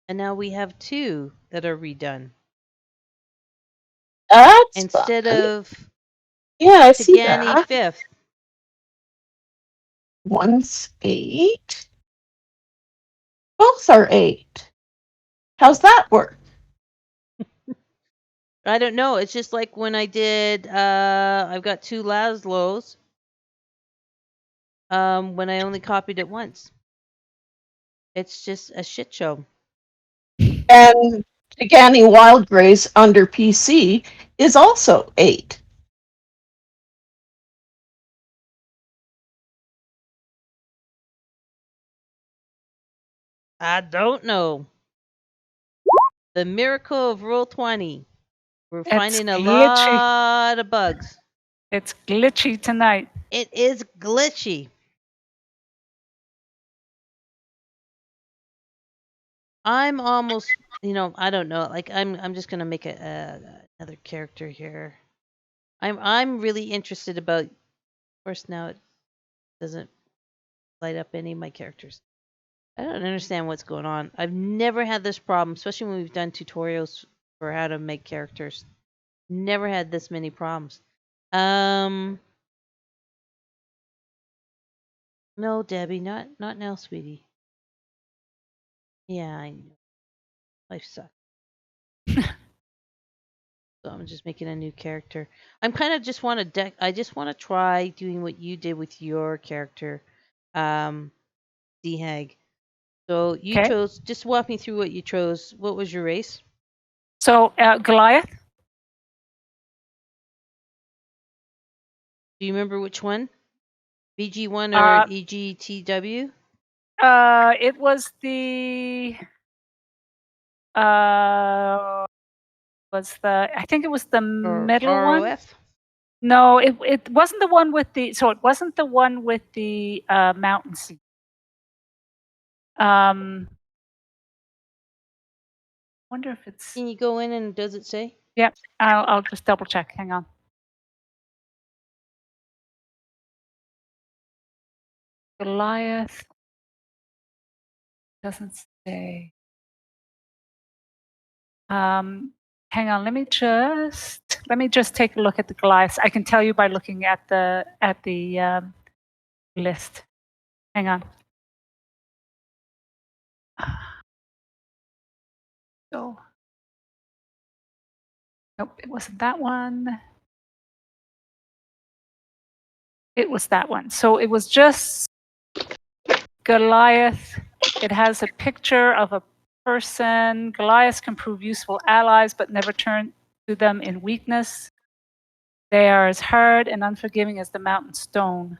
and now we have 2 that are redone. That's Instead fun. of Yeah, I see Tagani that. 5th. One's 8. Both are 8. How's that work? I don't know. It's just like when I did I've got 2 Laszlos. When I only copied it once. It's just a shit show. And Tagani Wild Grace under PC is also 8. I don't know. The miracle of Roll 20. We're finding a lot of bugs. It's glitchy tonight. It is glitchy. I'm almost, I don't know. Like I'm just gonna make another character here. I'm really interested about. Of course, now it doesn't light up any of my characters. I don't understand what's going on. I've never had this problem, especially when we've done tutorials for how to make characters. Never had this many problems. No, Debbie, not now, sweetie. Yeah, I know. Life sucks. So I'm just making a new character. I'm kind of just want to I just want to try doing what you did with your character, D-Hag. So you Okay. chose. Just walk me through what you chose. What was your race? So Goliath. Do you remember which one? BG1 or EGTW? It was the I think it was the Or middle one. ROF? No, it wasn't the one with the it wasn't the one with the mountain seat. Wonder if it's. Can you go in and does it say? Yep, I'll just double check. Hang on. Goliath doesn't say. Hang on. Let me just take a look at the Goliaths. I can tell you by looking at the list. Hang on. So, nope, it wasn't that one. It was that one. So it was just Goliath. It has a picture of a person. Goliaths can prove useful allies, but never turn to them in weakness. They are as hard and unforgiving as the mountain stone.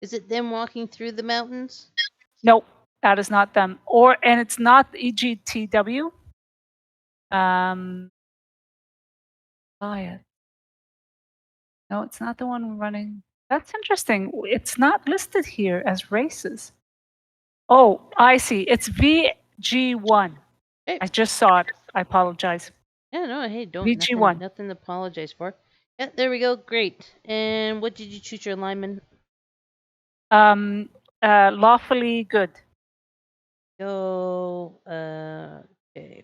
Is it them walking through the mountains? Nope, that is not them. And it's not EGTW. Goliath. No, it's not the one we're running. That's interesting. It's not listed here as races. Oh, I see. It's VG1. Hey. I just saw it. I apologize. Yeah, no, hey, don't. VG1. Nothing to apologize for. Yeah, there we go. Great. And what did you choose your alignment? Lawfully good. Go. Okay.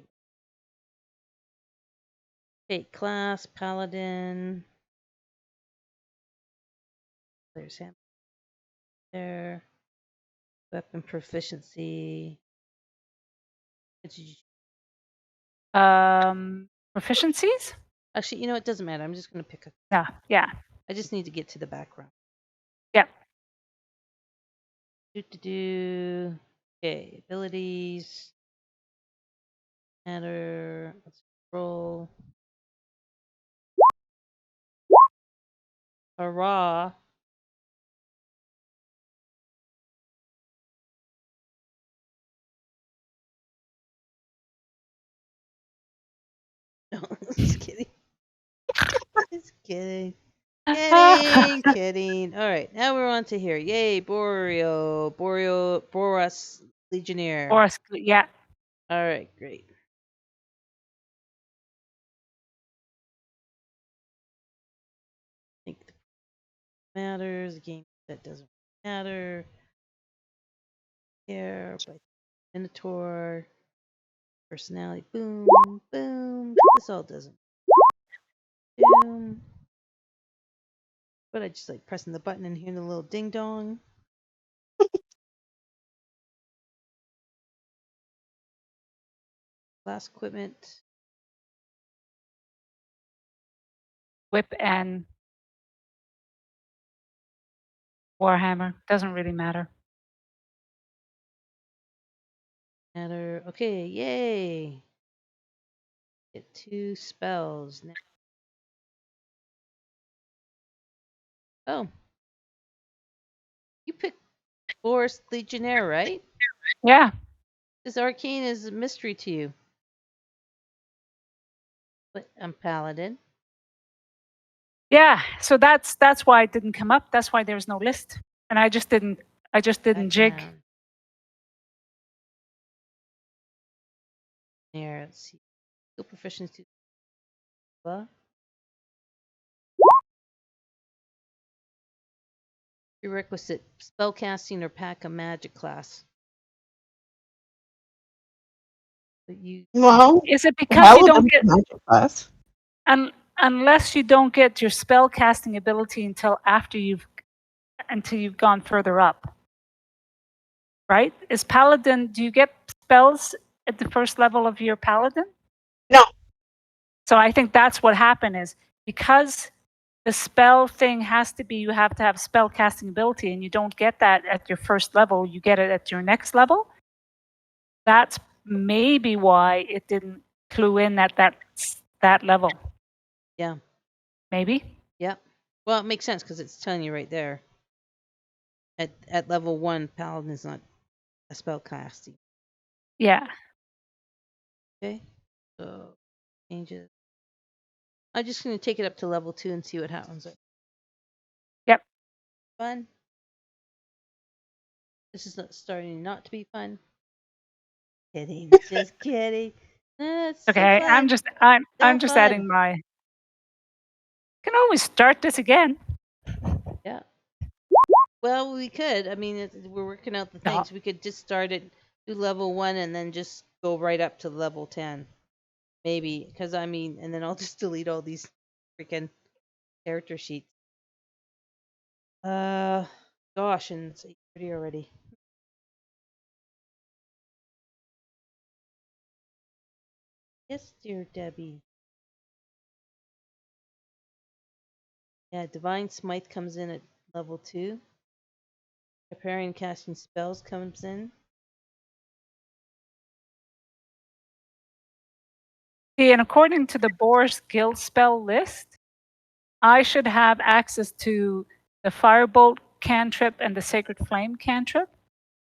Okay, class paladin. There's him. There. Weapon proficiency. What did you Proficiencies? Actually, you know, it doesn't matter. I'm just going to pick a. Yeah. I just need to get to the background. Yeah. Okay, abilities. Matter. Let's roll. Hurrah. No, just kidding. Just kidding. Kidding. All right, now we're on to here. Yay, Boros Legionnaire. Boros, yeah. All right, great. I think the matters. Game that doesn't matter. Here, by Minotaur. Personality. Boom, boom. This all doesn't. Boom. But I just like pressing the button and hearing a little ding dong. Class equipment. Whip and Warhammer. Doesn't really matter. Matter. Okay, yay. Get 2 spells now. Oh. You picked Boros Legionnaire, right? Yeah. This arcane is a mystery to you. But I'm Paladin. Yeah. So that's why it didn't come up. That's why there's no list. And I just didn't jig. Here, let's see. Skill proficiency. Well. Prerequisite spellcasting or pack a magic class. But you Well, Is it because you don't get magic class? unless you don't get your spell casting ability until you've gone further up? Right? Is Paladin, do you get spells at the first level of your Paladin? No. So I think that's what happened is because the spell thing has to be, you have to have spell casting ability, and you don't get that at your first level, you get it at your next level. That's maybe why it didn't clue in at that level. Yeah. Maybe. Yeah. Well, it makes sense because it's telling you right there. At level 1, Paladin is not a spell casting. Yeah. Okay. So changes. I'm just going to take it up to level 2 and see what happens. Yep. Fun. This is not starting not to be fun. Kidding. Just kidding. It's Okay. so fun. I'm just fun. adding my. Can always start this again. Yeah. Well, we could. I mean, we're working out the things. We could just start at do level 1 and then just go right up to level 10. Maybe. Because, I mean, and then I'll just delete all these freaking character sheets. Gosh, and it's 8:30 already. Yes, dear Debbie. Yeah, Divine Smite comes in at level 2. Preparing casting spells comes in. See, and according to the Boar's Guild spell list, I should have access to the Firebolt cantrip and the Sacred Flame cantrip,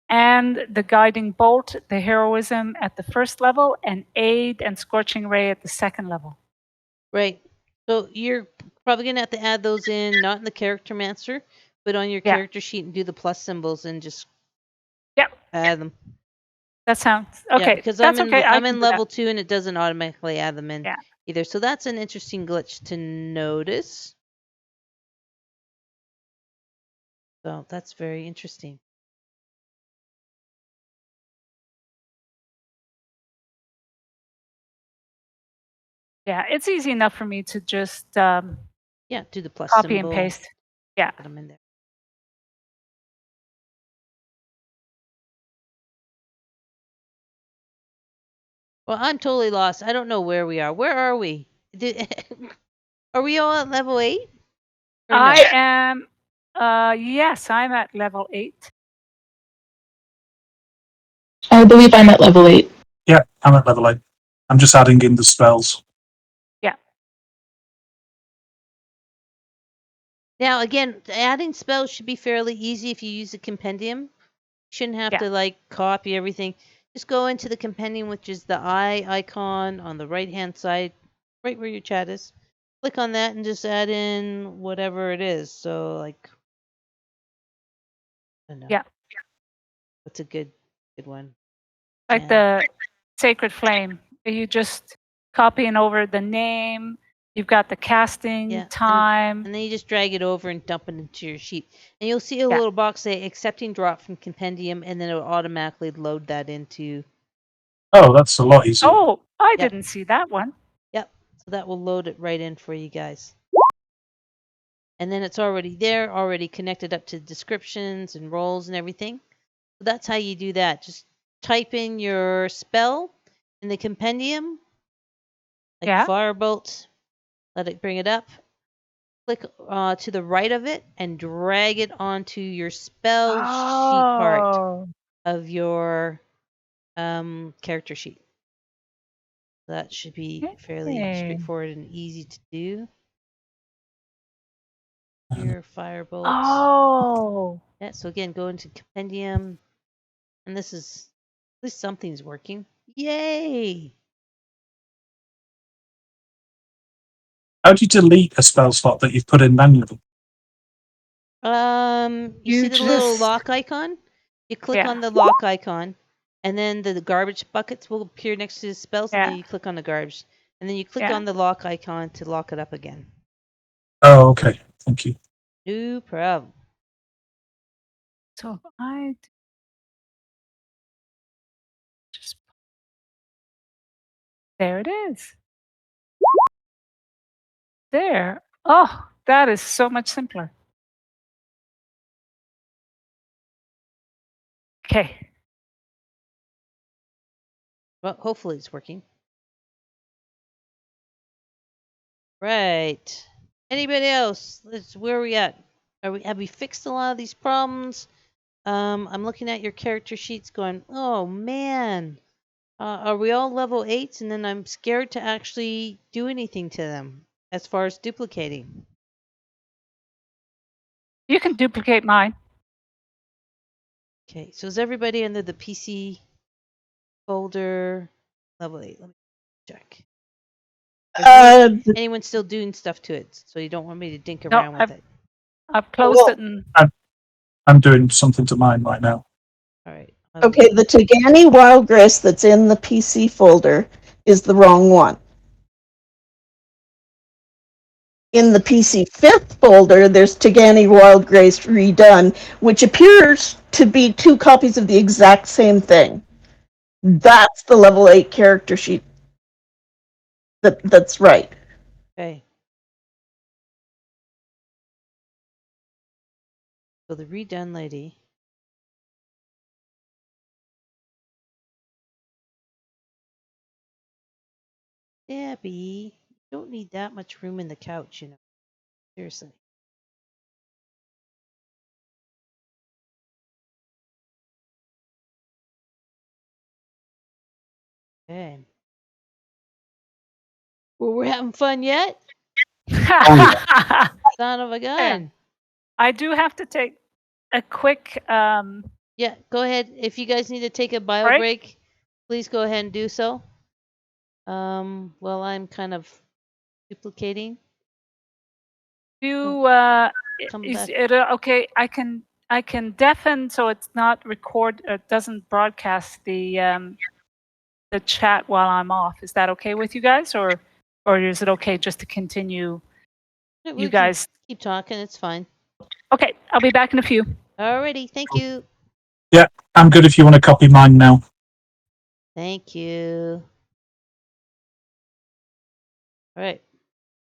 and the Guiding Bolt, the Heroism at the first level, and Aid and Scorching Ray at the second level. Right. So you're probably going to have to add those in, not in the Charactermancer, but on your character sheet and do the plus symbols and just add them. That sounds okay. Yeah, because that's okay. I'm in level 2 and it doesn't automatically add them in Yeah. either. So that's an interesting glitch to notice. So that's very interesting. Yeah, it's easy enough for me to just do the plus copy symbol, and paste. Yeah. Put them in there. Well, I'm totally lost. I don't know where we are. Where are we? Are we all at level 8? I am. Yes, I'm at level 8. I believe I'm at level 8. Yeah, I'm at level 8. I'm just adding in the spells. Yeah. Now, again, adding spells should be fairly easy if you use a compendium. You shouldn't have to like copy everything. Just go into the compendium, which is the eye icon on the right-hand side, right where your chat is. Click on that and just add in whatever it is. So, like, I don't know. Yeah. What's a good one? Like the Sacred Flame. You just copying over the name. You've got the casting time. And then you just drag it over and dump it into your sheet. And you'll see a little box say accepting drop from compendium, and then it will automatically load that into. Oh, that's a lot easier. Oh, I didn't see that one. Yep. So that will load it right in for you guys. And then it's already there, already connected up to descriptions and roles and everything. So that's how you do that. Just type in your spell in the compendium, like Firebolt. Let it bring it up. Click to the right of it and drag it onto your spell sheet part of your character sheet. That should be fairly straightforward and easy to do. Your Firebolt. Oh. Yeah, so again, go into compendium. And this is, at least something's working. Yay! How do you delete a spell slot that you've put in manually? You see the little lock icon? You click on the lock icon, and then the garbage buckets will appear next to the spells, and then you click on the garbage. And then you click on the lock icon to lock it up again. Oh, okay. Thank you. No problem. So I just there it is. There. Oh, that is so much simpler. Okay. Well, hopefully it's working. Right. Anybody else? Where are we at? Have we fixed a lot of these problems? I'm looking at your character sheets going, oh man. Are we all level 8s? And then I'm scared to actually do anything to them as far as duplicating. You can duplicate mine. Okay, so is everybody under the PC folder? Level 8. Let me check. Anyone still doing stuff to it? So you don't want me to dink No, around with it? I've closed it and I'm doing something to mine right now. All right. Okay, the Tagani Wildgrace that's in the PC folder is the wrong one. In the PC 5th folder, there's Tagani Wildgrace redone, which appears to be 2 copies of the exact same thing. That's the level 8 character sheet. That's right. Okay. So the redone lady. Debbie, you don't need that much room in the couch, you know. Seriously. Okay. Well, we're having fun yet? Son of a gun. I do have to take a quick Yeah, go ahead. If you guys need to take a bio break, please go ahead and do so. Well, I'm kind of duplicating. Is it okay? I can deafen so it's not it doesn't broadcast the chat while I'm off. Is that okay with you guys, or is it okay just to continue? You guys keep talking. It's fine. Okay, I'll be back in a few. Alrighty, thank you. Yeah, I'm good if you want to copy mine now. Thank you. All right,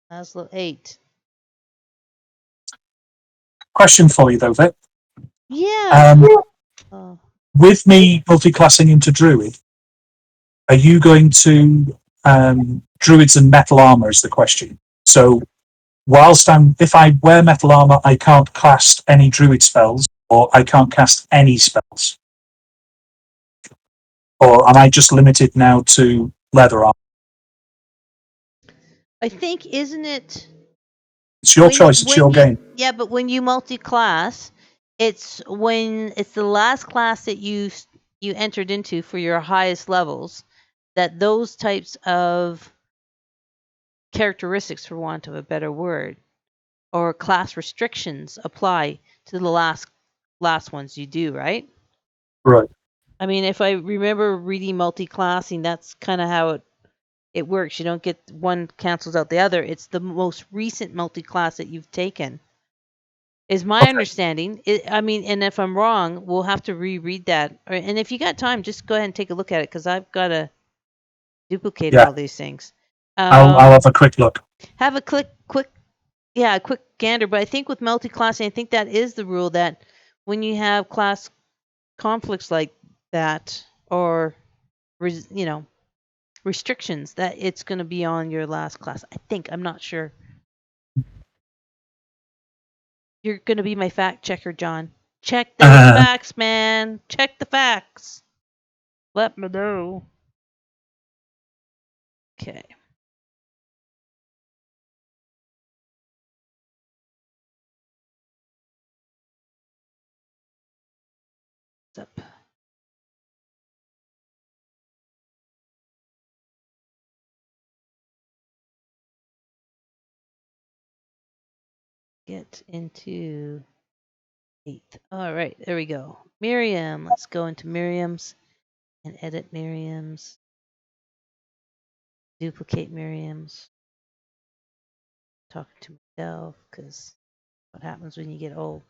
Oslo 8. Question for you though, Vic. Yeah. With me multi-classing into Druid, are you going to Druids and metal armor is the question. So if I wear metal armor, I can't cast any Druid spells, or I can't cast any spells. Or am I just limited now to leather armor? I think, isn't it? It's your choice. It's your game. Yeah, but when you multi-class, it's the last class that you entered into for your highest levels, that those types of characteristics, for want of a better word, or class restrictions apply to the last ones you do, right? Right. I mean, if I remember reading multi-classing, that's kind of how it works. You don't get one cancels out the other. It's the most recent multi-class that you've taken, is my understanding. I mean, and if I'm wrong, we'll have to reread that. And if you got time, just go ahead and take a look at it, because I've got to duplicate all these things. I'll have a quick look. Have a quick gander. But I think with multi-classing, I think that is the rule, that when you have class conflicts like that, or restrictions, that it's going to be on your last class. I think. I'm not sure. You're going to be my fact checker, John. Check those facts, man. Check the facts. Let me know. Okay. What's up? Get into 8th. All right, there we go. Miriam. Let's go into Miriam's and edit Miriam's. Duplicate Miriam's. Talking to myself, because what happens when you get old?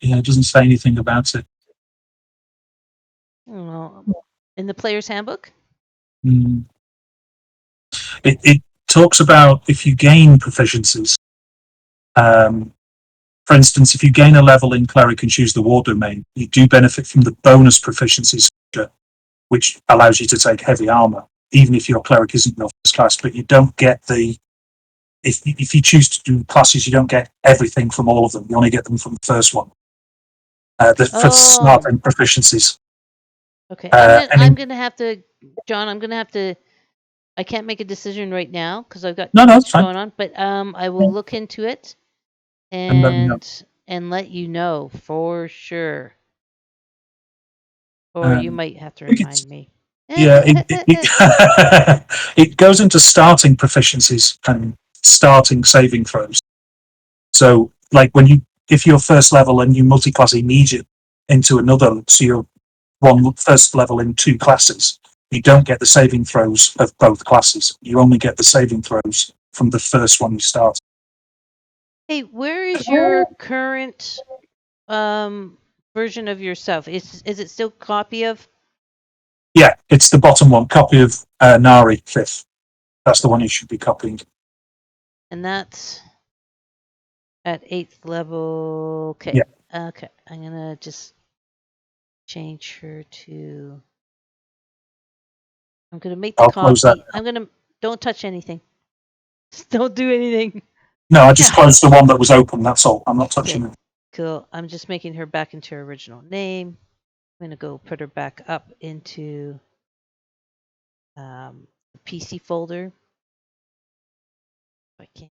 It doesn't say anything about it. Well, in the player's handbook? It talks about if you gain proficiencies. For instance, if you gain a level in cleric and choose the war domain, you do benefit from the bonus proficiencies feature, which allows you to take heavy armor, even if your cleric isn't your first class. But you don't get the if you choose to do classes, you don't get everything from all of them. You only get them from the first one. For starting proficiencies. Okay, and I'm gonna have to, John. I'm gonna have to. I can't make a decision right now because I've got No, too no, much it's fine. going on. But I will look into it And let me know. and let you know for sure. Or you might have to remind me. Yeah, it goes into starting proficiencies and starting saving throws. So, like if you're first level and you multi-class immediately into another, so you're first level in two classes, you don't get the saving throws of both classes. You only get the saving throws from the first one you start. Hey, where is your current version of yourself? Is it still copy of? Yeah, it's the bottom one, copy of Nari 5th. That's the one you should be copying. And that's at 8th level. Okay. Yeah. Okay. I'm gonna just change her to. I'm gonna make the I'll close copy. that. Don't touch anything. Just don't do anything. No, I just closed the one that was open. That's all. I'm not touching it. Cool. I'm just making her back into her original name. I'm gonna go put her back up into the PC folder. I can't.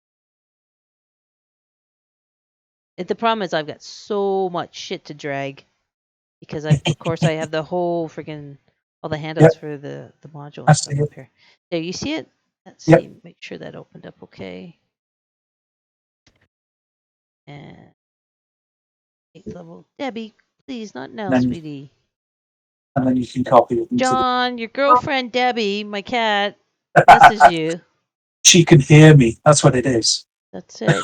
The problem is I've got so much shit to drag because of course I have the whole freaking all the handouts for the module and stuff up here. There, you see it? Let's see. Make sure that opened up okay. And 8th level, Debbie, please not now, sweetie. And then you can copy it. John, your girlfriend Debbie, my cat, messaged you. She can hear me. That's what it is. That's it.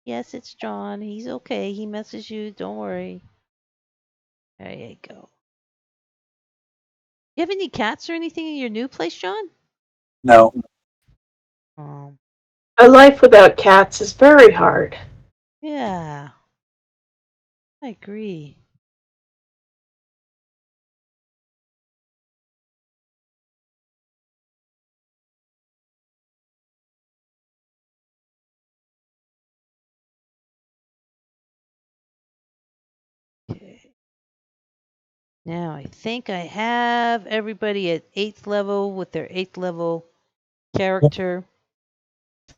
Yes, it's John. He's okay. He messaged you. Don't worry. There you go. You have any cats or anything in your new place, John? No. A life without cats is very hard. Yeah. I agree. Okay. Now I think I have everybody at 8th level with their 8th level character.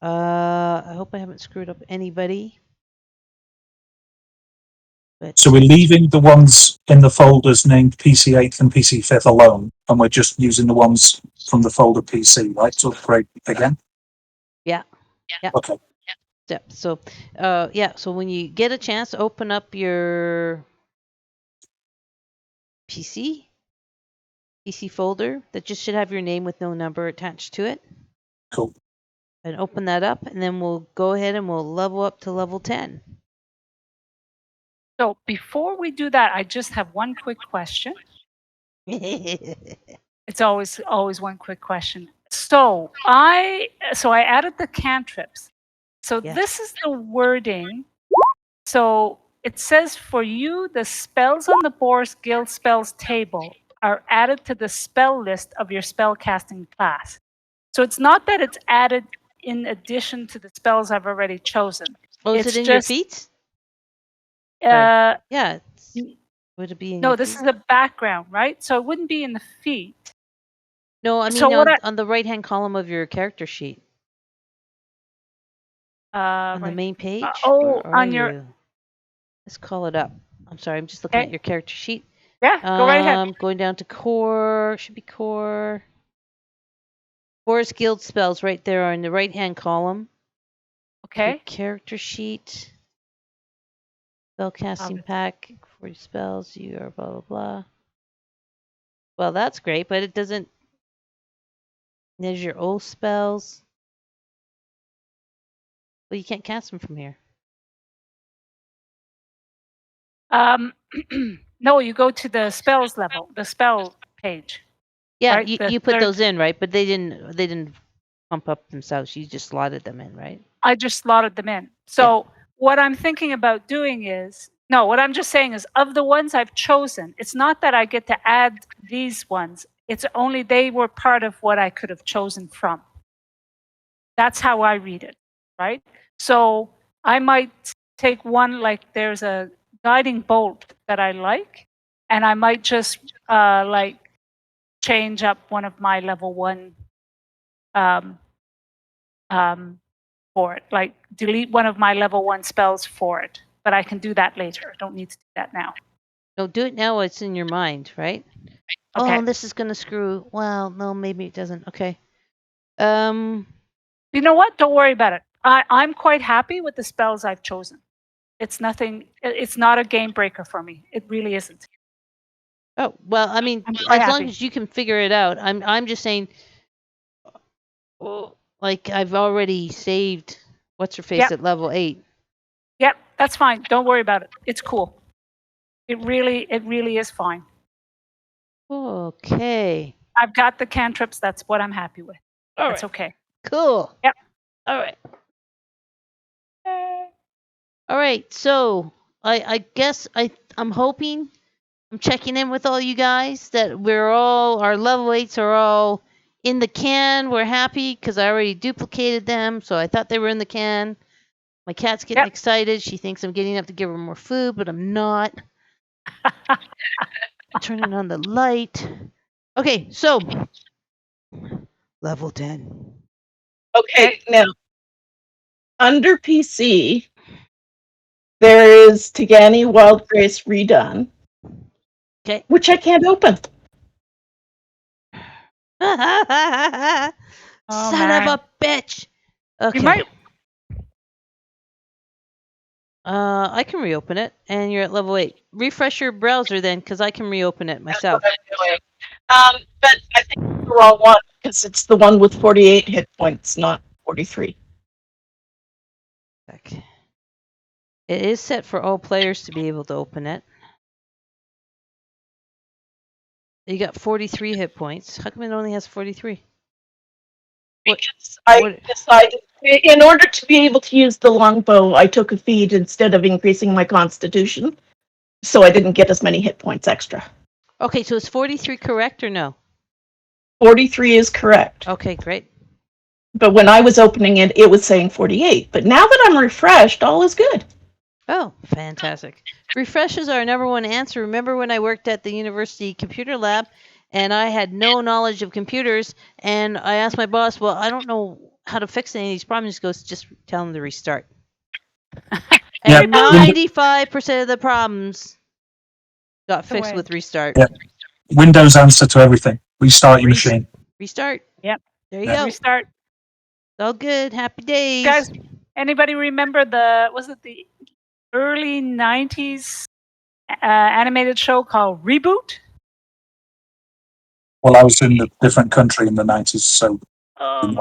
I hope I haven't screwed up anybody. But so we're leaving the ones in the folders named PC 8th and PC 5th alone, and we're just using the ones from the folder PC, right? To upgrade again? Yeah. Okay. Yeah. So, so when you get a chance, open up your PC folder that just should have your name with no number attached to it. Cool. And open that up, and then we'll go ahead and we'll level up to level 10. So before we do that, I just have one quick question. It's always one quick question. So I added the cantrips. So this is the wording. So it says for you, the spells on the Boris Guild spells table are added to the spell list of your spellcasting class. So it's not that it's added in addition to the spells I've already chosen. Oh, is it in your feats? Yeah. Would it be in no, this is the background, right? So it wouldn't be in the feet. No, I mean on the right-hand column of your character sheet. On the main page? On your... Let's call it up. I'm sorry, I'm just looking at your character sheet. Yeah, go right ahead. Going down to core, should be core. Boris Guild spells right there are in the right-hand column. Okay. Your character sheet. Spellcasting pack, 40 spells, you are blah, blah, blah. Well, that's great, but it doesn't... There's your old spells. Well, you can't cast them from here. No, you go to the spells level, the spell page. Yeah, Right, the you put third- those in, right? But they didn't pump up themselves. You just slotted them in, right? I just slotted them in. So what I'm thinking about doing is, no, what I'm just saying is of the ones I've chosen, it's not that I get to add these ones. It's only they were part of what I could have chosen from. That's how I read it, right? So I might take one, like there's a guiding bolt that I like, and I might just like change up one of my level 1 for it, like delete one of my level 1 spells for it. But I can do that later. I don't need to do that now. No, do it now. It's in your mind, right? Okay. Oh, this is gonna screw. Well, no, maybe it doesn't. Okay. You know what? Don't worry about it. I'm quite happy with the spells I've chosen. It's nothing. It's not a game breaker for me. It really isn't. Oh well, I mean, I'm quite as long happy. as you can figure it out. I'm just saying. Oh, like I've already saved what's her face Yep. at level 8. Yep, that's fine. Don't worry about it. It's cool. It really is fine. Okay. I've got the cantrips. That's what I'm happy with. All That's right. okay. Cool. Yep. All right. All right. So I guess I'm hoping I'm checking in with all you guys that we're all our level 8s are all in the can. We're happy because I already duplicated them, so I thought they were in the can. My cat's getting excited. She thinks I'm getting up to give her more food, but I'm not. Turning on the light. Okay, so level 10. Okay, now under PC, there is Tagani Wild Grace redone, Okay. which I can't open. Son of a bitch. Okay. You might. I can reopen it, and you're at level 8. Refresh your browser then, because I can reopen it myself. That's what I'm doing. But I think it's the wrong one because it's the one with 48 hit points, not 43. Okay. It is set for all players to be able to open it. You got 43 hit points. How come it only has 43? Because I decided, in order to be able to use the longbow, I took a feat instead of increasing my constitution, so I didn't get as many hit points extra. Okay, so is 43 correct or no? 43 is correct. Okay, great. But when I was opening it, it was saying 48. But now that I'm refreshed, all is good. Oh, fantastic. Refresh is our number one answer. Remember when I worked at the university computer lab and I had no knowledge of computers and I asked my boss, well, I don't know how to fix any of these problems. He goes, just tell them to restart. And 95% of the problems got fixed with restart. Yeah. Windows answer to everything. Restart your machine. Restart. Yep. There you go. Restart. All good. Happy days. Guys, anybody remember was it the early 90s animated show called Reboot? Well, I was in a different country in the 90s, so. Oh,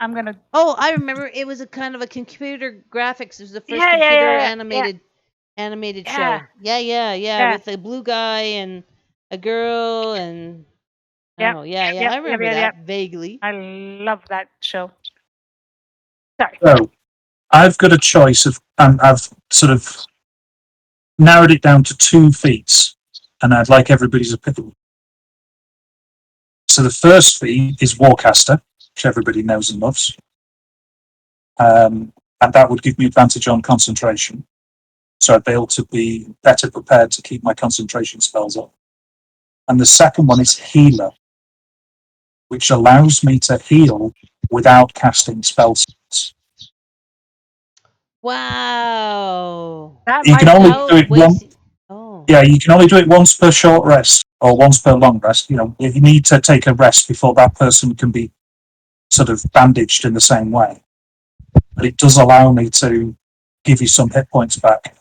I'm going to. Oh, I remember. It was a kind of a computer graphics. It was the first animated show. Yeah. With a blue guy and a girl and. Yep. Oh, yeah. I remember that vaguely. I love that show. Sorry. So, I've got a choice of, and I've sort of narrowed it down to 2 feats, and I'd like everybody's opinion. So the first feat is Warcaster, which everybody knows and loves. And that would give me advantage on concentration. So I'd be able to be better prepared to keep my concentration spells up. And the second one is Healer, which allows me to heal without casting spell slots. Wow. You can only do it once. Oh. Yeah, you can only do it once per short rest or once per long rest. You know, you need to take a rest before that person can be sort of bandaged in the same way. But it does allow me to give you some hit points back.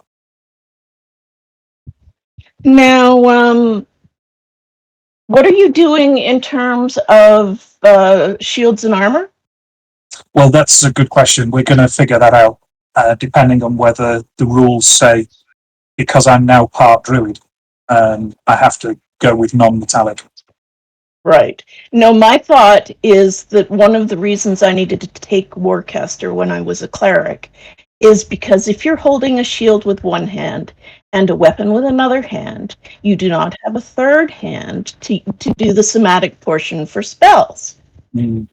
Now, what are you doing in terms of shields and armor? Well, that's a good question. We're going to figure that out, depending on whether the rules say, because I'm now part druid, I have to go with non-metallic. Right. No, my thought is that one of the reasons I needed to take Warcaster when I was a cleric is because if you're holding a shield with one hand and a weapon with another hand, you do not have a third hand to do the somatic portion for spells. Mm.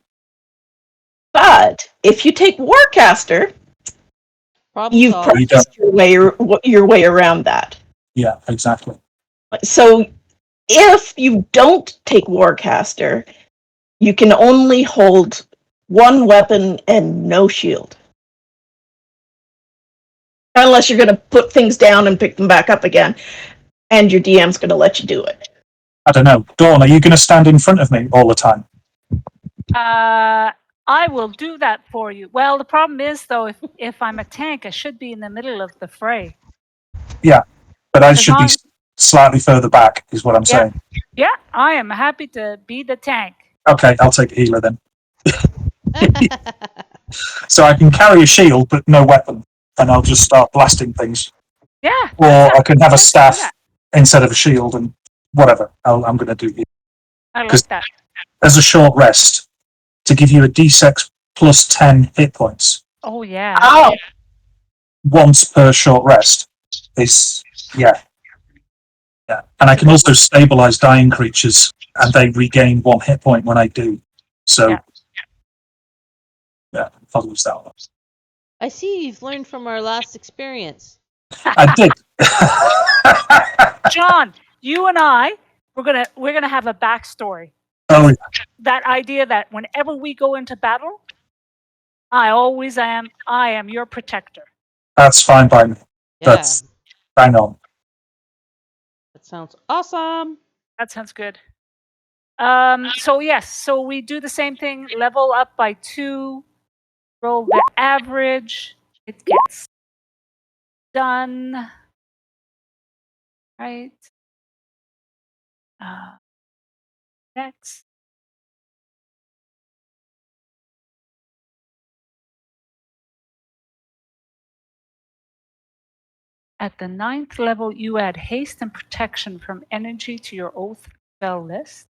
But if you take Warcaster, Problem you've solved. practiced your way around that. Yeah, exactly. So if you don't take Warcaster, you can only hold one weapon and no shield. Unless you're going to put things down and pick them back up again, and your DM's going to let you do it. I don't know. Dawn, are you going to stand in front of me all the time? I will do that for you. Well, the problem is, though, if I'm a tank, I should be in the middle of the fray. Yeah, but I As should be long- slightly further back, is what I'm Yeah. saying. Yeah, I am happy to be the tank. Okay, I'll take a healer then. So I can carry a shield but no weapon, and I'll just start blasting things. Yeah. Or I can have a do staff that. instead of a shield, and whatever. I'm going to do it. I 'Cause- like that. As a short rest, to give you a d6 plus 10 hit points Oh, yeah. Oh, once per short rest. Is, yeah. Yeah. And I can also stabilize dying creatures, and they regain 1 hit point when I do. So, yeah, I'll use that one. I see you've learned from our last experience. I did. John, you and I, we're gonna have a backstory. Oh, That idea that whenever we go into battle, I am your protector. that's fine by me. Yeah, That's bang on. that sounds awesome. That sounds good. So yes, so we do the same thing, level up by 2, roll the average, it gets done. Right. Next. At the 9th level, you add haste and protection from energy to your oath spell list.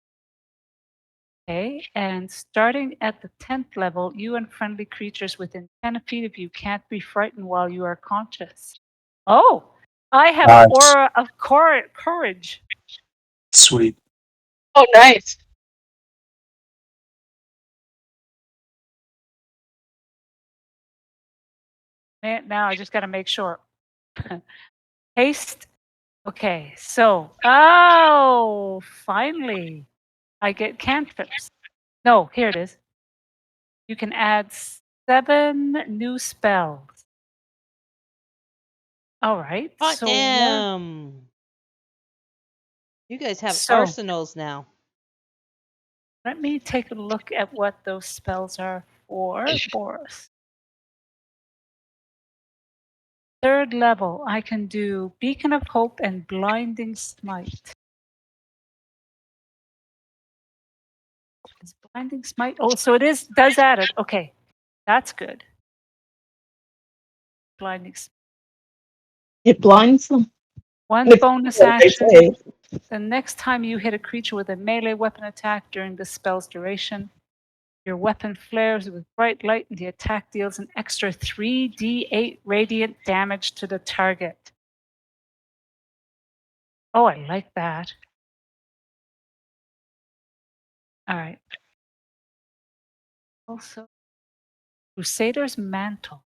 Okay, and starting at the 10th level, you and friendly creatures within 10 feet of you can't be frightened while you are conscious. Oh, I have Nice. Aura of Courage. Sweet. Oh, nice. Now I just got to make sure. Haste. Okay, so, oh, finally, I get cantrips. No, here it is. You can add 7 new spells. All right. Hot So damn. You guys have So- arsenals now. let me take a look at what those spells are for us. 3rd level, I can do Beacon of Hope and Blinding Smite. Is Blinding Smite? Oh, so does add it. Okay, that's good. Blinding Smite. it blinds them. One If- bonus what they action. say. The next time you hit a creature with a melee weapon attack during the spell's duration, your weapon flares with bright light and the attack deals an extra 3d8 radiant damage to the target. Oh, I like that. All right. Also, Crusaders Mantle.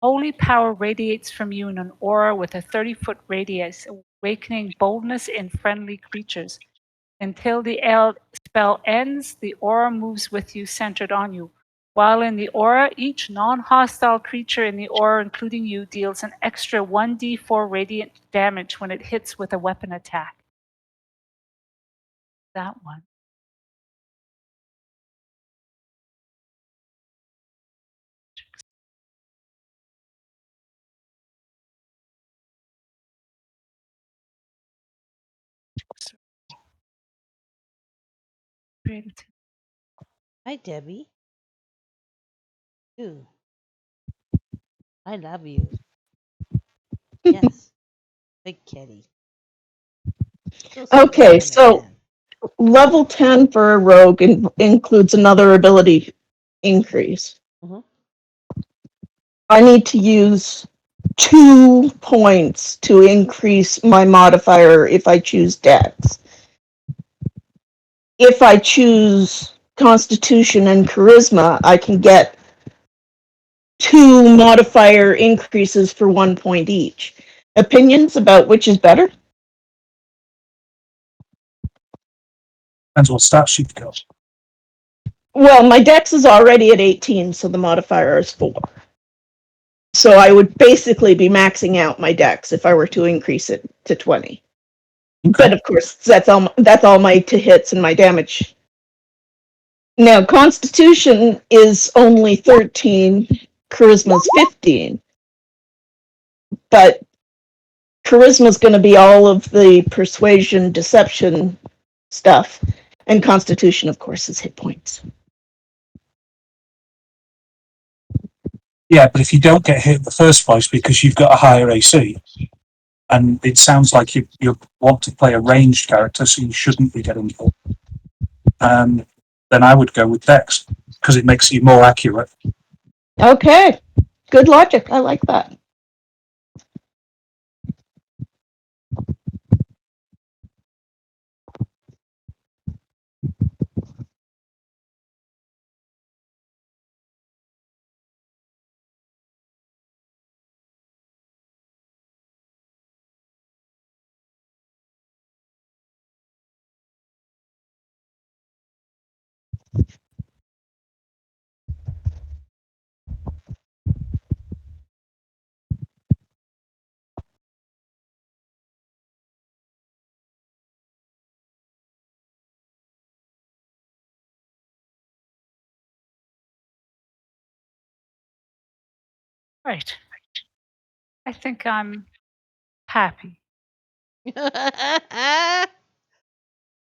Holy power radiates from you in an aura with a 30-foot radius, awakening boldness in friendly creatures. Until the spell ends, the aura moves with you, centered on you. While in the aura, each non-hostile creature in the aura, including you, deals an extra 1d4 radiant damage when it hits with a weapon attack. That one. Hi, Debbie. Ooh. I love you. Yes. Big kitty. Still say Okay, level 10 so- or 10. Level 10 for a rogue includes another ability increase. Mhm. I need to use 2 points to increase my modifier if I choose Dex. If I choose Constitution and Charisma, I can get 2 modifier increases for 1 point each. Opinions about which is better? Depends what stats you've got. Well, my Dex is already at 18, so the modifier is 4. So I would basically be maxing out my Dex if I were to increase it to 20. But of course, that's all my to hits and my damage. Now, Constitution is only 13, Charisma's 15. But Charisma's going to be all of the persuasion, deception stuff. And Constitution, of course, is hit points. Yeah, but if you don't get hit in the first place because you've got a higher AC, and it sounds like you want to play a ranged character, so you shouldn't be getting hit, then I would go with Dex, because it makes you more accurate. Okay. Good logic. I like that. Right. I think I'm happy.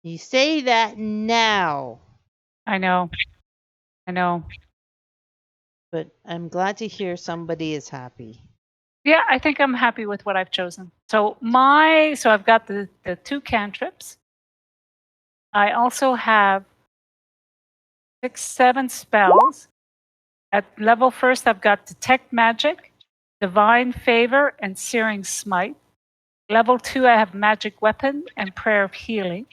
You say that now, I know. but I'm glad to hear somebody is happy. Yeah, I think I'm happy with what I've chosen. So I've got the 2 cantrips. I also have 6, 7 spells. At level 1st, I've got Detect Magic, Divine Favor, and Searing Smite. Level 2, I have Magic Weapon and Prayer of Healing.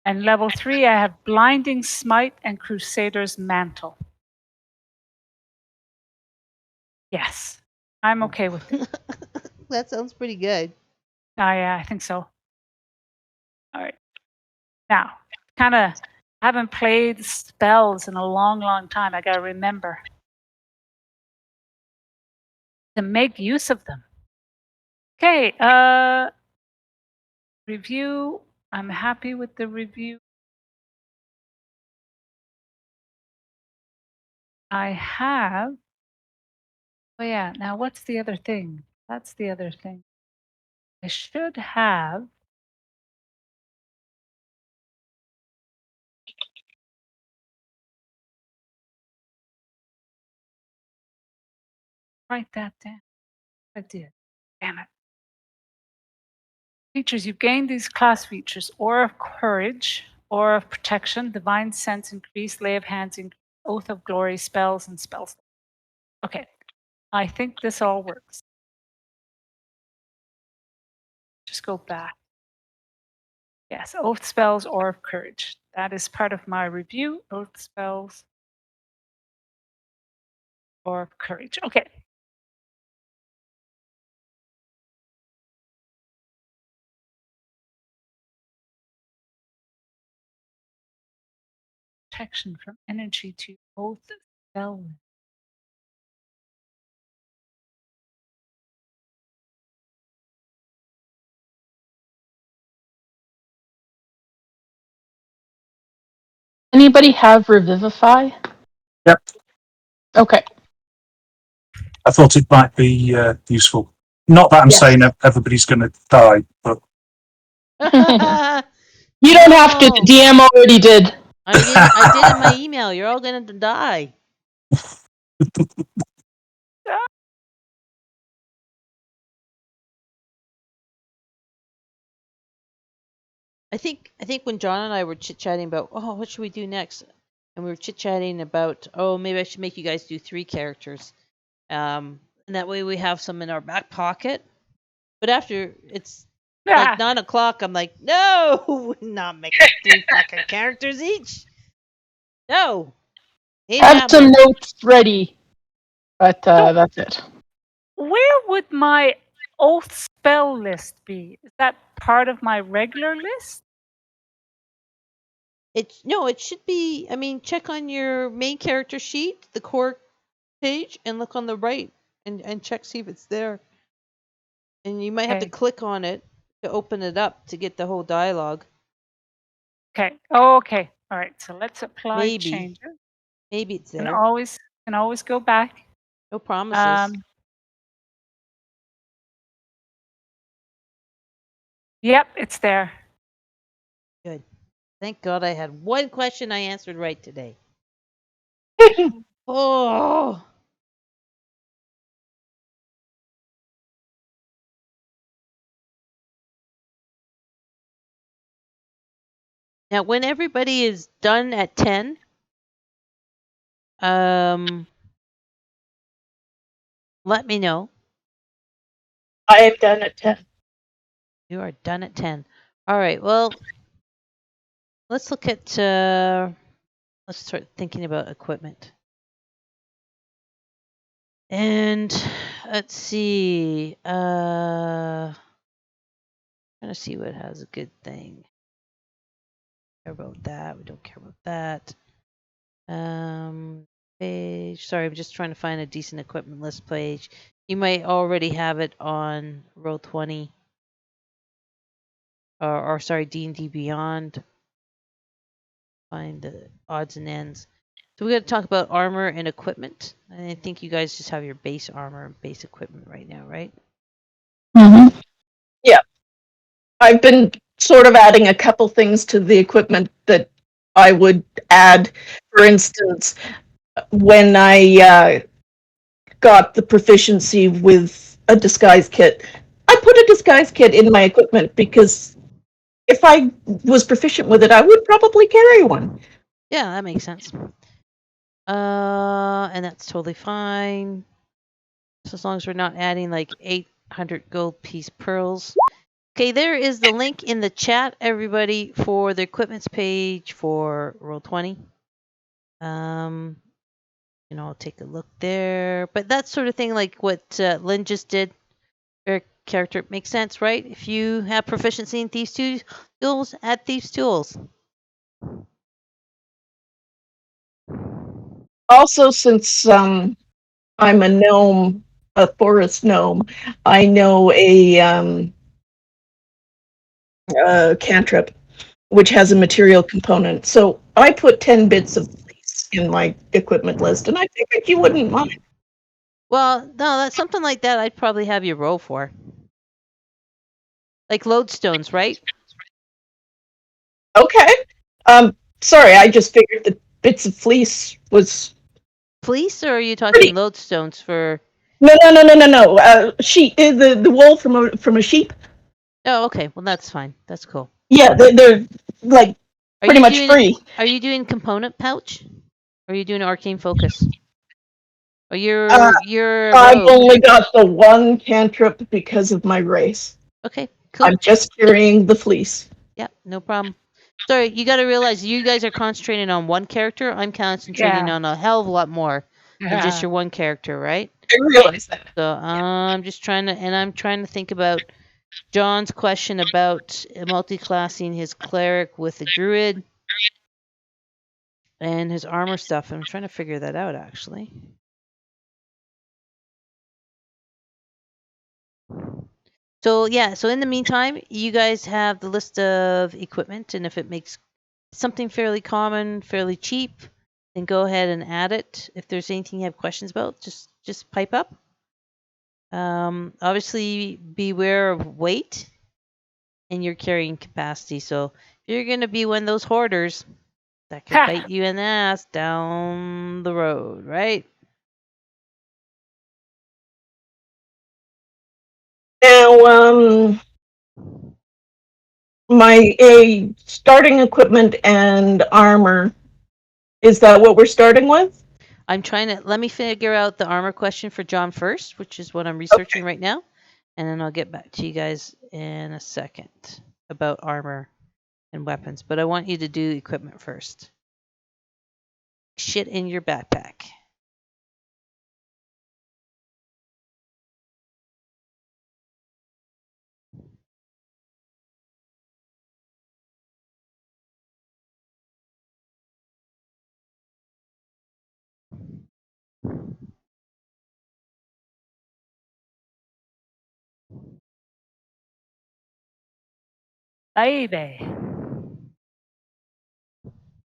And level 3, I have Blinding Smite and Crusaders Mantle. Yes, I'm okay with it. That sounds pretty good. I think so. All right. Now, I haven't played spells in a long, long time. I got to remember to make use of them. Okay, review. I'm happy with the review. I have. Oh yeah. Now, what's the other thing? That's the other thing. I should have. Write that down. I did. Damn it. Features. You've gained these class features: Aura of Courage, Aura of Protection, Divine Sense increase, Lay of Hands increase, Oath of Glory, spells, and spells. Okay. I think this all works. Just go back. Yes, Oath spells, Aura of Courage. That is part of my review. Oath spells, Aura of Courage. Okay. Protection from energy to Oath spell. Anybody have Revivify? Yep. Okay. I thought it might be useful. Not that I'm Yes. saying everybody's going to die, but You don't have to. The DM already did. I did in my email. You're all going to die. I think when John and I were chit chatting about, oh, what should we do next, and we were chit chatting about, oh, maybe I should make you guys do 3 characters, and that way we have some in our back pocket. But after it's like 9 o'clock, I'm like, no, not making 3 fucking characters each. No, ain't Have some happening. notes ready, but So- that's it. Where would my oath spell list be? Is that part of my regular list? It should be. I mean, check on your main character sheet, the core page, and look on the right, and check see if it's there. And you might have to Okay. click on it to open it up to get the whole dialogue. Okay. Oh, okay. All right. So let's apply Maybe. changes. Maybe it's Can there. always go back. No promises. Yep, it's there. Good. Thank God I had one question I answered right today. Oh. Now, when everybody is done at 10, let me know. I am done at 10. You are done at 10. All right. Well, let's look at. Let's start thinking about equipment. And let's see. Trying to see what has a good thing. Care about that. We don't care about that. Page. Sorry, I'm just trying to find a decent equipment list page. You might already have it on Roll20. Or sorry, D&D Beyond. Find the odds and ends. So we got to talk about armor and equipment. I think you guys just have your base armor and base equipment right now, right? Mm-hmm. Yeah. I've been sort of adding a couple things to the equipment that I would add. For instance, when I got the proficiency with a disguise kit, I put a disguise kit in my equipment because if I was proficient with it, I would probably carry one. Yeah, that makes sense. And that's totally fine. So as long as we're not adding like 800 gold piece pearls. Okay, there is the link in the chat, everybody, for the equipments page for Roll20. I'll take a look there. But that sort of thing, like what Lynn just did, your character makes sense, right? If you have proficiency in Thieves' Tools, add Thieves' Tools. Also, since I'm a gnome, a forest gnome, I know a cantrip which has a material component. So I put 10 bits of fleece in my equipment list, and I figured you wouldn't mind. Well, no, that's something like that I'd probably have you roll for. Like lodestones, right? Okay. Sorry, I just figured that bits of fleece was Fleece, or are you talking pretty. lodestones for? No. Sheep, the wool from a sheep. Oh, okay. Well, that's fine. That's cool. Yeah, they're like Are pretty you much doing free. Are you doing component pouch? Or are you doing arcane focus? Or you're a I've rogue? only got the one cantrip because of my race. Okay, cool. I'm just carrying the fleece. Yep, no problem. Sorry, you got to realize you guys are concentrating on one character. I'm concentrating on a hell of a lot more than just your one character, right? I realize that. So I'm just trying to think about John's question about multi-classing his cleric with the druid and his armor stuff. I'm trying to figure that out, actually. So yeah, so in the meantime, you guys have the list of equipment, and if it makes something fairly common, fairly cheap, then go ahead and add it. If there's anything you have questions about, just pipe up. Obviously, beware of weight and your carrying capacity. So if you're gonna be one of those hoarders, that could bite you in the ass down the road, right? Now, my starting equipment and armor. Is that what we're starting with? I'm trying to let me figure out the armor question for John first, which is what I'm researching right now, and then I'll get back to you guys in a second about armor and weapons. But I want you to do equipment first. Shit in your backpack. Baby.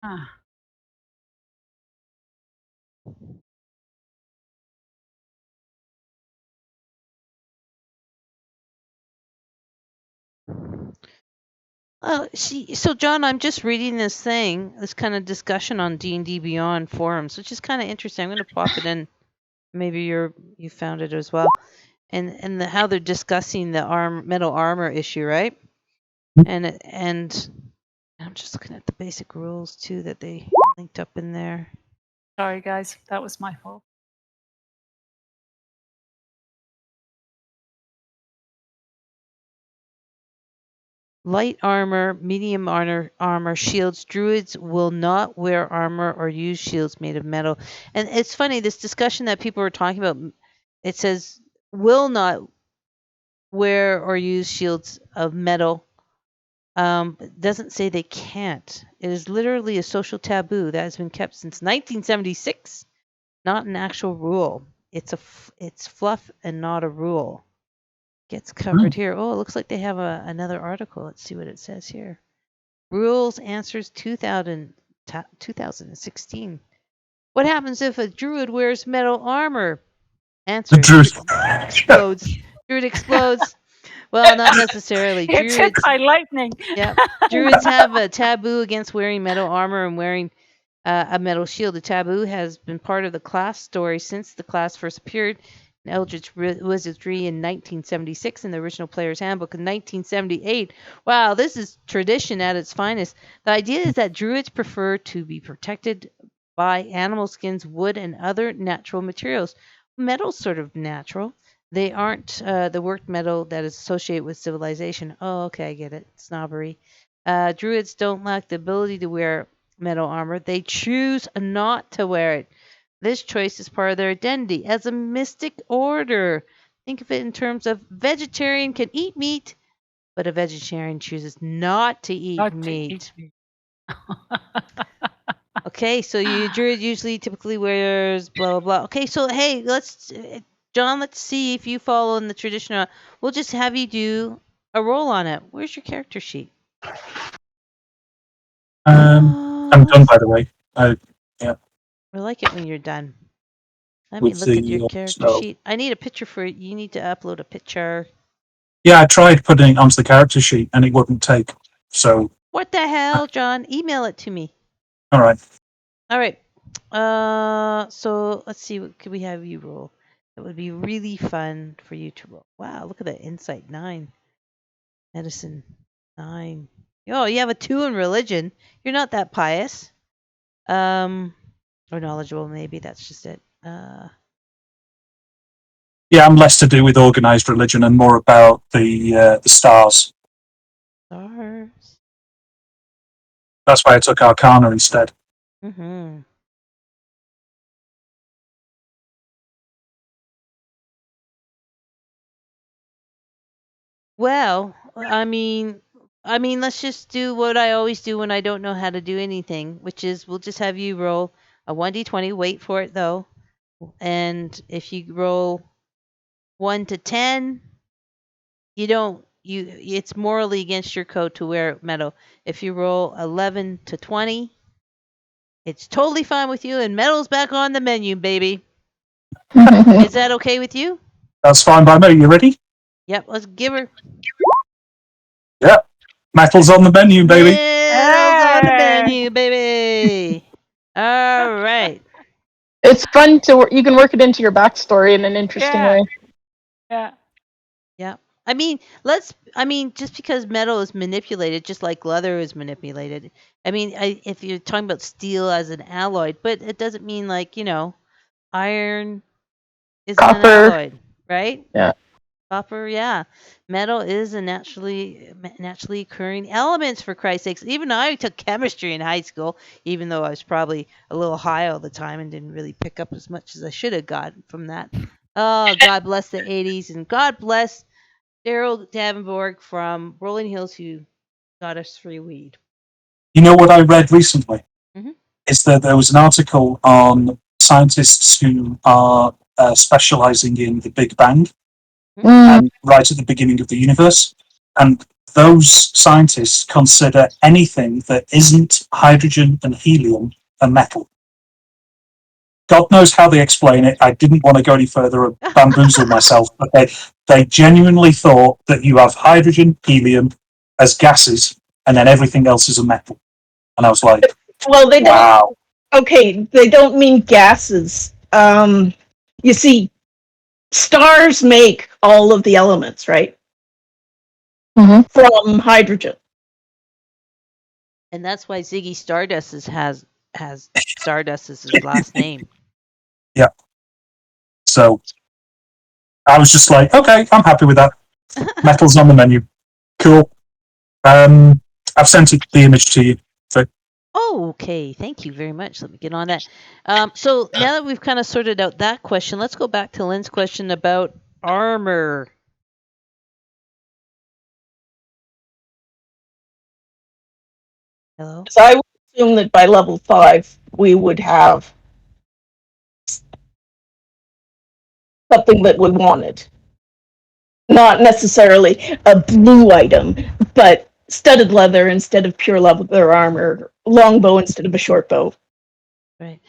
Huh. So John, I'm just reading this kind of discussion on D&D Beyond forums, which is kind of interesting. I'm going to pop it in. Maybe you found it as well, and how they're discussing the metal armor issue, right? And I'm just looking at the basic rules too that they linked up in there. Sorry, guys. That was my fault. Light armor, medium armor, shields. Druids will not wear armor or use shields made of metal. And it's funny, this discussion that people were talking about, it says will not wear or use shields of metal. It doesn't say they can't. It is literally a social taboo that has been kept since 1976, not an actual rule. It's fluff and not a rule. Gets covered here. Oh, it looks like they have another article. Let's see what it says here. Rules Answers 2016. What happens if a druid wears metal armor? Answer. The Druid explodes. Druid explodes. Well, not necessarily. It's hit by lightning. Yeah. Druids have a taboo against wearing metal armor and wearing a metal shield. The taboo has been part of the class story since the class first appeared in Eldritch Wizardry in 1976 in the original Player's Handbook in 1978. Wow, this is tradition at its finest. The idea is that druids prefer to be protected by animal skins, wood, and other natural materials. Metal's sort of natural. They aren't the worked metal that is associated with civilization. Oh, okay, I get it. Snobbery. Druids don't lack the ability to wear metal armor. They choose not to wear it. This choice is part of their identity as a mystic order. Think of it in terms of vegetarian can eat meat, but a vegetarian chooses not to eat meat. Okay, so your druid typically wears blah blah blah. Okay, so hey, John, let's see if you follow in the tradition. We'll just have you do a roll on it. Where's your character sheet? I'm done, by the way. Yeah. I like it when you're done. Let me look at your character sheet. I need a picture for it. You need to upload a picture. Yeah, I tried putting it onto the character sheet and it wouldn't take. So. What the hell, John? Email it to me. All right. All right. So let's see. What could we have you roll? It would be really fun for you to roll. Wow, look at that. Insight 9. Medicine 9. Oh, you have a 2 in religion. You're not that pious. Or knowledgeable, maybe. That's just it. Yeah, I'm less to do with organized religion and more about the stars. Stars. That's why I took Arcana instead. Mm-hmm. Well, I mean, let's just do what I always do when I don't know how to do anything, which is we'll just have you roll a 1d20. Wait for it though, and if you roll 1 to 10, it's morally against your code to wear metal. If you roll 11 to 20, it's totally fine with you, and metal's back on the menu, baby. Is that okay with you? That's fine by me. You ready? Yep, let's give her. Yep. Metal's on the menu, baby. Metal's on the menu, baby. All right. It's fun you can work it into your backstory in an interesting way. Yeah. Yeah. I mean, just because metal is manipulated, just like leather is manipulated. I mean, if you're talking about steel as an alloy, but it doesn't mean like iron isn't an Copper. alloy, right? Yeah. Copper, yeah. Metal is a naturally occurring elements, for Christ's sakes. Even I took chemistry in high school, even though I was probably a little high all the time and didn't really pick up as much as I should have gotten from that. Oh, God bless the 80s, and God bless Daryl Davenport from Rolling Hills who got us free weed. You know what I read recently? Mhm. Is that there was an article on scientists who are specializing in the Big Bang and right at the beginning of the universe. And those scientists consider anything that isn't hydrogen and helium a metal. God knows how they explain it. I didn't want to go any further and bamboozle myself, but they genuinely thought that you have hydrogen, helium as gases, and then everything else is a metal. And I was like, Well, they don't. wow. Okay, they don't mean gases. You see, stars make all of the elements, right? Mhm. From hydrogen. And that's why Ziggy Stardust has Stardust as his last name. Yeah. So I was just like, okay, I'm happy with that. Metal's on the menu. Cool. I've sent the image to you. So, Oh, okay. Thank you very much. Let me get on that. So now that we've kind of sorted out that question, let's go back to Lynn's question about armor. Hello? So I would assume that by level 5, we would have something that we wanted. Not necessarily a blue item, but studded leather instead of pure leather armor, longbow instead of a short bow. Right.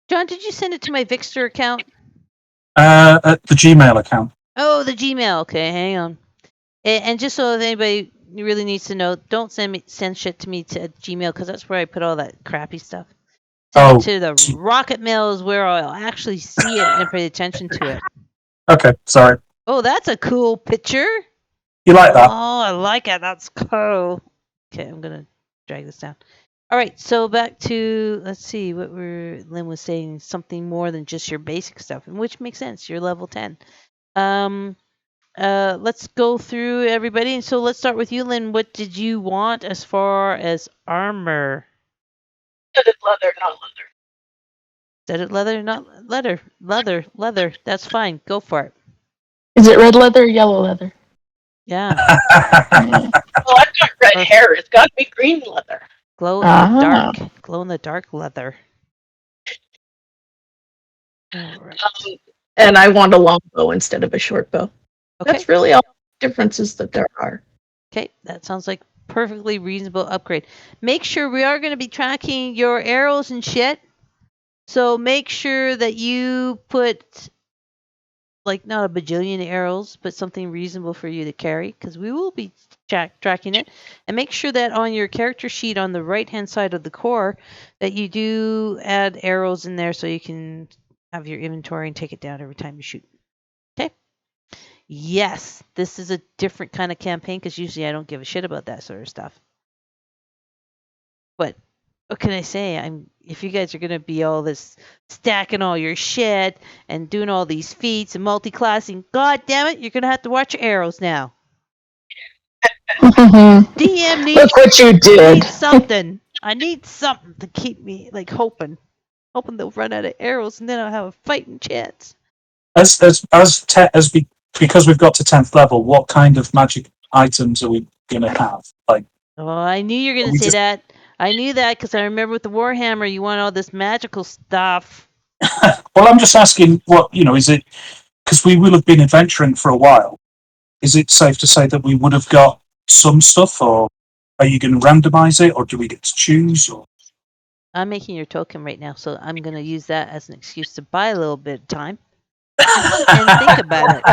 John, did you send it to my Vixter account? at the Gmail account. Oh, the Gmail. Okay, hang on. And just so if anybody really needs to know, don't send shit to me to Gmail because that's where I put all that crappy stuff. Send it to the Rocket Mail is where I'll actually see it and pay attention to it. Okay, sorry. Oh, that's a cool picture. You like that? Oh, I like it. That's cool. Okay, I'm gonna drag this down. All right, so back to let's see what Lynn was saying. Something more than just your basic stuff, which makes sense. You're level 10. Let's go through everybody. So let's start with you, Lynn. What did you want as far as armor? Studded leather, not leather. Studded leather, not leather. Leather. That's fine. Go for it. Is it red leather or yellow leather? Yeah. Yeah. Well, I've got red Or- hair. It's got to be green leather. Glow in the dark. Glow in the dark leather. All right. And I want a longbow instead of a short bow. Okay. That's really all the differences that there are. Okay, that sounds like perfectly reasonable upgrade. Make sure we are going to be tracking your arrows and shit. So make sure that you put like not a bajillion arrows, but something reasonable for you to carry because we will be tracking it. And make sure that on your character sheet on the right-hand side of the core that you do add arrows in there so you can have your inventory and take it down every time you shoot. Okay? Yes, this is a different kind of campaign because usually I don't give a shit about that sort of stuff. But what can I say? If you guys are gonna be all this stacking all your shit and doing all these feats and multi-classing, god damn it, you're gonna have to watch your arrows now. DM needs Look what you did. needs something. I need something to keep me like hoping they'll run out of arrows and then I'll have a fighting chance. Because we've got to 10th level, what kind of magic items are we gonna have? Like, Oh, I knew you were gonna say that. I knew that because I remember with the Warhammer, you want all this magical stuff. well, I'm just asking, what is it? Because we will have been adventuring for a while. Is it safe to say that we would have got some stuff, or are you going to randomize it, or do we get to choose? Or I'm making your token right now, so I'm gonna use that as an excuse to buy a little bit of time and think about it.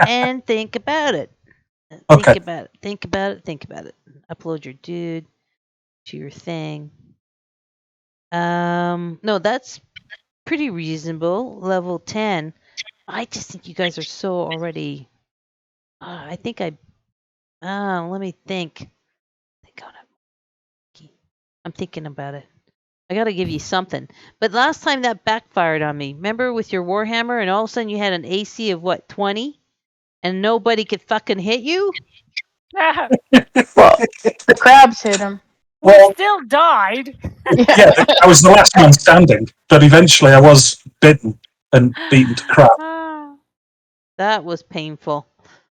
And think about it. Okay. Think about it. Upload your dude to your thing. No, that's pretty reasonable. Level 10. I just think you guys are so already I think I. Let me think. I'm thinking about it. I gotta give you something. But last time that backfired on me. Remember with your Warhammer, and all of a sudden you had an AC of what, 20, and nobody could fucking hit you. Ah, Well, the crabs hit him. we Well, still died. yeah, I was the last man standing, but eventually I was bitten and beaten to crap. Ah. That was painful.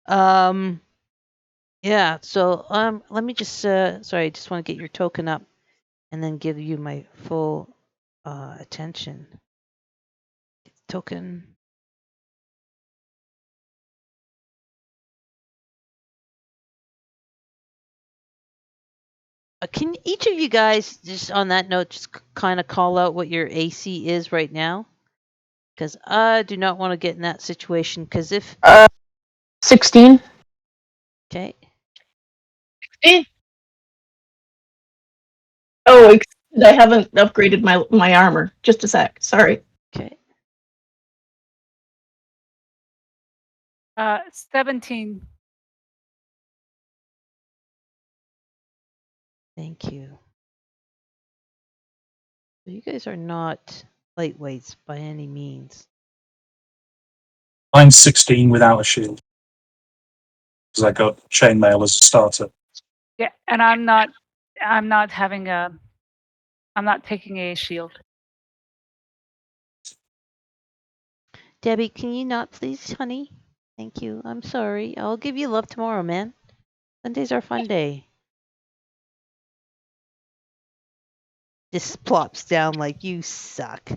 Yeah. So let me just sorry, I just want to get your token up, and then give you my full attention. Token. Can each of you guys, just on that note, just kind of call out what your AC is right now? Because I do not want to get in that situation. Because if 16. okay, Oh, I haven't upgraded my armor. Just a sec. Sorry. okay, 17. thank you. So you guys are not lightweights by any means. Mine's 16 without a shield. Because I got chainmail as a starter. Yeah, and I'm not taking a shield. Debbie, can you not please, honey? Thank you. I'm sorry. I'll give you love tomorrow, man. Sundays are fun day. Just plops down like you suck.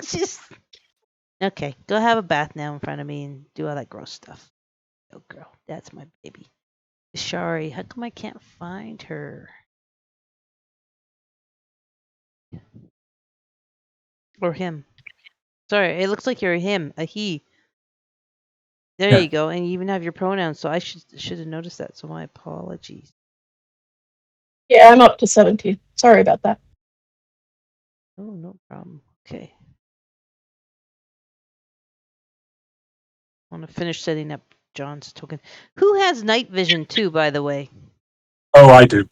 Just okay. Go have a bath now in front of me and do all that gross stuff. Oh, girl, that's my baby. Shari, how come I can't find her? Or him? Sorry, it looks like you're a him, a he. There Yeah. you go, and you even have your pronouns, so I should have noticed that. So my apologies. Yeah, I'm up to 17. Sorry about that. Oh, no problem. Okay. I want to finish setting up John's token. Who has night vision too, by the way? Oh, I do.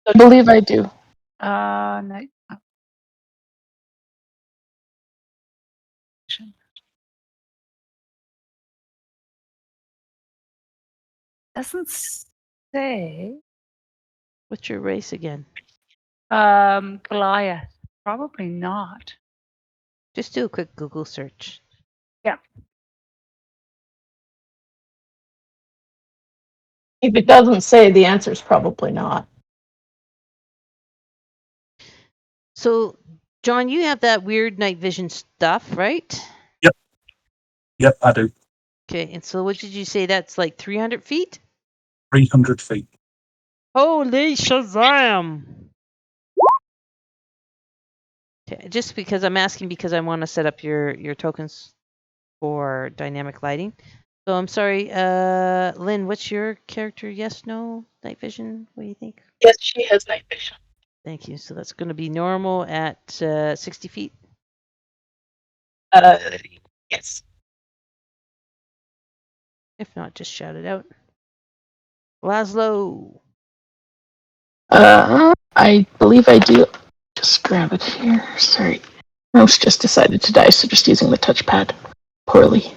I believe I do. Night. Doesn't say. What's your race again? Goliath. Probably not. Just do a quick Google search. Yeah. If it doesn't say, the answer is probably not. So, John, you have that weird night vision stuff, right? Yep, I do. Okay, and so what did you say? That's like 300 feet? 300 feet. Holy Shazam! Okay, just because I'm asking because I want to set up your tokens for dynamic lighting. So I'm sorry, Lynn, what's your character? Yes, no, night vision? What do you think? Yes, she has night vision. Thank you. So that's going to be normal at 60 feet. Yes. If not, just shout it out. Laszlo. I believe I do. Just grab it here. Sorry. Mouse just decided to die, so just using the touchpad. Poorly.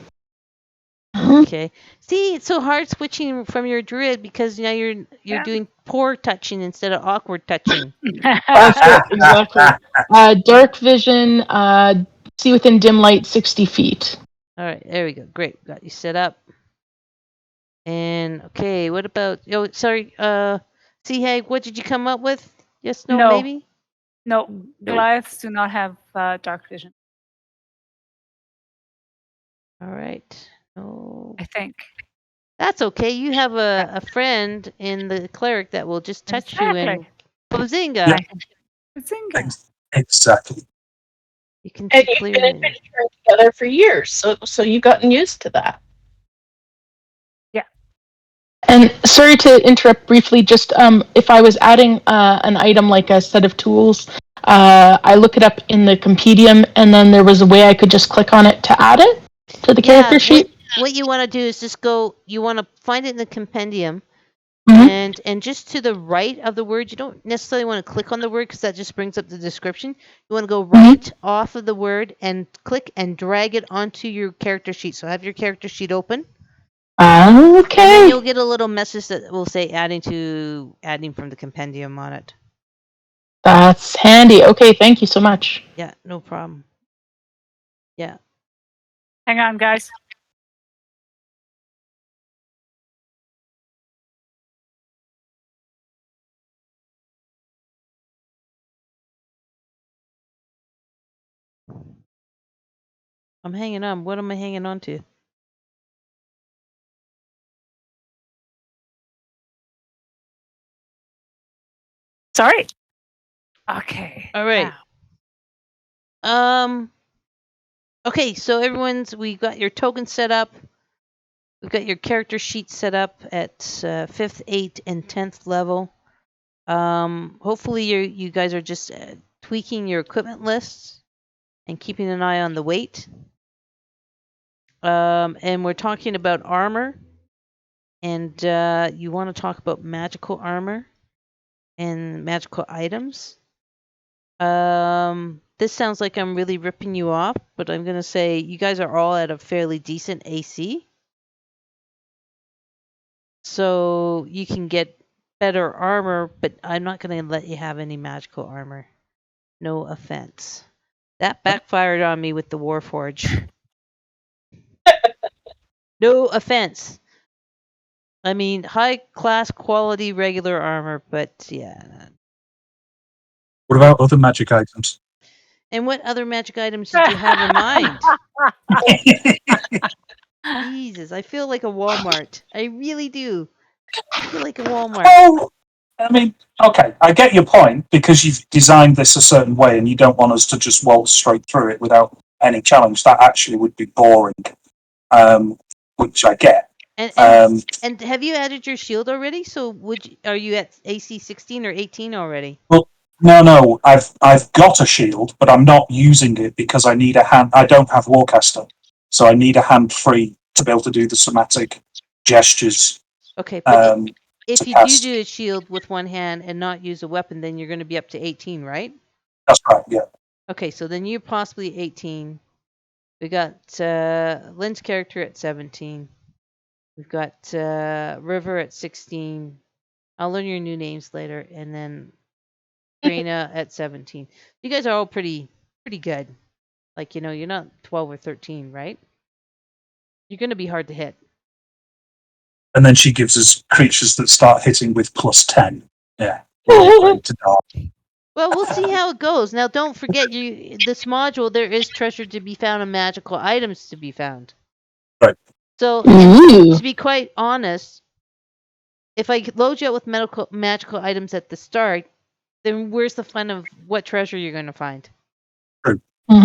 Okay. See, it's so hard switching from your druid because now you're Yeah. doing poor touching instead of awkward touching. That's it, exactly. Dark vision, see within dim light 60 feet. All right, there we go. Great. Got you set up. And okay, what about sorry, C-Hag, what did you come up with? Yes, no, No. maybe? No, No. Goliaths do not have dark vision, All right. No. I think. That's okay. You have a friend in the cleric that will just touch you and bazinga. Yeah. Bazinga. Exactly. You can And see you've been clearly. adventuring together for years, so you've gotten used to that. And sorry to interrupt briefly, just if I was adding an item like a set of tools, I look it up in the compendium, and then there was a way I could just click on it to add it to the character sheet. what you want to do is just go. You want to find it in the compendium, Mhm. and just to the right of the word. You don't necessarily want to click on the word because that just brings up the description. You want to go right off of the word and click and drag it onto your character sheet. So have your character sheet open. And then you'll Okay. get a little message that will say adding from the compendium on it. That's handy. Okay, thank you so much. Yeah, no problem. Yeah. Hang on, guys. I'm hanging on. What am I hanging on to? Sorry. Okay. All right. Now. Okay, so we've got your token set up. We've got your character sheet set up at 5th, 8th, and 10th level. Hopefully you guys are just tweaking your equipment lists and keeping an eye on the weight. And we're talking about armor. And you want to talk about magical armor and magical items. This sounds like I'm really ripping you off, but I'm going to say you guys are all at a fairly decent AC. So you can get better armor, but I'm not going to let you have any magical armor. No offense. That backfired on me with the Warforge. No offense. I mean, high class quality regular armor, but yeah. What about other magic items? And what other magic items did you have in mind? Jesus, I feel like a Walmart. I really do. I feel like a Walmart. Well, I mean, okay, I get your point because you've designed this a certain way and you don't want us to just waltz straight through it without any challenge. That actually would be boring, which I get. And have you added your shield already? So are you at AC 16 or 18 already? Well, no, I've got a shield, but I'm not using it because I need a hand. I don't have Warcaster, so I need a hand free to be able to do the somatic gestures. Okay, but if to you cast. do a shield with one hand and not use a weapon, then you're going to be up to 18, right? That's right. Yeah. Okay, so then you're possibly 18. We got Lynn's character at 17. We've got River at 16. I'll learn your new names later, and then Grena at 17. You guys are all pretty good. Like, you're not 12 or 13, right? You're going to be hard to hit. And then she gives us creatures that start hitting with +10. Yeah. Well, we'll see how it goes. Now, don't forget, this module, there is treasure to be found and magical items to be found. Right. So, to be quite honest, if I load you up with magical items at the start, then where's the fun of what treasure you're going to find? True. Do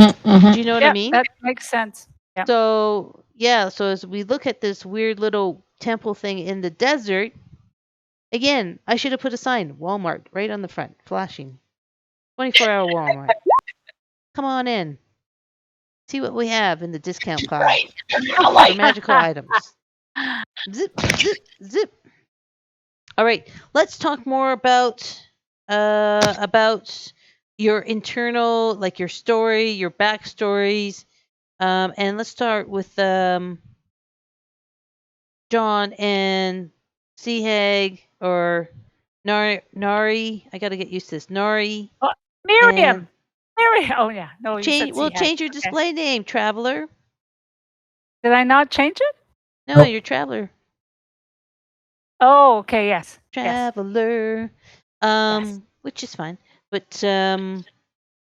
you know what I mean? That makes sense. Yeah. So, so as we look at this weird little temple thing in the desert, again, I should have put a sign, Walmart, right on the front, flashing. 24-hour Walmart. Come on in. See what we have in the discount pile for magical items. Zip, zip, zip. All right, let's talk more about your internal, like your story, your backstories, and let's start with John and Seahag or Nari. I got to get used to this. Nari. Miriam. Miriam. Oh yeah. No, you said We'll change your display name, Traveler. Did I not change it? No, you're Traveler. Oh, okay. Yes. Traveler. Which is fine. But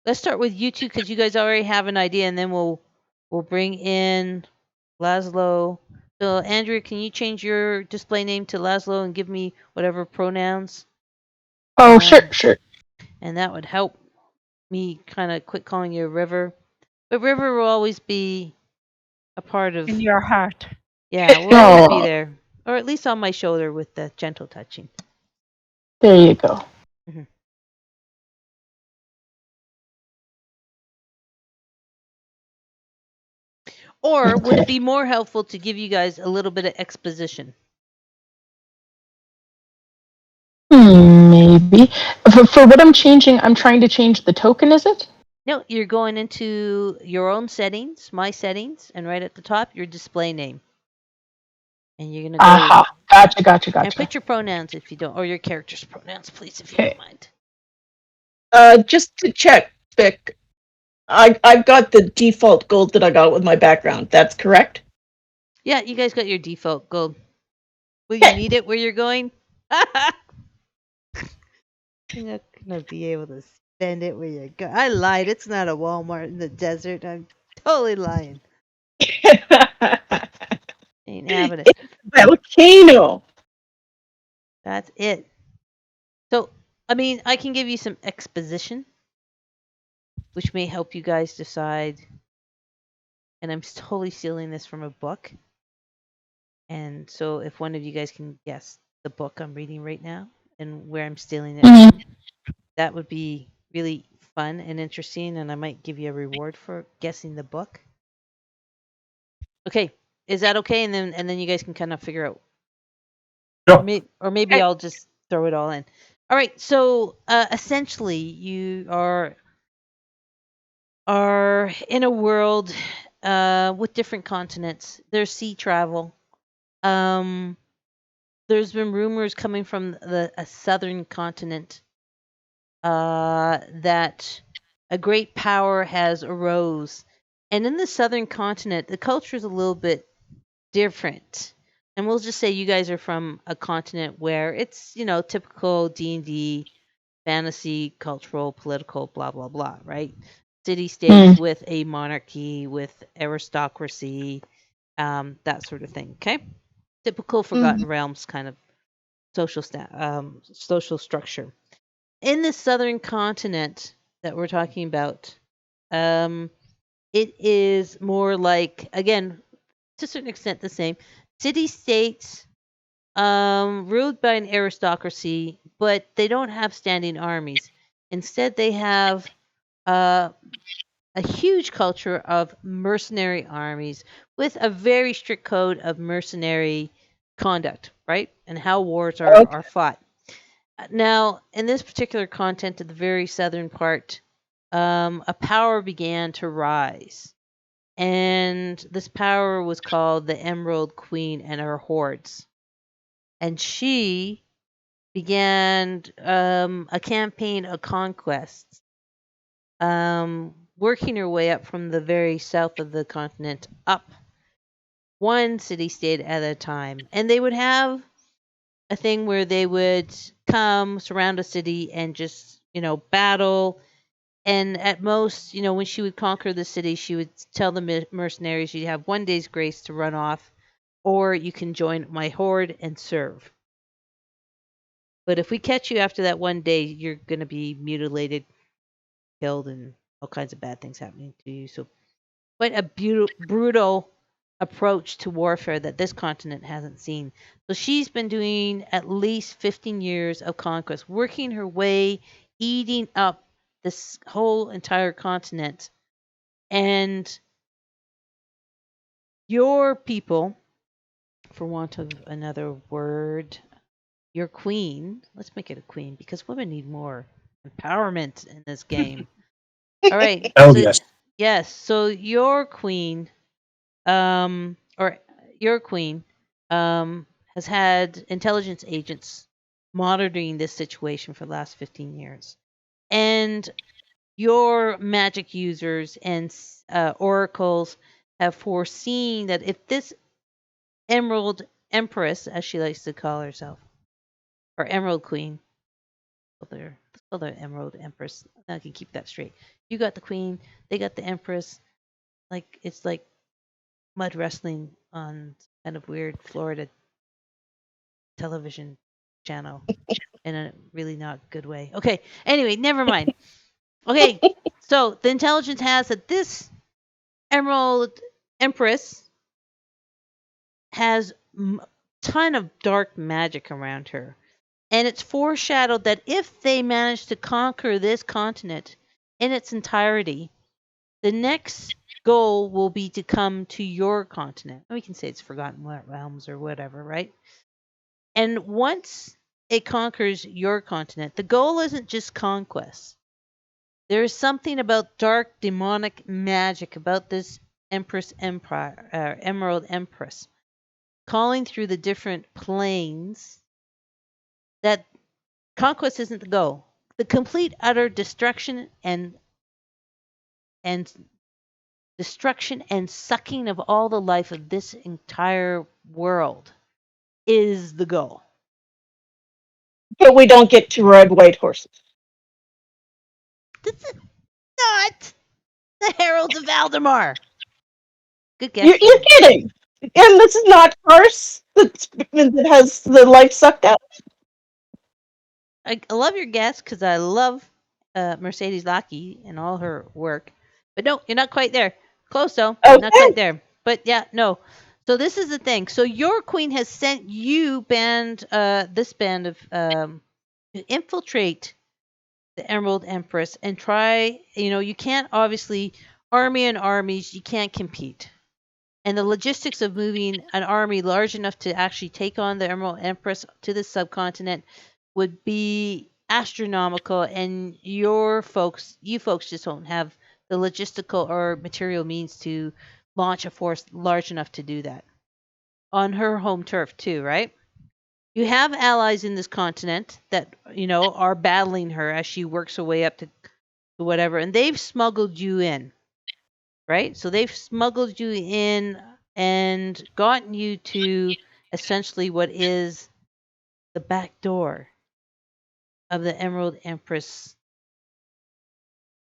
let's start with you two because you guys already have an idea, and then we'll bring in Laszlo. So, Andrea, can you change your display name to Laszlo and give me whatever pronouns? Oh, sure. And that would help me kind of quit calling you River. But River will always be a part of... In your heart. Yeah, we'll always be there. Or at least on my shoulder with the gentle touching. There you go. Mm-hmm. Or would it be more helpful to give you guys a little bit of exposition? Maybe. For what I'm changing, I'm trying to change the token, is it? No, you're going into your own settings, my settings, and right at the top, your display name. And you're going to go Aha. Gotcha. and put your pronouns if you don't, or your character's pronouns, please, if you Okay. don't mind. Just to check, Vic, I've got the default gold that I got with my background. That's correct? Yeah, you guys got your default gold. Will you need it where you're going? You're not going to be able to spend it where you're going. I lied. It's not a Walmart in the desert. I'm totally lying. Ain't having it. Volcano. That's it. So, I mean, I can give you some exposition, which may help you guys decide. And I'm totally stealing this from a book. And so, if one of you guys can guess the book I'm reading right now and where I'm stealing it from, that would be really fun and interesting. And I might give you a reward for guessing the book. Okay, is that okay? And then you guys can kind of figure out. Sure. Or maybe I'll just throw it all in. All right. So essentially, you are in a world with different continents. There's sea travel. There's been rumors coming from a southern continent that a great power has arose, and in the southern continent, the culture is a little bit different. And we'll just say you guys are from a continent where it's typical D&D fantasy, cultural, political, blah blah blah, right? City states with a monarchy, with aristocracy, that sort of thing. Okay, typical Forgotten Realms kind of social structure. In the southern continent that we're talking about, it is more like, again, to a certain extent, the same city states, ruled by an aristocracy, but they don't have standing armies. Instead, they have a huge culture of mercenary armies with a very strict code of mercenary conduct, right? And how wars are fought. Now, in this particular content of the very southern part, a power began to rise. And this power was called the Emerald Queen and her hordes. And she began a campaign of conquest, working her way up from the very south of the continent up one city state at a time. And they would have a thing where they would come, surround a city, and just, battle. And at most, when she would conquer the city, she would tell the mercenaries, you have 1 day's grace to run off, or you can join my horde and serve. But if we catch you after that 1 day, you're going to be mutilated, killed, and all kinds of bad things happening to you. So quite a brutal approach to warfare that this continent hasn't seen. So she's been doing at least 15 years of conquest, working her way, eating up this whole entire continent. And your people, for want of another word, your queen, let's make it a queen because women need more empowerment in this game. All right. Yes. Yes. So your queen, or your queen, has had intelligence agents monitoring this situation for the last 15 years. And your magic users and oracles have foreseen that if this Emerald Empress, as she likes to call herself, or Emerald Queen, let's call her Emerald Empress. I can keep that straight. You got the Queen, they got the Empress. Like it's like mud wrestling on kind of weird Florida television channel in a really not good way. Okay. Anyway, never mind. Okay. So the intelligence has that this Emerald Empress has a ton of dark magic around her. And it's foreshadowed that if they manage to conquer this continent in its entirety, the next goal will be to come to your continent. We can say it's Forgotten Realms or whatever, right? And once it conquers your continent, the goal isn't just conquest. There is something about dark demonic magic about this Emerald Empress, calling through the different planes, that conquest isn't the goal. The complete utter destruction and sucking of all the life of this entire world is the goal. But we don't get to ride white horses. This is not the Heralds of Valdemar. Good guess. You're kidding. And this is not Karst that has the life sucked out. I love your guess because I love Mercedes Lackey and all her work. But no, you're not quite there. Close though. Okay. Not quite there. But yeah, no. So this is the thing. So your queen has sent you this band of to infiltrate the Emerald Empress and try. You can't obviously army and armies. You can't compete. And the logistics of moving an army large enough to actually take on the Emerald Empress to the subcontinent would be astronomical, and you folks just don't have the logistical or material means to launch a force large enough to do that. On her home turf too, right? You have allies in this continent that, are battling her as she works her way up to whatever, and they've smuggled you in. Right? So they've smuggled you in and gotten you to essentially what is the back door of the Emerald Empress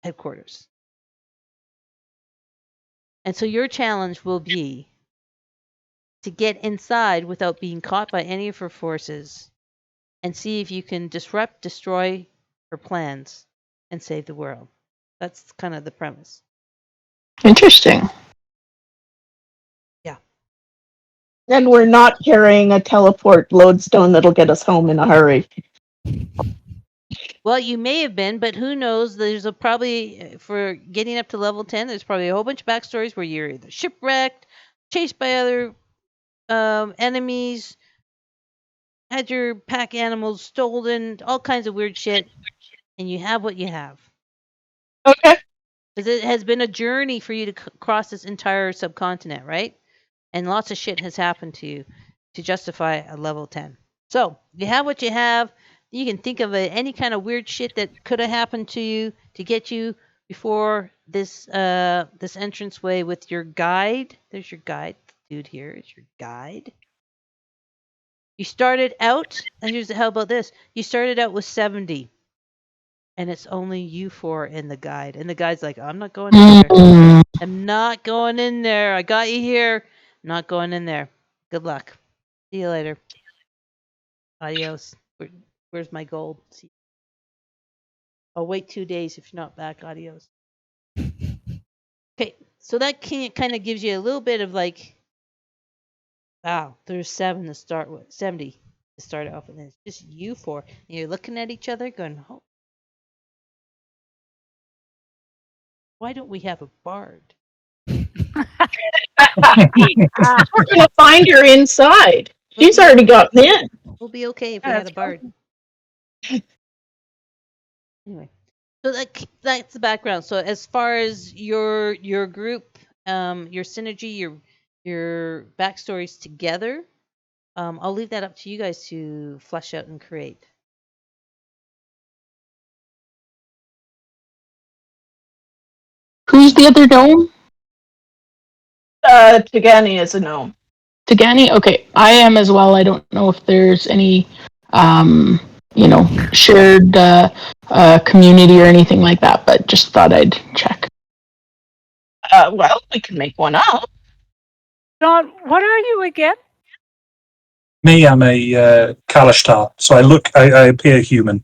headquarters. And so your challenge will be to get inside without being caught by any of her forces and see if you can disrupt, destroy her plans, and save the world. That's kind of the premise. Interesting. Yeah. And we're not carrying a teleport lodestone that'll get us home in a hurry. Well, you may have been, but who knows? There's probably, for getting up to level 10, there's probably a whole bunch of backstories where you're either shipwrecked, chased by other enemies, had your pack animals stolen, all kinds of weird shit, and you have what you have. Okay. Because it has been a journey for you to cross this entire subcontinent, right? And lots of shit has happened to you to justify a level 10. So, you have what you have. You can think of any kind of weird shit that could have happened to you to get you before this entranceway with your guide. There's your guide, dude. Here is your guide. You started out, and how about this? You started out with 70, and it's only you four in the guide. And the guide's like, I'm not going in there. I'm not going in there. I got you here. I'm not going in there. Good luck. See you later. Adios. Where's my gold? See. I'll wait 2 days if you're not back. Adios. Okay, so that kind of gives you a little bit of like, wow, there's 7 to start with, 70 to start off with. And it's just you four. And you're looking at each other going, oh, why don't we have a bard? We're going to find her inside. She's already gotten in. We'll be okay if we had a bard. Anyway, so that's the background. So as far as your group, your synergy, your backstories together, I'll leave that up to you guys to flesh out and create. Who's the other gnome? Tagani is a gnome. Tagani? Okay, I am as well. I don't know if there's any, shared community or anything like that, but just thought I'd check. Well, we can make one up. John, what are you again? Me, I'm a Kalashtar, so I appear human.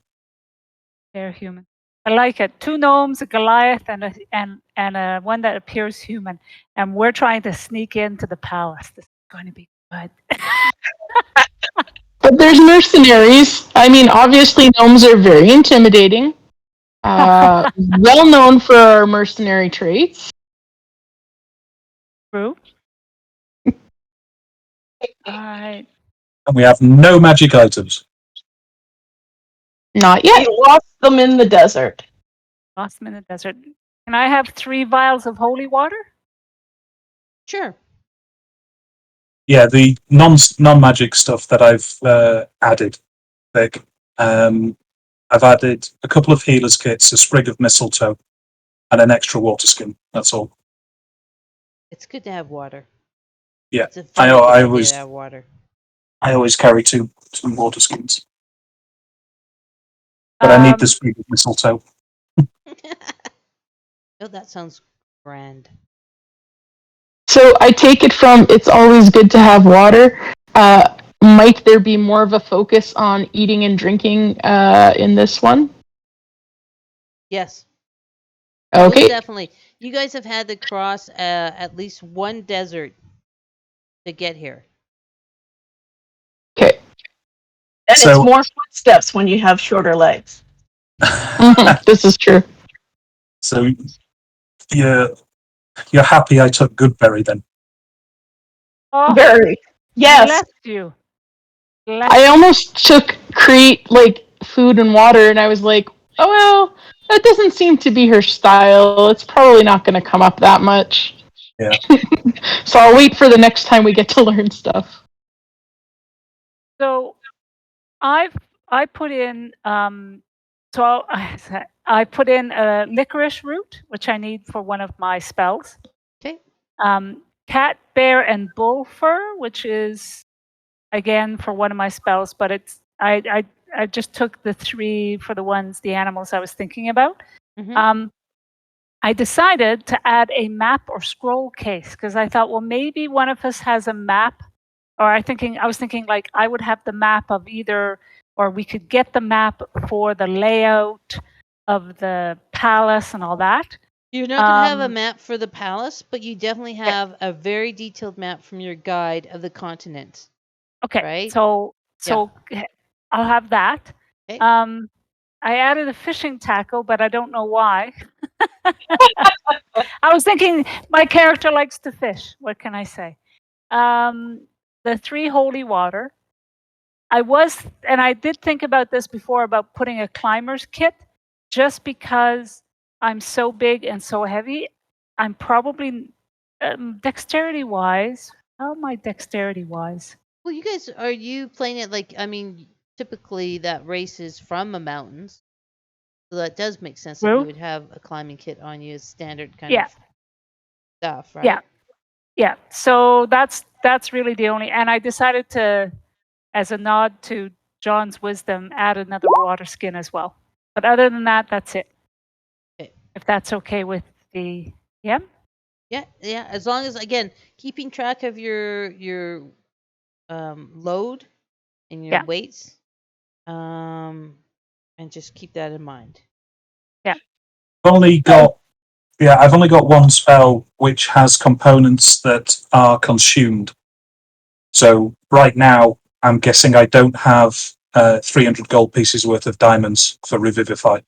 They're human. I like it. 2 gnomes, a Goliath, and a one that appears human. And we're trying to sneak into the palace. This is going to be good. But there's mercenaries. I mean, obviously, gnomes are very intimidating. Well known for our mercenary traits. True. Alright. And we have no magic items. Not We yet. lost them in the desert. Lost them in the desert. Can I have 3 vials of holy water? Sure. Yeah, the non-magic stuff that I've added. Like, I've added a couple of healers kits, a sprig of mistletoe, and an extra water skin. That's all. It's good to have water. Yeah, It's a I very know. good I idea to have always, water. I always carry two water skins, but I need the sprig of mistletoe. Oh, that sounds grand. So I take it from it's always good to have water. Might there be more of a focus on eating and drinking in this one? Yes. Most Okay. definitely. You guys have had to cross at least one desert to get here. Okay. And So- it's more footsteps when you have shorter legs. This is true. So you're happy I took Goodberry then? Oh, Very. Yes. bless you. Bless I almost took create like food and water, and I was like, oh well, that doesn't seem to be her style. It's probably not going to come up that much. Yeah. So I'll wait for the next time we get to learn stuff. So I put in so I put in a licorice root, which I need for one of my spells. Okay. Cat, bear, and bull fur, which is again for one of my spells, but it's I just took the 3 for the animals I was thinking about. Mhm. I decided to add a map or scroll case because I thought, well, maybe one of us has a map, or I was thinking like I would have the map of either, or we could get the map for the layout of the palace and all that. You're not going to have a map for the palace, but you definitely have a very detailed map from your guide of the continent. Okay, Right? so I'll have that. Okay. I added a fishing tackle, but I don't know why. I was thinking my character likes to fish. What can I say? The 3 holy water. I did think about this before about putting a climber's kit, just because I'm so big and so heavy. I'm probably dexterity wise. How am I dexterity wise? Well, are you playing it like, I mean, typically that race is from the mountains. So that does make sense that you True. would have a climbing kit on you as standard kind Yeah. of stuff, right? Yeah. Yeah. So that's really the only, and I decided to, as a nod to John's wisdom, add another water skin as well. But other than that, that's it. Okay. If that's okay with the yeah. Yeah. As long as, again, keeping track of your load and your weights, and just keep that in mind. Yeah. I've only got one spell which has components that are consumed. So right now, I'm guessing I don't have 300 gold pieces worth of diamonds for Revivify.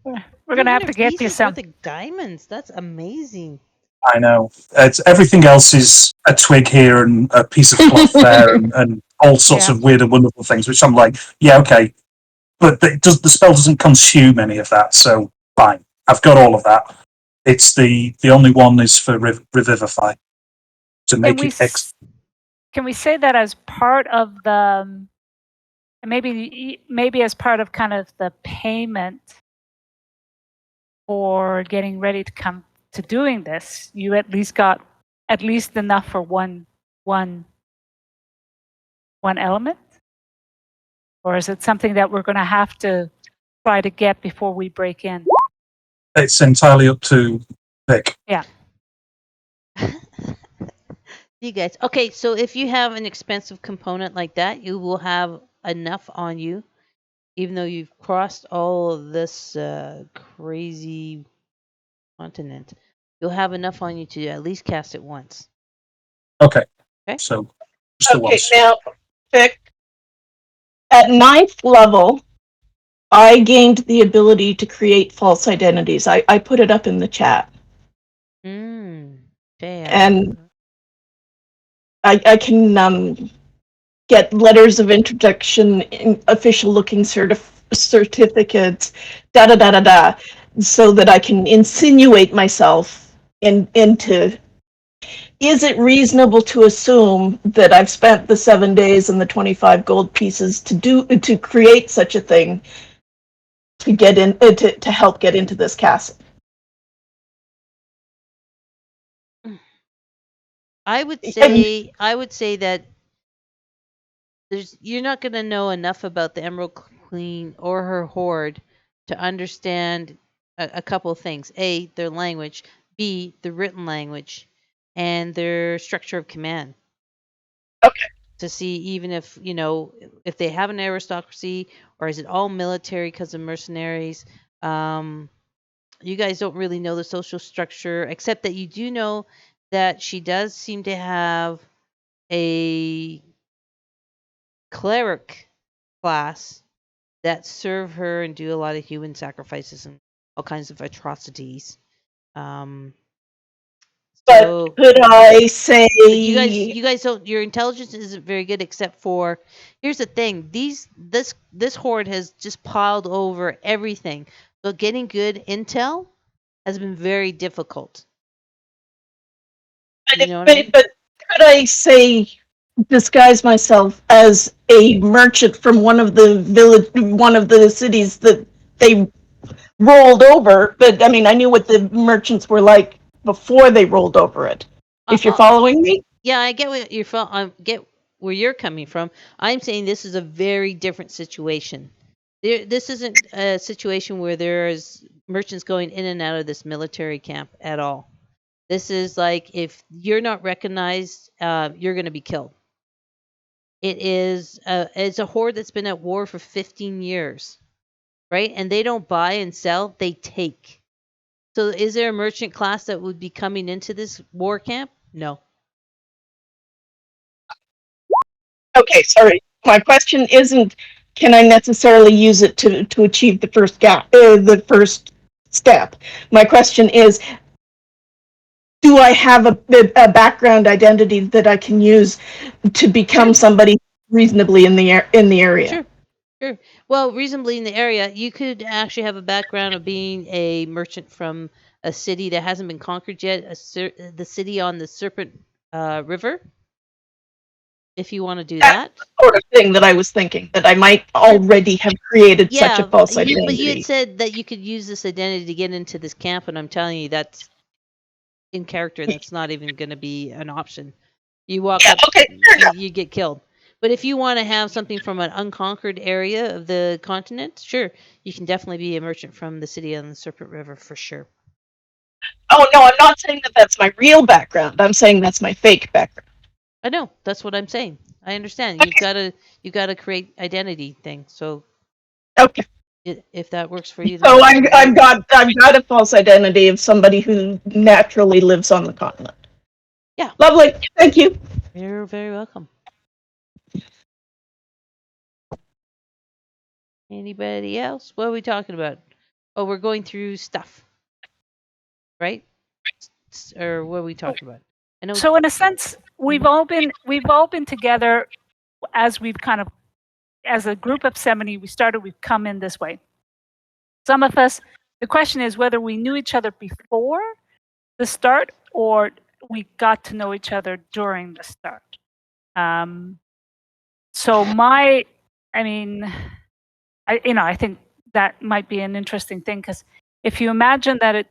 We're gonna have to get you some. Worth of diamonds. That's amazing. I know. It's everything else is a twig here and a piece of cloth there, and all sorts of weird and wonderful things. Which I'm like, yeah, okay, but the spell doesn't consume any of that, so fine. I've got all of that. It's the only one is for Revivify to make it. Can we say that as part of the maybe as part of kind of the payment for getting ready to come to doing this, you at least got at least enough for one element? Or is it something that we're going to have to try to get before we break in? It's entirely up to Vic. Yeah. You guys. Okay, so if you have an expensive component like that, you will have enough on you, even though you've crossed all of this crazy continent. You'll have enough on you to at least cast it once. Okay. Okay. So just the Okay, once. now, Vic, at 9th level, I gained the ability to create false identities. I put it up in the chat. And I can get letters of introduction, official looking certificates, da da da da da, so that I can insinuate myself into. Is it reasonable to assume that I've spent the 7 days and the 25 gold pieces to create such a thing to get in to help get into this castle? I would say that you're not going to know enough about the Emerald Queen or her horde to understand a couple of things. A, their language. B, the written language, and their structure of command. Okay. To see even if if they have an aristocracy or is it all military because of mercenaries. You guys don't really know the social structure, except that you do know that she does seem to have a cleric class that serve her and do a lot of human sacrifices and all kinds of atrocities. But So could I say you guys don't. Your intelligence isn't very good, except for here's the thing: this horde has just piled over everything. So getting good intel has been very difficult. You know what I mean? but could I say disguise myself as a merchant from one of the cities that they rolled over? But I mean, I knew what the merchants were like before they rolled over it. If you're following me? Yeah, I get what get where you're coming from. I'm saying this is a very different situation. This isn't a situation where there's merchants going in and out of this military camp at all. This is like if you're not recognized, you're going to be killed. It's a horde that's been at war for 15 years, right? And they don't buy and sell; they take. So, is there a merchant class that would be coming into this war camp? No. Okay, sorry. My question isn't can I necessarily use it to achieve the the first step. My question is, do I have a background identity that I can use to become somebody reasonably in the area? Sure. Well, reasonably in the area, you could actually have a background of being a merchant from a city that hasn't been conquered yet, the city on the Serpent River, if you want to do That's that. the sort of thing that I was thinking, that I might already have created such a false identity. But you had said that you could use this identity to get into this camp, and I'm telling you that's in character. That's not even going to be an option. You walk up, okay, you get killed. But if you want to have something from an unconquered area of the continent, sure, you can definitely be a merchant from the city on the Serpent River for sure. Oh no, I'm not saying that that's my real background. I'm saying that's my fake background. I know, that's what I'm saying. I understand. You gotta create identity thing. So Okay. if that works for you, So I've got a false identity of somebody who naturally lives on the continent. Yeah. Lovely. Thank you. You're very welcome. Anybody else? What are we talking about? Oh, we're going through stuff, right? Or what are we talking about? I know. So in a sense, we've all been together as we've kind of, as a group of 70, we've come in this way. Some of us, the question is whether we knew each other before the start or we got to know each other during the start. So I think that might be an interesting thing, because if you imagine that it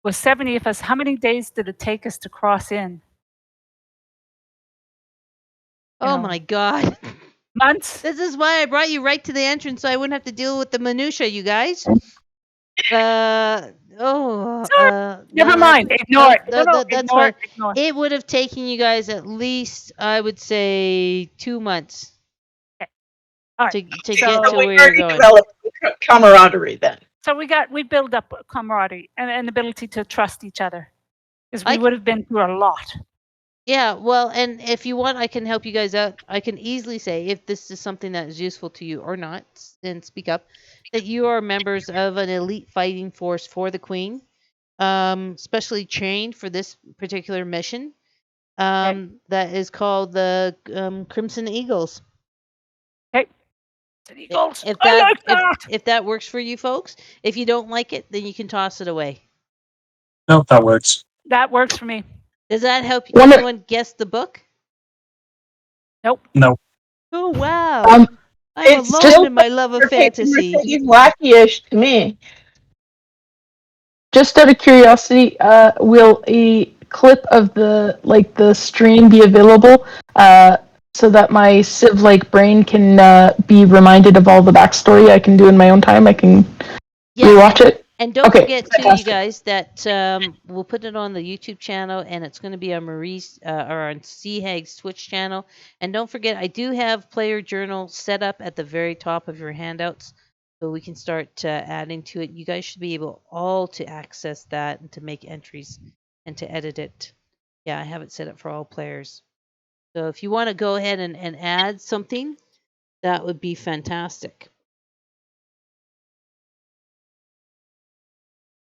was 70 of us, how many days did it take us to cross in? Oh my God. Months? This is why I brought you right to the entrance so I wouldn't have to deal with the minutia, you guys. Never mind. Ignore it. That's fine. Ignore. It would have taken you guys at least, I would say, 2 months. Okay. All right. To get to where you're going. Developed camaraderie then. So we build up camaraderie and an ability to trust each other, because we would have been through a lot. Yeah, well, and if you want, I can help you guys out. I can easily say if this is something that is useful to you or not, then speak up. That you are members of an elite fighting force for the Queen. specially trained for this particular mission. That is called the Crimson Eagles. Eagles. If I that like that. if that works for you folks, if you don't like it, then you can toss it away. No, that works. That works for me. Does that help? Did Wonder- anyone guess the book? Nope. No. Oh wow! Um, I'm it's alone still in my love of fantasy. Mercedes wacky-ish to me. Just out of curiosity, will a clip of the stream be available so that my Civ-like brain can be reminded of all the backstory I can do in my own time? I can rewatch it. And don't Okay, forget, too, you guys, that we'll put it on the YouTube channel, and it's going to be on Marie's or on Seahag's Twitch channel. And don't forget, I do have Player Journal set up at the very top of your handouts, so we can start adding to it. You guys should be able all to access that and to make entries and to edit it. Yeah, I have it set up for all players. So if you want to go ahead and add something, that would be fantastic.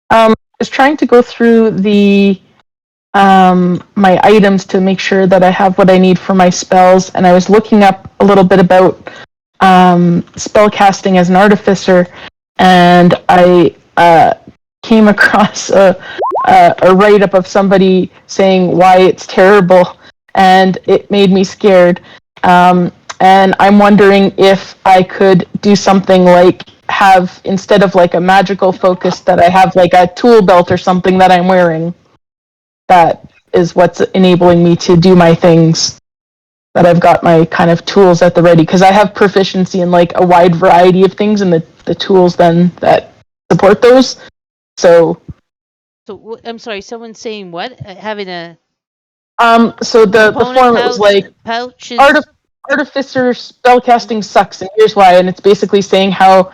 I was trying to go through the my items to make sure that I have what I need for my spells, and I was looking up a little bit about spell casting as an artificer, and I came across a write-up of somebody saying why it's terrible, and it made me scared. And I'm wondering if I could do something like have, instead of like a magical focus, that I have like a tool belt or something that I'm wearing. That is what's enabling me to do my things. That I've got my kind of tools at the ready, because I have proficiency in like a wide variety of things, and the tools then that support those. So I'm sorry, someone's saying what? Having a so the component form it was like pouch is... artificer spellcasting sucks, and here's why. And it's basically saying how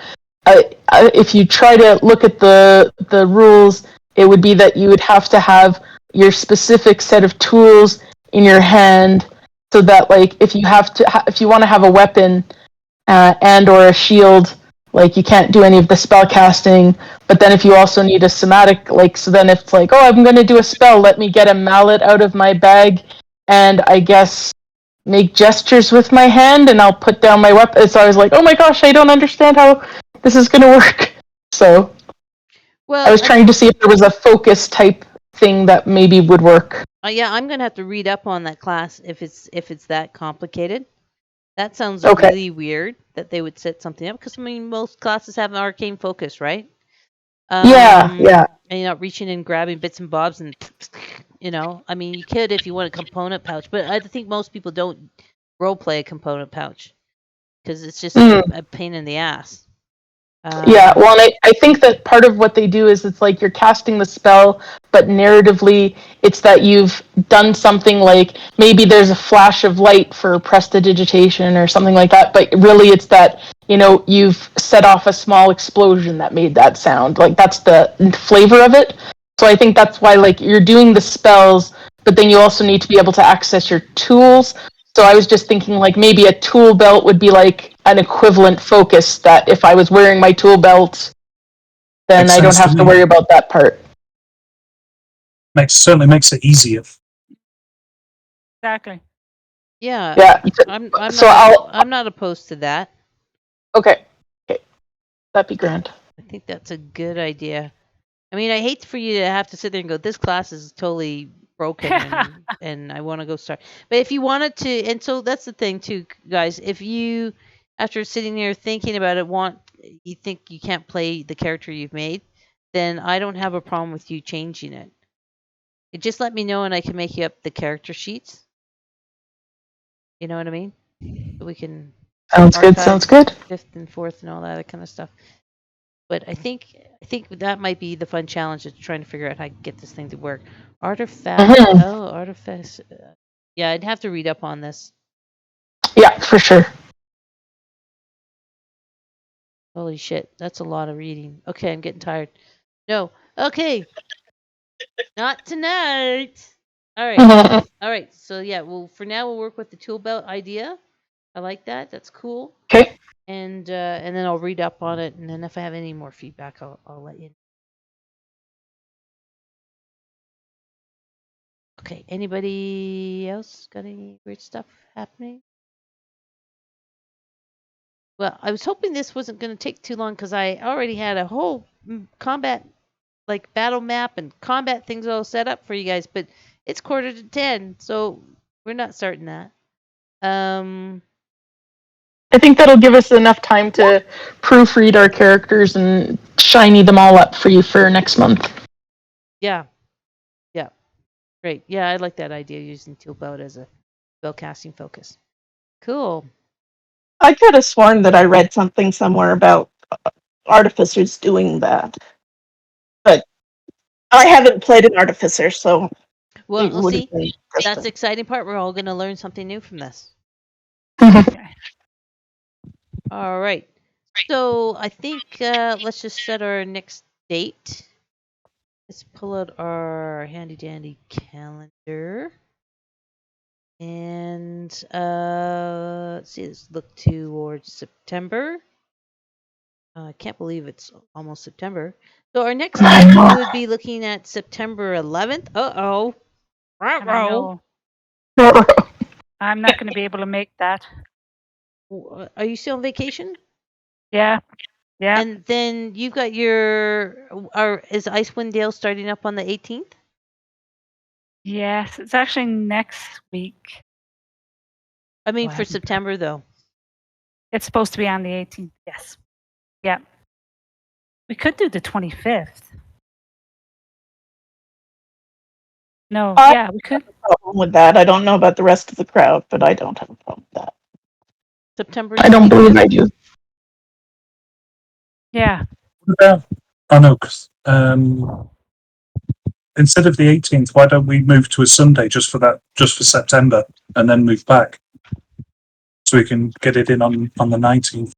if you try to look at the rules, it would be that you would have to have your specific set of tools in your hand, so that like if you have to if you want to have a weapon and or a shield, like you can't do any of the spell casting. But then if you also need a somatic, like, so then if it's like, oh, I'm going to do a spell, let me get a mallet out of my bag and I guess make gestures with my hand, and I'll put down my weapon. So I was like, oh my gosh, I don't understand how this is going to work. So I was trying to see if there was a focus type thing that maybe would work. Yeah, I'm gonna have to read up on that class if it's that complicated. That sounds Okay. really weird that they would set something up, because I mean most classes have an arcane focus, right? Yeah. And you're not reaching and grabbing bits and bobs and I mean you could if you want a component pouch, but I think most people don't role play a component pouch because it's just a pain in the ass. Yeah, well, and I think that part of what they do is it's like you're casting the spell, but narratively, it's that you've done something like maybe there's a flash of light for prestidigitation or something like that, but really it's that, you've set off a small explosion that made that sound. Like, that's the flavor of it. So I think that's why, like, you're doing the spells, but then you also need to be able to access your tools. So I was just thinking like maybe a tool belt would be like an equivalent focus, that if I was wearing my tool belt, then I don't have to worry about that part. Certainly makes it easier. Exactly. Yeah. Yeah. I'm not opposed to that. Okay. That'd be grand. I think that's a good idea. I mean, I hate for you to have to sit there and go, this class is totally broken and I want to go start. But if you wanted to, and so that's the thing too, guys, if you, after sitting there thinking about it, you think you can't play the character you've made, then I don't have a problem with you changing it. Just let me know and I can make you up the character sheets. You know what I mean? So we can... Sounds good. Fifth and fourth and all that kind of stuff. But I think that might be the fun challenge, is trying to figure out how to get this thing to work. Artifact. Mm-hmm. Oh, artifact. Yeah, I'd have to read up on this. Yeah, for sure. Holy shit, that's a lot of reading. Okay, I'm getting tired. No. Okay. Not tonight. All right. Mm-hmm. All right. So yeah, well, for now we'll work with the tool belt idea. I like that. That's cool. Okay. And then I'll read up on it, and then if I have any more feedback, I'll let you know. Okay. Anybody else got any weird stuff happening? Well, I was hoping this wasn't going to take too long because I already had a whole combat, like battle map and combat things all set up for you guys, but it's 9:45, so we're not starting that. I think that'll give us enough time to proofread our characters and shiny them all up for you for next month. Yeah. Yeah. Great. Yeah, I like that idea using Toolbout as a spellcasting focus. Cool. I could have sworn that I read something somewhere about artificers doing that, but I haven't played an artificer, so Well, it would have see, been that's interesting. the exciting part. We're all going to learn something new from this. Okay. All right. So I think let's just set our next date. Let's pull out our handy dandy calendar. And let's see, let's look towards September. I can't believe it's almost September. So our next date we would be looking at September 11th. Uh-oh. And I know I'm not going to be able to make that. Are you still on vacation? Yeah. Yeah. And then you've got is Icewind Dale starting up on the 18th? Yes. It's actually next week. I mean, Oh, I for haven't- September, though. It's supposed to be on the 18th. Yes. Yeah. We could do the 25th. No. Yeah, we could. Problem with that. I don't know about the rest of the crowd, but I don't have a problem with that. September I don't 25th. believe I do. Yeah. What about? I know, 'cause, instead of the 18th, why don't we move to a Sunday just for September, and then move back so we can get it in on the 19th?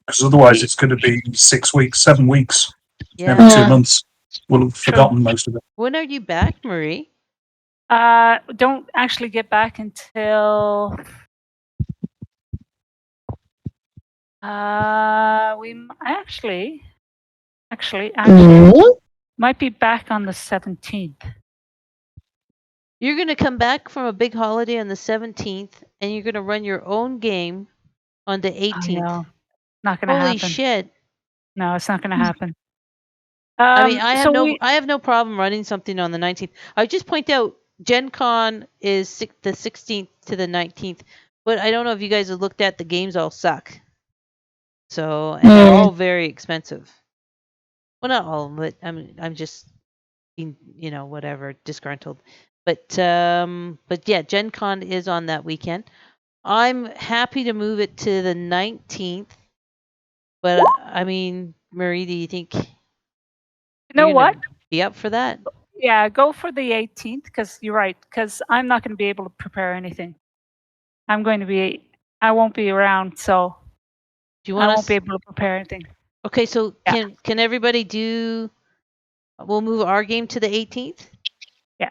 Because otherwise, it's going to be 6 weeks, 7 weeks, Yeah. every 2 Yeah. months. We'll have forgotten most of it. When are you back, Marie? Don't actually get back until we actually Mm. might be back on the 17th. You're going to come back from a big holiday on the 17th, and you're going to run your own game on the 18th. No, not going to Holy happen. shit. No, it's not going to happen. I mean, I so have no problem running something on the 19th. I just point out Gen Con is the 16th to the 19th, but I don't know if you guys have looked at the games all suck. So, and they're all very expensive. Well, not all of them, but I'm just being, whatever, disgruntled. But yeah, Gen Con is on that weekend. I'm happy to move it to the 19th. But I mean, Marie, do you think you know you're what? gonna be up for that? Yeah, go for the 18th because you're right. Because I'm not going to be able to prepare anything. I won't be around, so Do you I want won't us? be able to prepare anything. Okay, so Yeah. can everybody do? We'll move our game to the 18th. Yeah.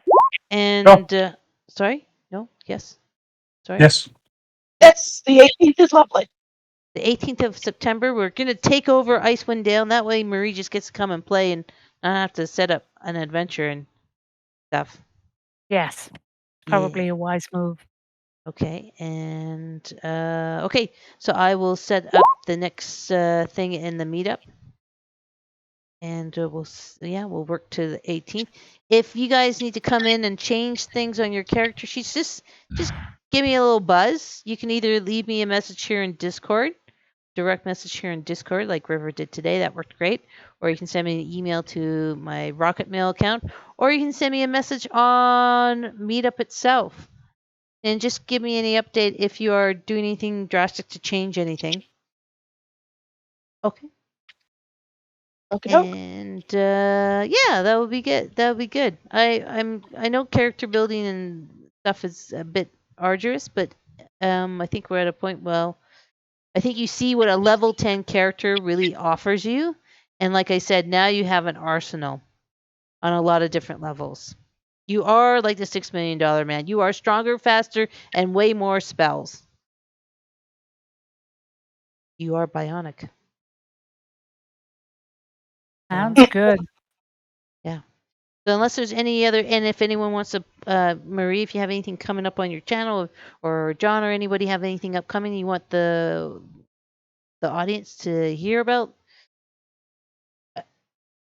And sorry, no, yes, sorry. Yes. Yes, the 18th is lovely. The 18th of September, we're gonna take over Icewind Dale, and that way Marie just gets to come and play and not have to set up an adventure and stuff. Yes, probably a wise move. Okay, and okay, so I will set up the next thing in the meetup, and we'll work to the 18th. If you guys need to come in and change things on your character sheets, just give me a little buzz. You can either leave me a message here in Discord, direct message here in Discord, like River did today. That worked great. Or you can send me an email to my Rocket Mail account, or you can send me a message on Meetup itself. And just give me any update if you are doing anything drastic to change anything. Okay. Okay. And yeah, that would be good. That would be good. I know character building and stuff is a bit arduous, but I think we're at a point. Well, I think you see what a level 10 character really offers you, and like I said, now you have an arsenal on a lot of different levels. You are like the $6 million man. You are stronger, faster, and way more spells. You are bionic. Sounds good. Yeah. So unless there's any other, and if anyone wants to, Marie, if you have anything coming up on your channel, or John or anybody have anything upcoming you want the audience to hear about,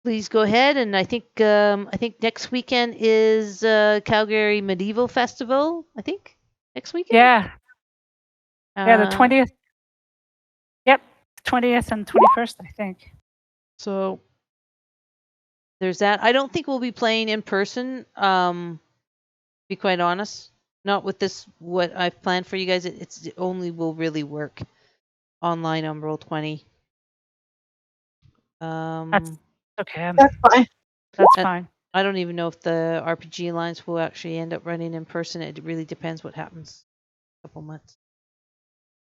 please go ahead. And I think next weekend is Calgary Medieval Festival. I think next weekend. Yeah. Yeah, the 20th. Yep, 20th and 21st, I think. So there's that. I don't think we'll be playing in person. Be quite honest, not with this. What I've planned for you guys, it's only will really work online on Roll20. That's okay. That's fine. That's And fine. I don't even know if the RPG Alliance will actually end up running in person. It really depends what happens in a couple months.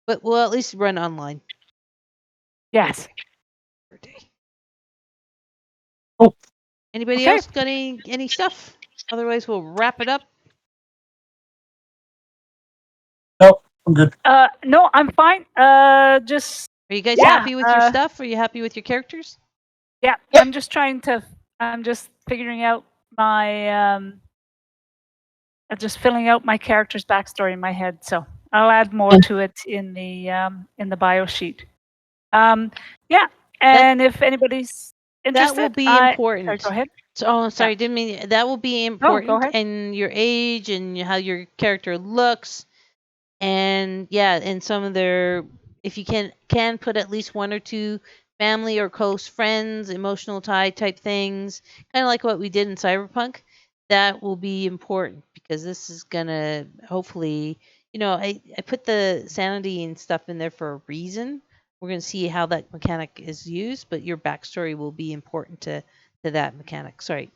But we'll at least run online. Yes. Per day. Oh. Anybody Okay. else got any stuff? Otherwise, we'll wrap it up. No, I'm good. No, I'm fine. Just Are you guys Yeah, happy with your stuff? Are you happy with your characters? yeah. Yep. I'm just figuring out my just filling out my character's backstory in my head. So I'll add more to it in the bio sheet. Yeah. And if anybody's interested, That will be important. Sorry, go ahead. Oh, sorry, didn't mean that will be go important. ahead. And your age and how your character looks, and and some of their, if you can put at least one or two family or close friends, emotional tie type things, kind of like what we did in Cyberpunk. That will be important because this is gonna hopefully, I put the sanity and stuff in there for a reason. We're gonna see how that mechanic is used, but your backstory will be important to that mechanic. Sorry,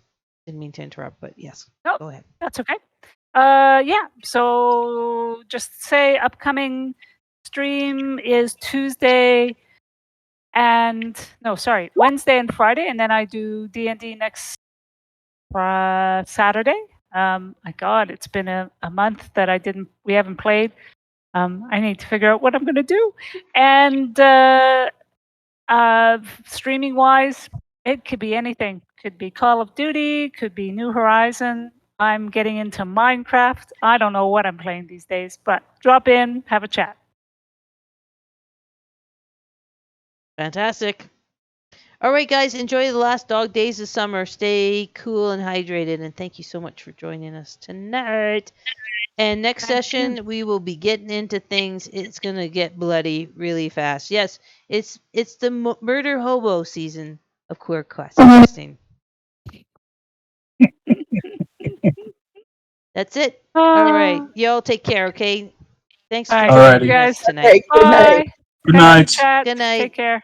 didn't mean to interrupt, but yes, No, go ahead. that's okay. Yeah. So just say upcoming stream is Wednesday and Friday, and then I do D&D next Saturday. My God, it's been a month that we haven't played. I need to figure out what I'm going to do. And streaming wise, it could be anything. Could be Call of Duty, could be New Horizon. I'm getting into Minecraft. I don't know what I'm playing these days, but drop in, have a chat. Fantastic. All right, guys, enjoy the last dog days of summer. Stay cool and hydrated, and thank you so much for joining us tonight. And next session, we will be getting into things. It's gonna get bloody really fast. Yes, it's the murder hobo season of queer questing. That's it. All right, y'all take care. Okay, thanks for All right, joining Alrighty. guys. us tonight. Good night. Bye. Good Catch you in night. chat. Good night. Take care.